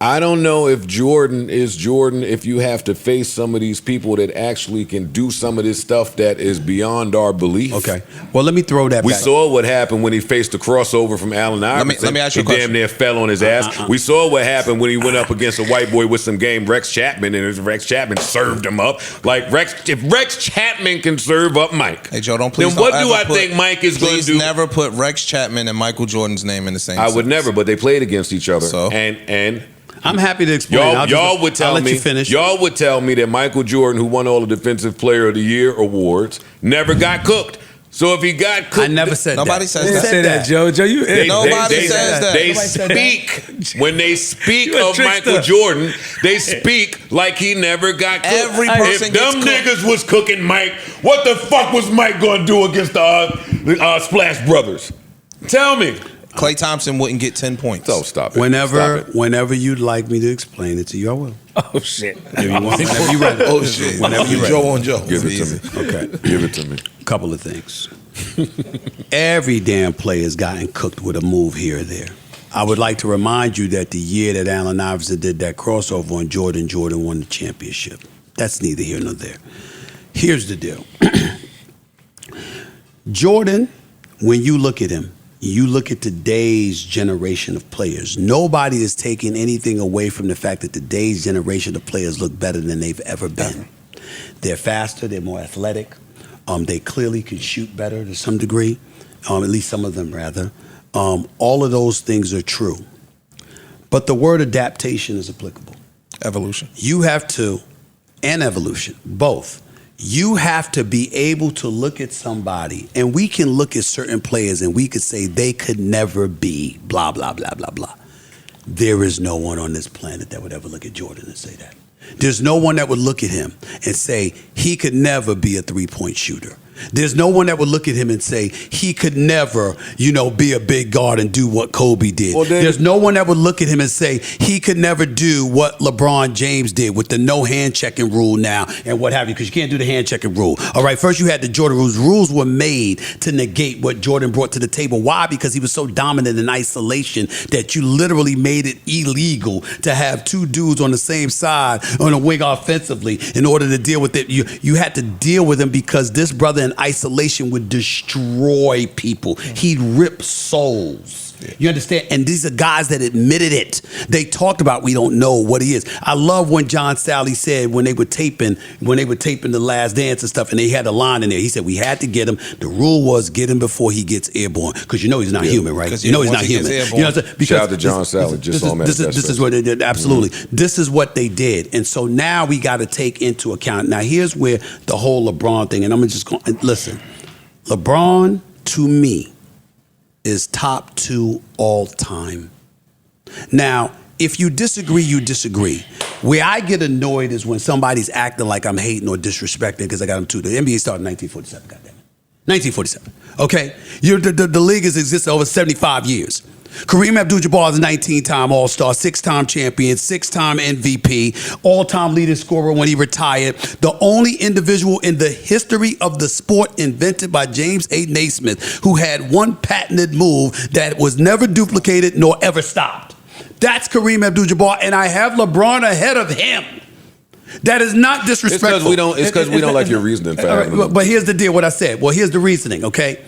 I don't know if Jordan is Jordan if you have to face some of these people that actually can do some of this stuff that is beyond our belief. Okay. Well, let me throw that We back. saw what happened when he faced the crossover from Allen Iverson. let me ask you a He question. damn near fell on his ass. We saw what happened when he went up against a white boy with some game, Rex Chapman, and Rex Chapman served him up. If Rex Chapman can serve up Mike, Hey, Joe, don't please. then what don't do ever I put- think Mike is going to Please do? never put Rex Chapman and Michael Jordan's name in the same I would sentence. never, but they played against each other. So? And I'm happy to explain. y'all would tell I'll let me you finish. y'all would tell me that Michael Jordan, who won all the Defensive Player of the Year awards, never got cooked. So if he got cooked, I never said Nobody that. says You that. say that, Joe. Joe, you. Nobody says that. They Nobody said speak when they speak You a of trickster. Michael Jordan. They speak like he never got cooked. Every person if gets them cooked. niggas was cooking Mike, what the fuck was Mike gonna do against the Splash Brothers? Tell me. Klay Thompson wouldn't get 10 points. So stop it. Whenever you'd like me to explain it to you, I will. Oh shit. Whenever you ready. Oh shit! Whenever you ready. Joe on Joe. Give it to me. Okay. Give it to me. Couple of things. Every damn player's gotten cooked with a move here or there. I would like to remind you that the year that Allen Iverson did that crossover on Jordan, Jordan won the championship. That's neither here nor there. Here's the deal. Jordan, when you look at him, you look at today's generation of players. Nobody is taking anything away from the fact that today's generation of players look better than they've ever been. They're faster, they're more athletic. They clearly can shoot better to some degree, at least some of them rather. All of those things are true. But the word adaptation is applicable. Evolution. You have to, and evolution, both. You have to be able to look at somebody, and we can look at certain players and we could say they could never be blah, blah, blah, blah, blah. There is no one on this planet that would ever look at Jordan and say that. There's no one that would look at him and say he could never be a three-point shooter. There's no one that would look at him and say he could never, be a big guard and do what Kobe did. Well, then- There's no one that would look at him and say he could never do what LeBron James did with the no hand checking rule now and what have you, because you can't do the hand checking rule. All right, first you had the Jordan rules. Rules were made to negate what Jordan brought to the table. Why? Because he was so dominant in isolation that you literally made it illegal to have two dudes on the same side on a wing offensively in order to deal with it. You had to deal with him because this brother in isolation would destroy people. He'd rip souls. You understand? And these are guys that admitted it. They talked about we don't know what he is. I love when John Sally said when they were taping The Last Dance and stuff, and they had a line in there. He said we had to get him. The rule was get him before he gets airborne, because he's not human, right? Because He's once not he gets human. airborne- You know what I'm saying? Because Shout out to John Sally, just saw him at this Best is Fest. what they did. Absolutely. This is what they did. And so now we got to take into account. Now here's where the whole LeBron thing, and I'm just going to listen. LeBron, to me, is top 2 all time. Now, if you disagree, you disagree. Where I get annoyed is when somebody's acting like I'm hating or disrespecting because I got them 2. The NBA started in 1947, goddamn it. 1947, okay? The league has existed over 75 years. Kareem Abdul-Jabbar is a 19-time All-Star, 6-time champion, 6-time MVP, all-time leading scorer when he retired. The only individual in the history of the sport invented by James A. Naismith who had one patented move that was never duplicated nor ever stopped. That's Kareem Abdul-Jabbar, and I have LeBron ahead of him. That is not disrespectful. It's because we don't like your reasoning, All right, fam. but here's the deal, what I said. Well, here's the reasoning, okay?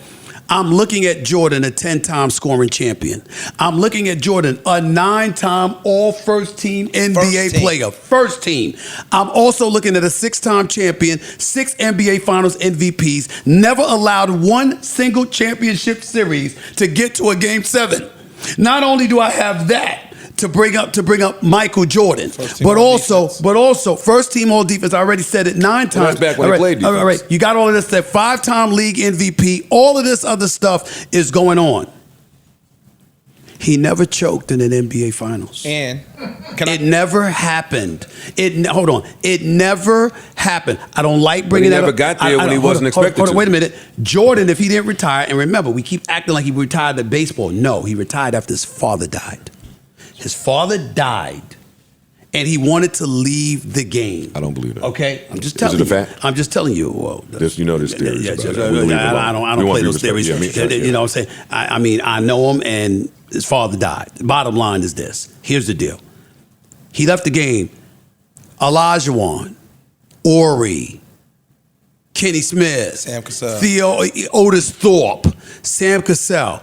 I'm looking at Jordan, a 10-time scoring champion. I'm looking at Jordan, a 9-time all-first-team NBA player. First team. I'm also looking at a 6-time champion, 6 NBA Finals MVPs, never allowed one single championship series to get to a Game 7. Not only do I have that, to bring up Michael Jordan, but also first team all defense. I already said it 9 times. Well, that's back when he played defense. All right, you got all of this. That 5-time league MVP. All of this other stuff is going on. He never choked in an NBA Finals. And it never happened. Hold on. It never happened. I don't like bringing that up. He never got there when he wasn't expected to. Wait a minute. Jordan, if he didn't retire, and remember, we keep acting like he retired at baseball. No, he retired after his father died. His father died, and he wanted to leave the game. I don't believe that. Okay, I'm just telling you. Is it a fact? I'm just telling you. Well, this, you know, there's theories. Yeah, about I don't play those theories. You know what I'm saying? I mean, I know him, and his father died. The bottom line is this. Here's the deal. He left the game. Olajuwon, Ori, Kenny Smith, Sam Cassell, Theo, Otis Thorpe, Sam Cassell.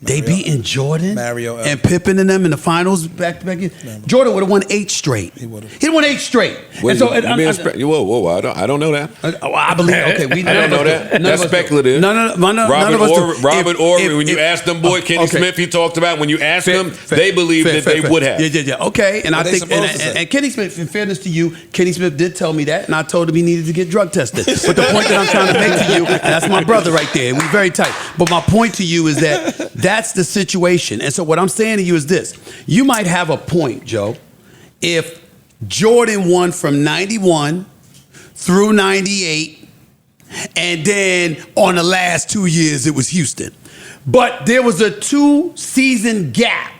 They beating Jordan and Pippen and them in the finals back to back. Jordan would have won 8 straight. He would have won 8 straight. Whoa, I don't know that. I believe. Okay, I don't know that. That's speculative. Robert Ory, when you asked them, Kenny Smith, he talked about when you asked them, they believed that they would have. Yeah. Okay, and I think, and Kenny Smith, in fairness to you, Kenny Smith did tell me that, and I told him he needed to get drug tested. But the point that I'm trying to make to you, and that's my brother right there, we're very tight. But my point to you is that that's the situation. And so what I'm saying to you is this. You might have a point, Joe, if Jordan won from 91 through 98, and then on the last 2 years, it was Houston. But there was a 2-season gap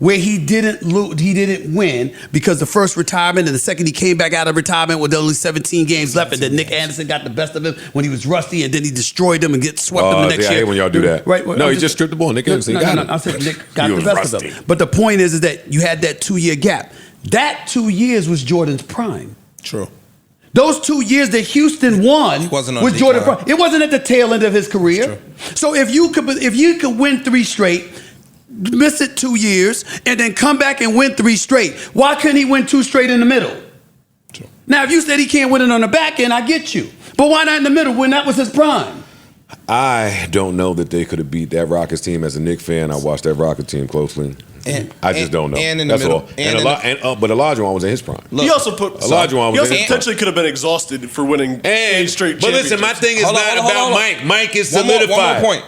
where he didn't win because the first retirement and the second he came back out of retirement with only 17 games left, and then Nick Anderson got the best of him when he was rusty, and then he destroyed him and get swept him the next year. I hate when y'all do that. Right? No, he just stripped the ball. Nick Anderson got him. I said Nick got the best of him. But the point is that you had that 2-year gap. That 2 years was Jordan's prime. True. Those 2 years that Houston won was Jordan prime. It wasn't at the tail end of his career. So if you could win 3 straight, miss it 2 years, and then come back and win 3 straight, why couldn't he win 2 straight in the middle? True. Now, if you said he can't win it on the back end, I get you. But why not in the middle when that was his prime? I don't know that they could have beat that Rockets team. As a Knicks fan, I watched that Rockets team closely. I just don't know. And in the middle. But Olajuwon was in his prime. He also potentially could have been exhausted for winning 8 straight championships. But listen, my thing is not about Mike. Mike is solidified. One more point.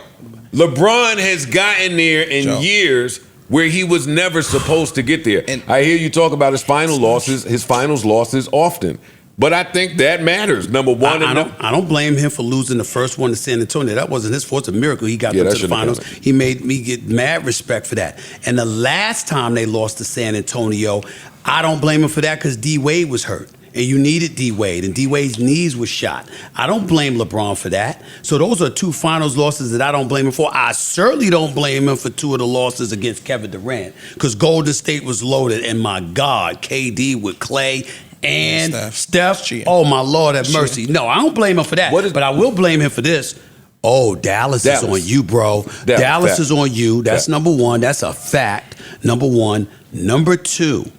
LeBron has gotten there in years where he was never supposed to get there. And I hear you talk about his finals losses often. But I think that matters. Number one, I don't blame him for losing the first one to San Antonio. That wasn't his fault. It's a miracle he got them to the finals. He made me get mad respect for that. And the last time they lost to San Antonio, I don't blame him for that because D Wade was hurt. And you needed D Wade, and D Wade's knees was shot. I don't blame LeBron for that. So those are 2 finals losses that I don't blame him for. I certainly don't blame him for 2 of the losses against Kevin Durant because Golden State was loaded, and my God, KD with Clay and Steph. Oh my Lord, have mercy. No, I don't blame him for that. But I will blame him for this. Oh, Dallas is on you, bro. Dallas is on you. That's number 1. That's a fact. Number 1. Number 2,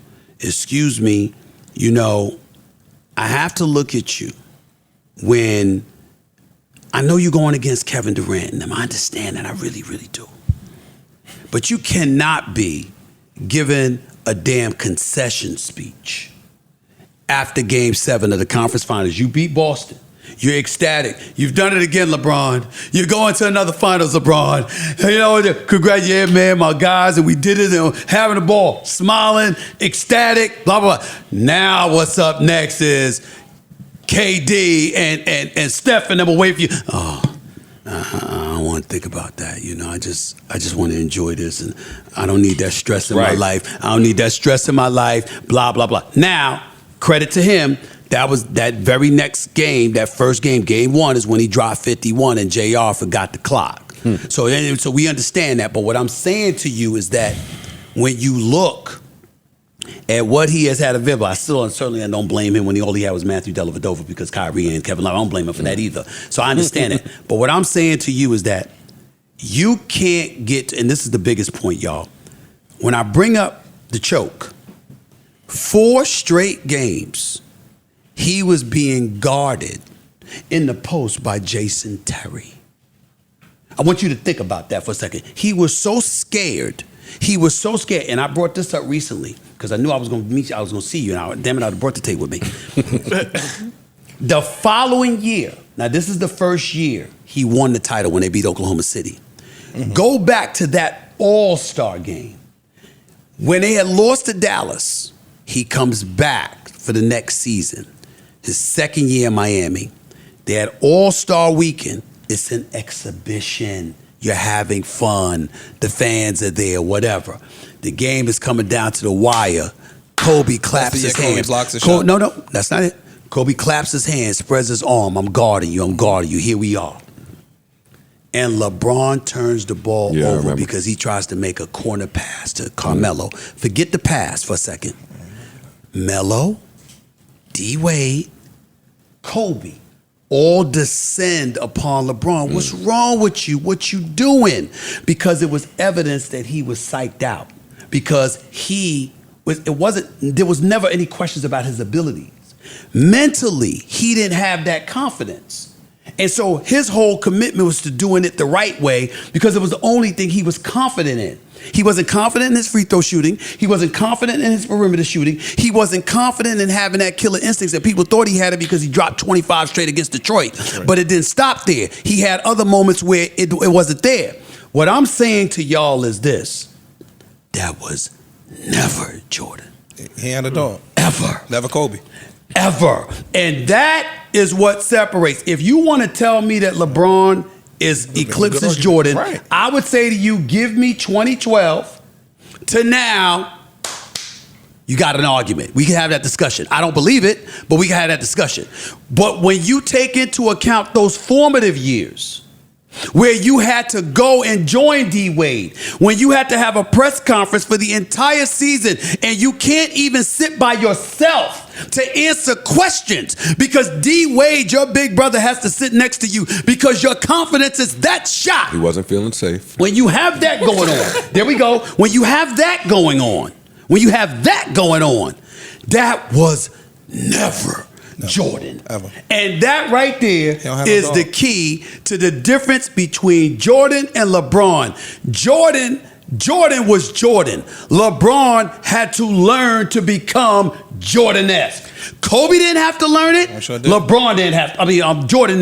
excuse me, you know, I have to look at you when I know you're going against Kevin Durant, and I understand that. I really, really do. But you cannot be given a damn concession speech after Game 7 of the conference finals. You beat Boston. You're ecstatic. You've done it again, LeBron. You're going to another finals, LeBron. You know, congratulations, man, my guys, and we did it, and having the ball, smiling, ecstatic, blah, blah, blah. Now what's up next is KD and Steph and them away from you. Oh, I don't want to think about that. You know, I just want to enjoy this, and I don't need that stress in my life. I don't need that stress in my life, blah, blah, blah. Now, credit to him. That was that very next game, that first game, Game 1, is when he dropped 51 and JR forgot the clock. So we understand that. But what I'm saying to you is that when you look at what he has had available, I certainly don't blame him when all he had was Matthew Dellavedova because Kyrie and Kevin Love. I don't blame him for that either. So I understand it. But what I'm saying to you is that You can't get, and this is the biggest point, y'all. When I bring up the choke, 4 straight games, he was being guarded in the post by Jason Terry. I want you to think about that for a second. He was so scared. He was so scared. And I brought this up recently because I knew I was going to meet you. I was going to see you. And damn it, I would have brought the tape with me. The following year, now this is the first year he won the title when they beat Oklahoma City. Mm-hmm. Go back to that All-Star game. When they had lost to Dallas, he comes back for the next season. His second year in Miami. They had All-Star Weekend. It's an exhibition. You're having fun. The fans are there, whatever. The game is coming down to the wire. Kobe claps his hands. No, that's not it. Kobe claps his hands, spreads his arm. I'm guarding you. Here we are. And LeBron turns the ball over because he tries to make a corner pass to Carmelo. Forget the pass for a second. Melo, D-Wade, Kobe all descend upon LeBron. What's wrong with you? What you doing? Because it was evidence that he was psyched out. Because there was never any questions about his abilities. Mentally, he didn't have that confidence. And so his whole commitment was to doing it the right way because it was the only thing he was confident in. He wasn't confident in his free throw shooting. He wasn't confident in his perimeter shooting. He wasn't confident in having that killer instincts that people thought he had it because he dropped 25 straight against Detroit. Right. But it didn't stop there. He had other moments where it wasn't there. What I'm saying to y'all is this. That was never Jordan. He had a dog. Ever. Never Kobe. Ever. And that is what separates. If you want to tell me that LeBron eclipses Jordan, right, I would say to you, give me 2012 to now, you got an argument. We can have that discussion. I don't believe it, but we can have that discussion. But when you take into account those formative years, where you had to go and join D-Wade, when you had to have a press conference for the entire season, and you can't even sit by yourself to answer questions because D-Wade, your big brother, has to sit next to you because your confidence is that shot. He wasn't feeling safe. When you have that going on, there we go. When you have that going on, that was never Jordan. Ever. And that right there is the key to the difference between Jordan and LeBron. Jordan was Jordan. LeBron had to learn to become Jordan-esque. Kobe didn't have to learn it. Sure did. Jordan didn't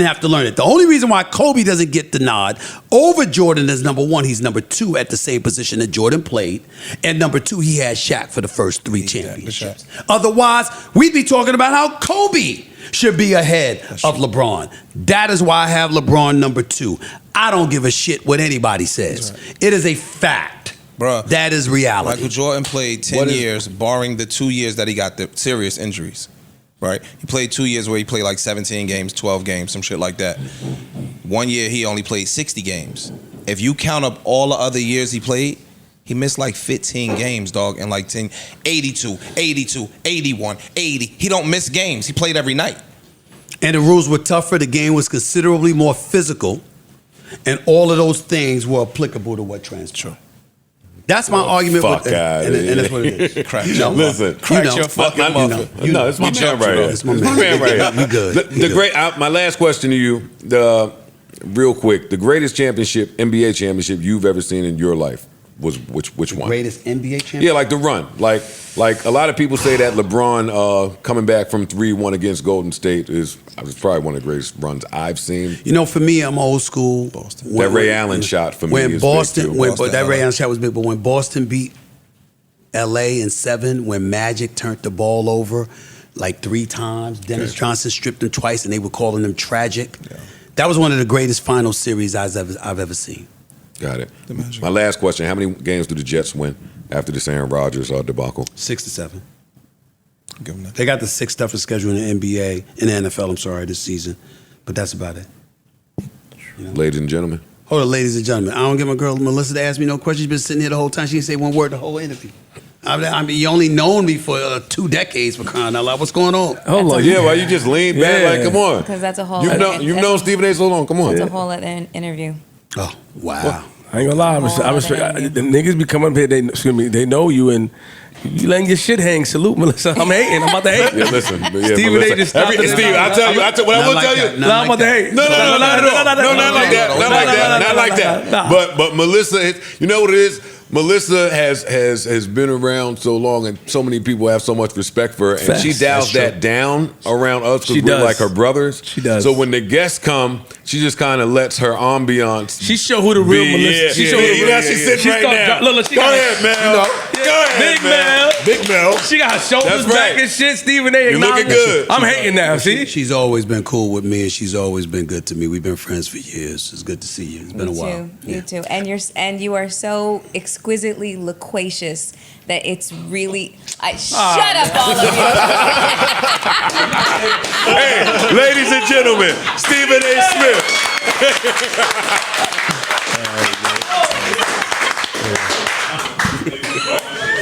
have to learn it. The only reason why Kobe doesn't get the nod over Jordan is number one, he's number two at the same position that Jordan played. And number two, he had Shaq for the first 3 championships. Otherwise, we'd be talking about how Kobe should be ahead of LeBron. That is why I have LeBron number 2. I don't give a shit what anybody says. Right. It is a fact. Bruh, that is reality. Michael Jordan played 10 years, barring the 2 years that he got the serious injuries. Right? He played 2 years where he played like 17 games, 12 games, some shit like that. 1 year he only played 60 games. If you count up all the other years he played, he missed like 15 games, dog, and like 10, 82, 81, 80. He don't miss games. He played every night. And the rules were tougher. The game was considerably more physical. And all of those things were applicable to what transpired. That's my argument with and that's what it is. Crack your fucking muffin. No, it's my man right here. It's my man right here. You good. My last question to you, real quick, the greatest championship, NBA championship you've ever seen in your life was which one? Greatest NBA championship? Yeah, like the run. Like a lot of people say that LeBron coming back from 3-1 against Golden State was probably one of the greatest runs I've seen. You know, for me, I'm old school. Boston. That Ray Allen shot for me is Boston, big too. That Ray Allen shot was big, but when Boston beat LA in 7, when Magic turned the ball over like 3 times, Dennis Johnson stripped him twice, and they were calling them tragic. Yeah. That was one of the greatest final series I've ever seen. Got it. My last question, how many games do the Jets win after this Aaron Rodgers debacle? 6 to 7. Give them that. They got the 6th toughest schedule in the NBA, in the NFL, this season. But that's about it. You know? Ladies and gentlemen. Hold on, ladies and gentlemen. I don't get my girl Melissa to ask me no questions. She's been sitting here the whole time. She didn't say one word the whole interview. You only known me for 2 decades, for crying out loud. What's going on? Hold on. Yeah, why you just lean back? Like, come on. Because that's a whole... You've known Stephen A. so long. Come on. That's a whole other interview. Oh, wow. Well, I ain't gonna lie. The niggas be coming up here. They know you and you letting your shit hang. Salute, Melissa. I'm hating. I'm about to hate. Yeah, listen. But yeah, Steve, Melissa, they just stopped it. Steve, I tell you, what I will tell you. No, I'm about to hate. No, not like that. Not like that. But Melissa, you know what it is? Melissa has been around so long, and so many people have so much respect for her, and she dials that down around us because we're like her brothers. She does. So when the guests come, she just kind of lets her ambiance. She show who the real Melissa. She show who the real. She's sitting right now. Look, Go ahead, Mel. Go ahead, Mel. Big Mel. She got her shoulders back and shit. Stephen A. You looking good. I'm hating now. See, she's always been cool with me, and she's always been good to me. We've been friends for years. It's good to see you. It's been a while. You too. And you are so exquisitely loquacious that it's really. Shut up, all of you. Hey, ladies and gentlemen, Stephen A. Smith.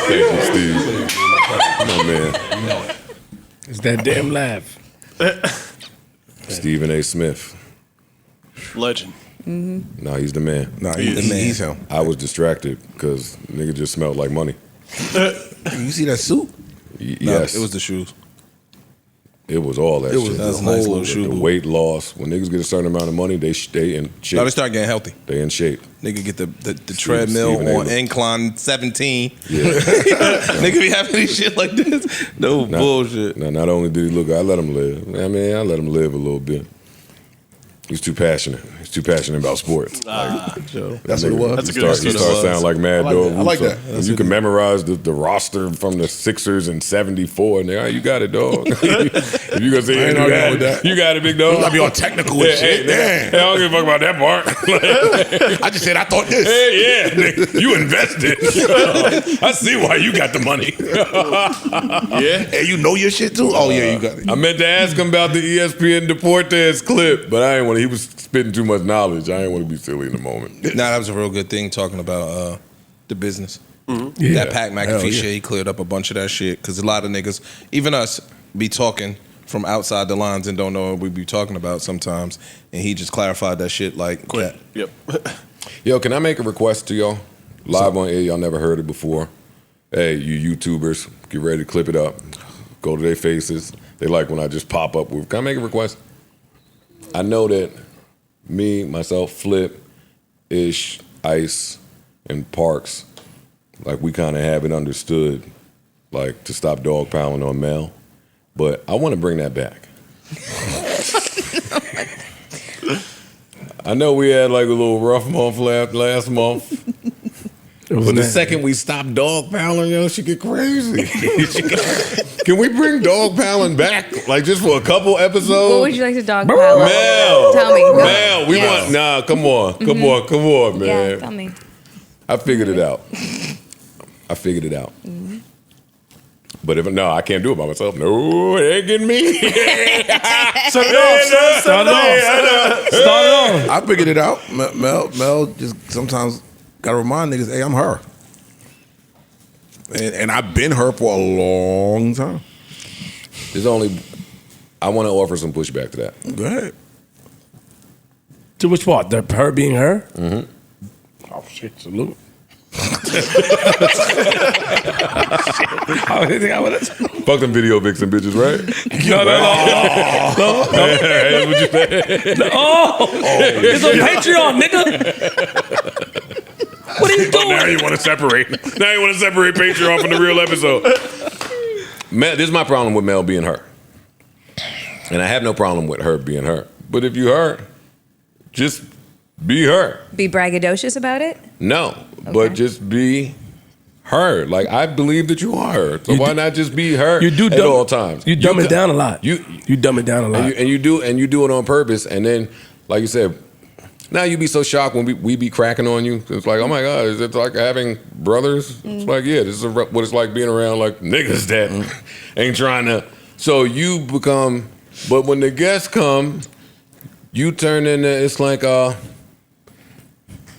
Thank you, Steve. Come on, man. It's that damn laugh. Stephen A. Smith. Legend. Mm-hmm. No, he's the man. No, he's the man. He's him. I was distracted because nigga just smelled like money. You see that suit? Yes. It was the shoes. It was all that shit. That was a nice little shoe. The weight loss. When niggas get a certain amount of money, they in shape. No, they start getting healthy. They in shape. Nigga get the treadmill on incline 17. Yeah. Nigga be having these shit like this. No bullshit. No, not only did he look good, I let him live. I mean, I let him live a little bit. He's too passionate. He's too passionate about sports. That's what it was. That's a good He starts sounding like Mad Dog. I like that. You can memorize the roster from the Sixers in '74, and you got it, dog. If you gonna say you got it, big dog. I'll be all technical with shit. Hey, I don't give a fuck about that part. I just said I thought this. Hey, nigga, you invested. I see why you got the money. Yeah. Hey, you know your shit too? Oh yeah, you got it. I meant to ask him about the ESPN Deportes clip, but I ain't want to. He was spitting too much knowledge. I ain't want to be silly in the moment. Nah, that was a real good thing talking about the business. Mm-hmm. Yeah. That Pat McAfee shit, he cleared up a bunch of that shit because a lot of niggas, even us, be talking from outside the lines and don't know what we be talking about sometimes, and he just clarified that shit like quick. Yep. Yo, can I make a request to y'all? Live on air, y'all never heard it before. Hey, you YouTubers, get ready to clip it up. Go to their faces. They like when I just pop up with, can I make a request? I know that me, myself, Flip, Ish, Ice, and Parks, like we kind of have it understood, like to stop dogpiling on Mel, but I want to bring that back. I know we had like a little rough month last month. But the second we stop dogpiling, yo, she get crazy. Can we bring dogpiling back, like just for a couple episodes? What would you like to dogpile? Mel, Tell me. Mel, we want. Nah, come on, man. Yeah, tell me. I figured it out. Mm-hmm. But if I can't do it by myself. No, it ain't getting me. Start it off. I figured it out. Mel just sometimes gotta remind niggas, hey, I'm her. And I've been her for a long time. I want to offer some pushback to that. Go ahead. To which part? Her being her? Mm-hmm. Oh shit! Salute. Fuck them video vixen bitches, right? No. Hey, what you say? No. It's on Patreon, nigga. What are you doing? Now you want to separate. Patreon from the real episode. Mel, this is my problem with Mel being her. And I have no problem with her being her. But if you her, just be her. Be braggadocious about it? No, but just be her. Like, I believe that you are her. So why not just be her at all times? You dumb it down a lot. You dumb it down a lot. And you do it on purpose. And then, like you said, now you be so shocked when we be cracking on you. It's like, oh my God, is it like having brothers? It's like, yeah, this is what it's like being around like niggas that ain't trying to. So you become, but when the guests come, you turn into, it's like,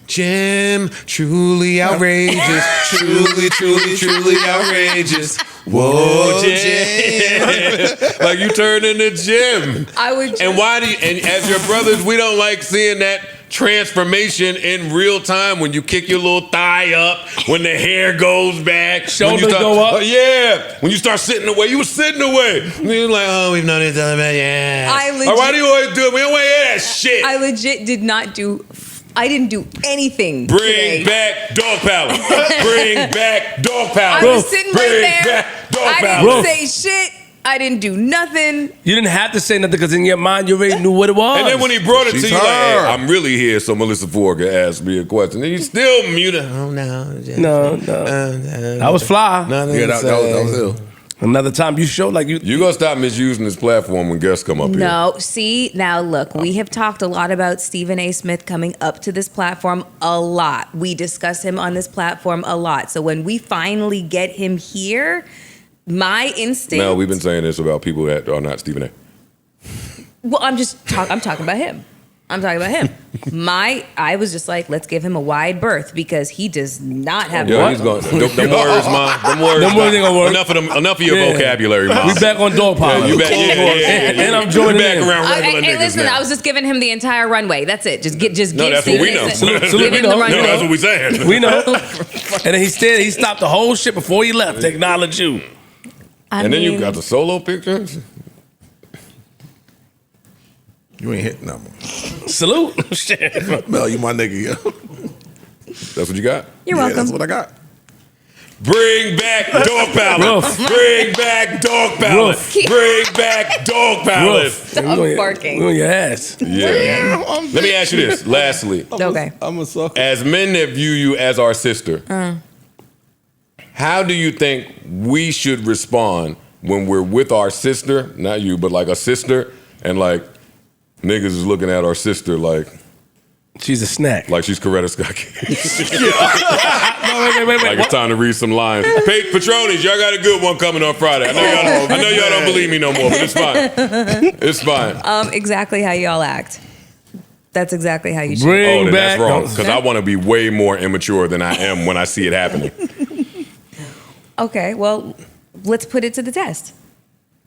Jim, truly outrageous, truly outrageous. Whoa, Jim. Like you turn into Jim. I would. And why do you, and as your brothers, we don't like seeing that transformation in real time when you kick your little thigh up, when the hair goes back, shoulders go up. Yeah, when you start sitting away, you were sitting away. And you're like, oh, we've known each other, yeah. Why do you always do it? We don't want to hear that shit. I legit did not do. I didn't do anything. Bring today. back Dogpiling. Bring back Dogpiling. I was sitting right there. I Dogpiling. didn't say shit. I didn't do nothing. You didn't have to say nothing because in your mind you already knew what it was. And then when he brought it to you, like, hey, I'm really here so Melissa Ford can ask me a question. And you still muted. Oh, no. No. I was fly. Yeah, that was ill. Another time you showed like you. You're going to stop misusing this platform when guests come up here. No, see, now look, we have talked a lot about Stephen A. Smith coming up to this platform a lot. We discuss him on this platform a lot. So when we finally get him here, my instinct. No, we've been saying this about people that are not Stephen A. Well, I'm talking about him. I'm talking about him. I was just like, let's give him a wide berth because he does not have. Yo, he's going. Them words, man. Them words ain't gonna work. Enough of your vocabulary, man. We back on Dogpiling. Yeah, you back. Yeah. And I'm joining back in. around regular niggas listen, now. I was just giving him the entire runway. That's it. Just give. No, that's what we know. Give him the runway. No, that's what we saying. We know. And then he stopped the whole shit before he left to acknowledge you. And then you got the solo pictures. You ain't hitting that one. Salute. Shit. Mel, you my nigga, yo. That's what you got? You're welcome. That's what I got. Bring back Dogpiling. Bring back Dogpiling. Bring back Dogpiling. I'm barking. We on your ass. Yeah. Let me ask you this. Lastly. Okay. I'm a sucker. As men that view you as our sister, how do you think we should respond when we're with our sister, not you, but like a sister, and like niggas is looking at our sister like she's a snack. Like she's Coretta Scott. No, wait. Like it's time to read some lines. Patronies, y'all got a good one coming on Friday. I know y'all don't believe me no more, but it's fine. It's fine. Exactly how y'all act. That's exactly how you should. Then that's wrong. Because I want to be way more immature than I am when I see it happening. Okay, well, let's put it to the test.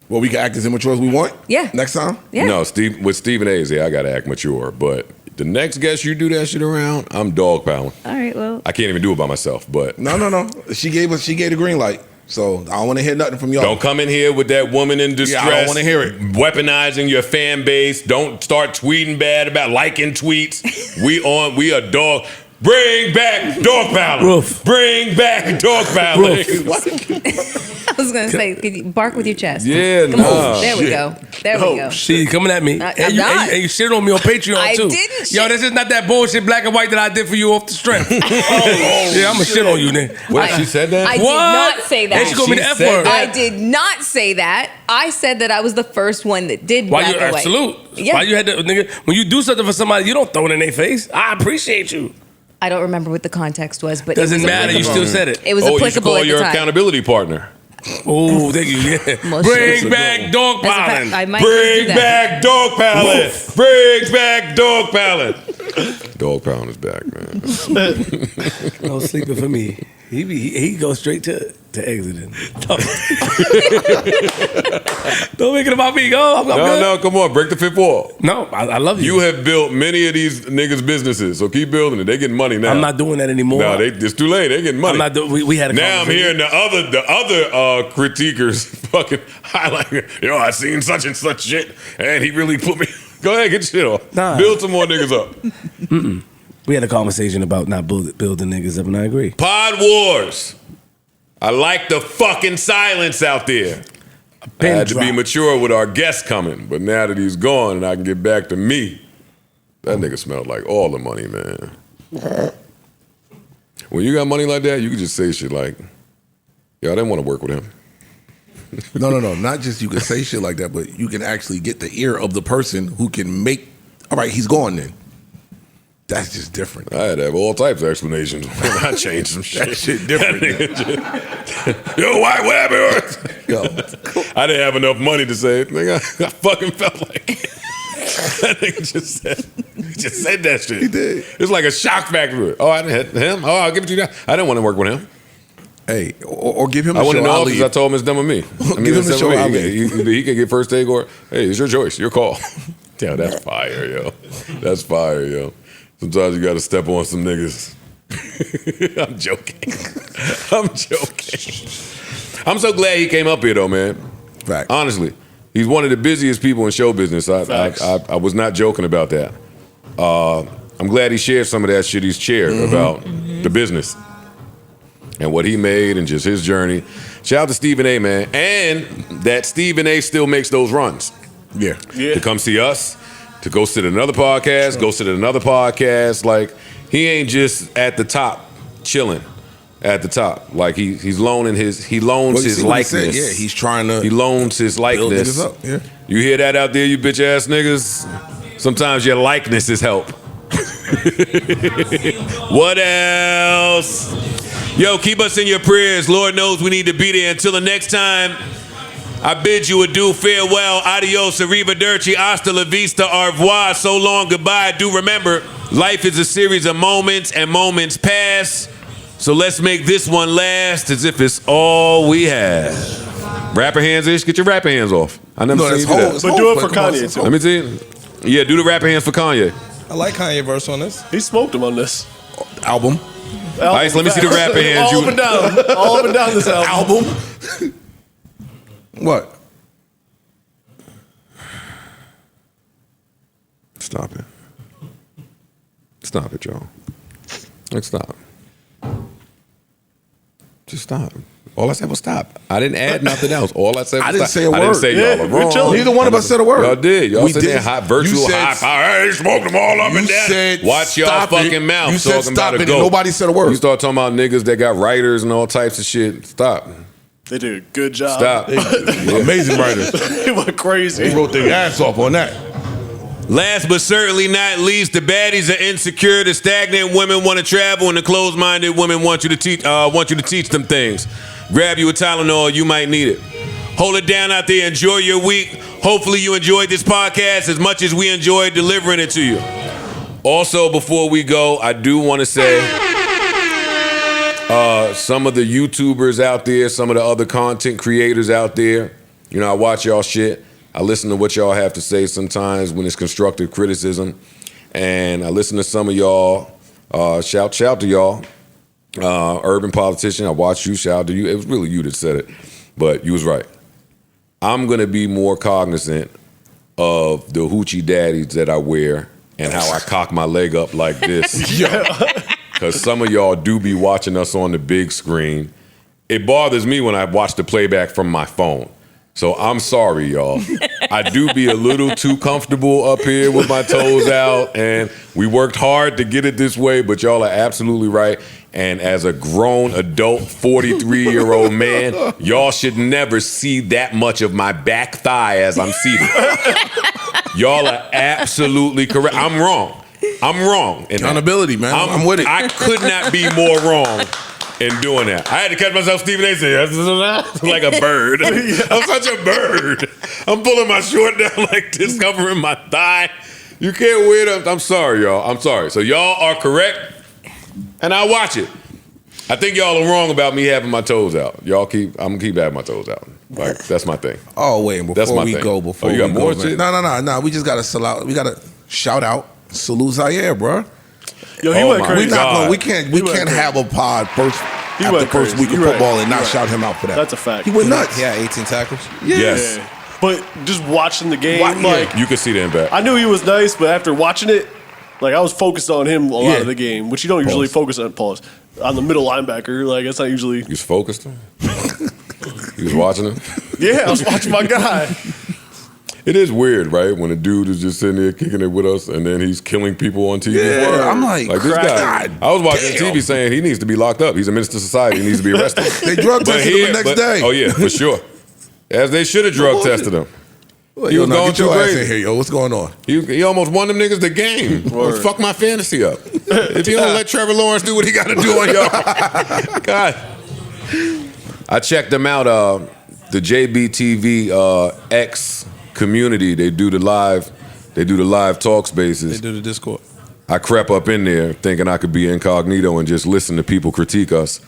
Well, we can act as immature as we want? Yeah. Next time? Yeah. No, with Stephen A. I got to act mature. But the next guest you do that shit around, I'm dogpiling. All right, well. I can't even do it by myself, but. No. She gave the green light. So I don't want to hear nothing from y'all. Don't come in here with that woman in distress. Yeah, I don't want to hear it. Weaponizing your fan base. Don't start tweeting bad about liking tweets. We a dog. Bring back Dogpiling. Bring back Dogpiling. I was gonna say, could you bark with your chest? Yeah, Come on. There we go. There we go. She coming at me. I'm not. And you shitted on me on Patreon I too. didn't Yo, this is not that bullshit black and white that I did for you off the strength. Yeah, I'm gonna shit on you, nigga. What, she said that? I did not say that. And she called me the F word. I did not say that. I said that I was the first one that did Why black you and white. salute? Yeah. Why you had to, nigga? When you do something for somebody, you don't throw it in their face. I appreciate you. I don't remember what the context was, but Doesn't it was matter. You applicable. still said it. It was you should applicable call at the your time. accountability partner. Oh, thank you. Yeah. Bring back Dogpiling. I might Bring do that. back Dogpiling. Bring back Dogpiling. Dogpiling is back, man. No sleeping for me. He goes straight to exiting. Don't make it about me. Go. I'm good. No, come on. Break the fifth wall. No, I love you. You have built many of these niggas' businesses, so keep building it. They getting money now. I'm not doing that anymore. No, it's too late. They getting money. I'm not doing. We had a now I'm conversation. hearing the other critiquers fucking highlighting. Yo, I seen such and such shit, and he really put me. Go ahead, get your shit off. Nah. Build some more niggas up. Mm-mm. We had a conversation about not building niggas up, and I agree. Pod Wars. I like the fucking silence out there. I had to be mature with our guest coming, but now that he's gone and I can get back to me, that nigga smelled like all the money, man. When you got money like that, you can just say shit like, yo, I didn't want to work with him. No. Not just you can say shit like that, but you can actually get the ear of the person who can make, all right, he's gone then. That's just different. I had to have all types of explanations when I changed some shit. That shit different. Yo, why, what happened? Yo. I didn't have enough money to say it. Nigga, I fucking felt like it. That nigga just said that shit. He did. It's like a shock factor. Oh, I didn't hit him? Oh, I'll give it to you now. I didn't want to work with him. Hey, or give him a I show. went in the I'll office. leave. I told him it's done with me. Give him a show. I'll He leave. can get first take or, hey, it's your choice, your call. Yeah, that's fire, yo. That's fire, yo. Sometimes you got to step on some niggas. I'm joking. I'm joking. I'm so glad he came up here though, man. Right. Honestly, he's one of the busiest people in show business. I was not joking about that. I'm glad he shared some of that shit he's shared about the business and what he made and just his journey. Shout out to Stephen A, man. And that Stephen A still makes those runs. Yeah. To come see us, to go sit at another podcast, go sit at another podcast. Like, he ain't just at the top chilling at the top. Like, he's loaning his likeness. Yeah, he's trying to. He loans his build likeness. niggas up. Yeah. You hear that out there, you bitch ass niggas? Sometimes your likeness is help. What else? Yo, keep us in your prayers. Lord knows we need to be there. Until the next time, I bid you adieu, farewell, adios, arrivederci, hasta la vista, au revoir, so long, goodbye. Do remember, life is a series of moments and moments pass. So let's make this one last as if it's all we have. Rapper hands-ish, get your rapper hands off. I never seen you do that. But do it for Kanye, too. Let me see. Yeah, do the rapper hands for Kanye. I like Kanye verse on this. He smoked him on this album. Ice, let me see the rapper hands. All up and down. All up and down this album. What? Stop it. Stop it, y'all. Like, stop. Just stop. All I said was stop. I didn't add nothing else. All I said was I didn't stop. say a word. I didn't say y'all are wrong. Neither one of us said a word. Y'all did. Y'all We said did. that hot virtual You said- high power. Hey, smoked them all up and down. said Watch y'all stop fucking it. mouth. You said talking stop about it a and goat. nobody said a word. You start talking about niggas that got writers and all types of shit. Stop. They did a good job. Stop. Amazing writers. They went crazy. They wrote their ass off on that. Last but certainly not least, the baddies are insecure, the stagnant women want to travel, and the closed-minded women want you to teach them things. Grab you a Tylenol, you might need it. Hold it down out there, enjoy your week. Hopefully you enjoyed this podcast as much as we enjoyed delivering it to you. Also, before we go, I do want to say some of the YouTubers out there, some of the other content creators out there, you know, I watch y'all shit. I listen to what y'all have to say sometimes when it's constructive criticism. And I listen to some of y'all. Shout to y'all. Urban politician, I watched you. Shout out to you. It was really you that said it. But you was right. I'm going to be more cognizant of the hoochie daddies that I wear and how I cock my leg up like this. Because some of y'all do be watching us on the big screen. It bothers me when I watch the playback from my phone. So I'm sorry, y'all. I do be a little too comfortable up here with my toes out, and we worked hard to get it this way, but y'all are absolutely right. And as a grown adult 43-year-old man, y'all should never see that much of my back thigh as I'm seated. Y'all are absolutely correct. I'm wrong. Accountability, man. I'm with it. I could not be more wrong in doing that. I had to catch myself. Stephen A. said, like a bird. I'm such a bird. I'm pulling my short down like this, covering my thigh. You can't wear them. I'm sorry, y'all. I'm sorry. So y'all are correct, and I watch it. I think y'all are wrong about me having my toes out. I'm gonna keep having my toes out. Like, that's my thing. Oh, wait, before That's my we thing. go, Oh, you got more shit? No. We just gotta we gotta shout out, salute Zaire, bro. Yo, he went crazy. We can't have a pod after first week of football and not shout him out for that. That's a fact. He went nuts. He had 18 tackles. Yeah. Yes. But just watching the game, like You can see the impact. I knew he was nice, but after watching it, like I was focused on him a lot of the game, which you don't usually focus on. On the middle linebacker, like that's not usually. You was focused on? You was watching him? Yeah, I was watching my guy. It is weird, right? When a dude is just sitting there kicking it with us and then he's killing people on TV. Yeah, I'm like this guy. I was watching TV saying he needs to be locked up. He's a menace to society. He needs to be arrested. They drug tested him the next day. Oh, yeah, for sure. As they should have drug tested him. Well, He was going get your too ass crazy. in here, yo. What's going on? He almost won them niggas the game. Fuck my fantasy up. If you don't let Trevor Lawrence do what he got to do on y'all. God. I checked them out. The JBTV X community. They do the live talk spaces. They do the Discord. I crept up in there thinking I could be incognito and just listen to people critique us,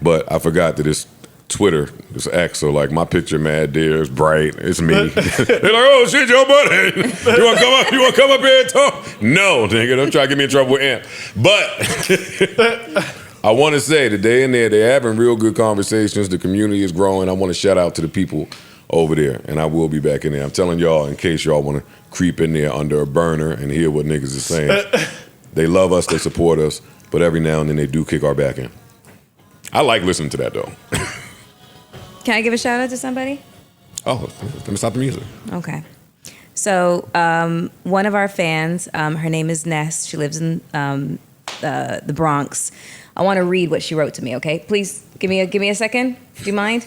but I forgot that it's Twitter, it's X, so like my picture mad there, it's bright, it's me. They're like, oh shit, Joe Budden. You wanna come up? You wanna come up here and talk? No, nigga, don't try to get me in trouble with Amp. But I wanna say today in there, they're having real good conversations. The community is growing. I wanna shout out to the people over there, and I will be back in there. I'm telling y'all, in case y'all wanna creep in there under a burner and hear what niggas is saying. They love us, they support us, but every now and then they do kick our back in. I like listening to that though. Can I give a shout out to somebody? Oh, let me stop the music. Okay. So one of our fans, her name is Ness. She lives in the Bronx. I want to read what she wrote to me. Okay, please give me a second. Do you mind?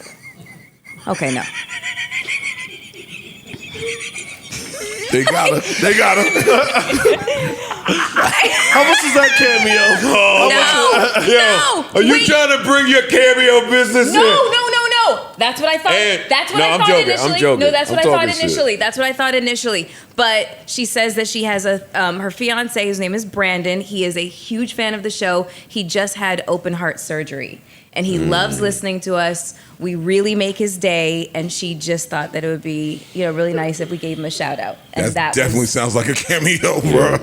Okay, no. They got her. How much is that cameo? Are you trying to bring your cameo business in? No. That's what I thought. That's what I thought initially. I'm joking. No, that's what I thought initially. Shit. That's what I thought initially. But she says that she has her fiance, whose name is Brandon. He is a huge fan of the show. He just had open heart surgery, and he loves listening to us. We really make his day, and she just thought that it would be, really nice if we gave him a shout out. And that definitely sounds like a cameo, bro.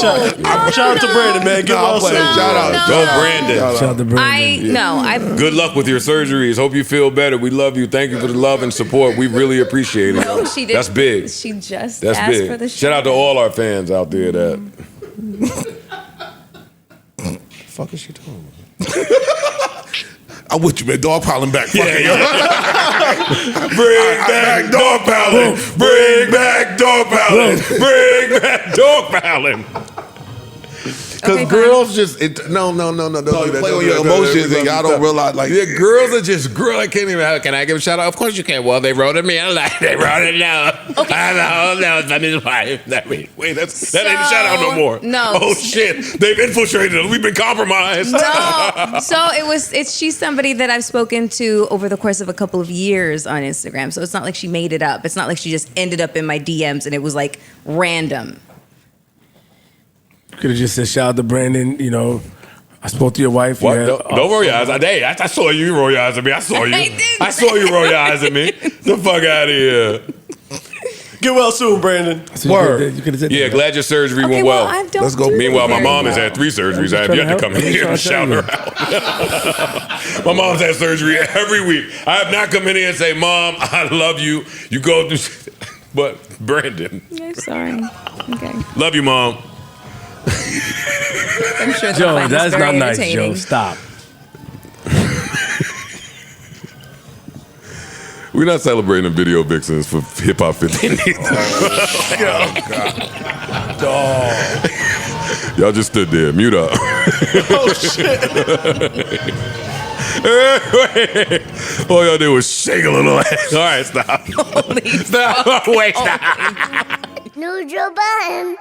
Shout out to Brandon, man. Give us a shout out. Go Brandon. Shout out to Brandon. Good luck with your surgeries. Hope you feel better. We love you. Thank you for the love and support. We really appreciate it. No, she didn't. That's big. She just That's asked big. for the Shout out to all our fans out there that. Fuck is she doing? I'm with you, man. Dogpiling back. Bring back dogpiling. Bring back dogpiling. Bring back dogpiling. Because girls just no. Don't play on your emotions and y'all don't realize girls are just girl. I can't even. Can I give a shout out? Of course you can. Well, they wrote me. They wrote it down. Okay. I know. That is why. That ain't a shout out no more. No. Oh shit! They've infiltrated us. We've been compromised. No. So she's somebody that I've spoken to over the course of a couple of years on Instagram. So it's not like she made it up. It's not like she just ended up in my DMs and it was like random. Could have just said shout out to Brandon. I spoke to your wife. What? Don't roll your eyes. I saw you roll your eyes at me. I saw you. I saw you roll your eyes at me. The fuck out of here. Get well soon, Brandon. Word. You could have said Yeah, glad your surgery went well. Let's go. Meanwhile, my mom has had 3 surgeries. I have yet to come in here and shout her out. My mom's had surgery every week. I have not come in here and say, Mom, I love you. You go through. But Brandon. I'm sorry. Okay. Love you, Mom. I'm sure Joe, that's not nice, Joe. Stop. We're not celebrating video vixens for Hip Hop 15 either. Y'all just stood there. Mute up. Oh, shit. All y'all did was shake a little ass. All right, stop. Holy Stop. Wait, stop. New Joe Budden.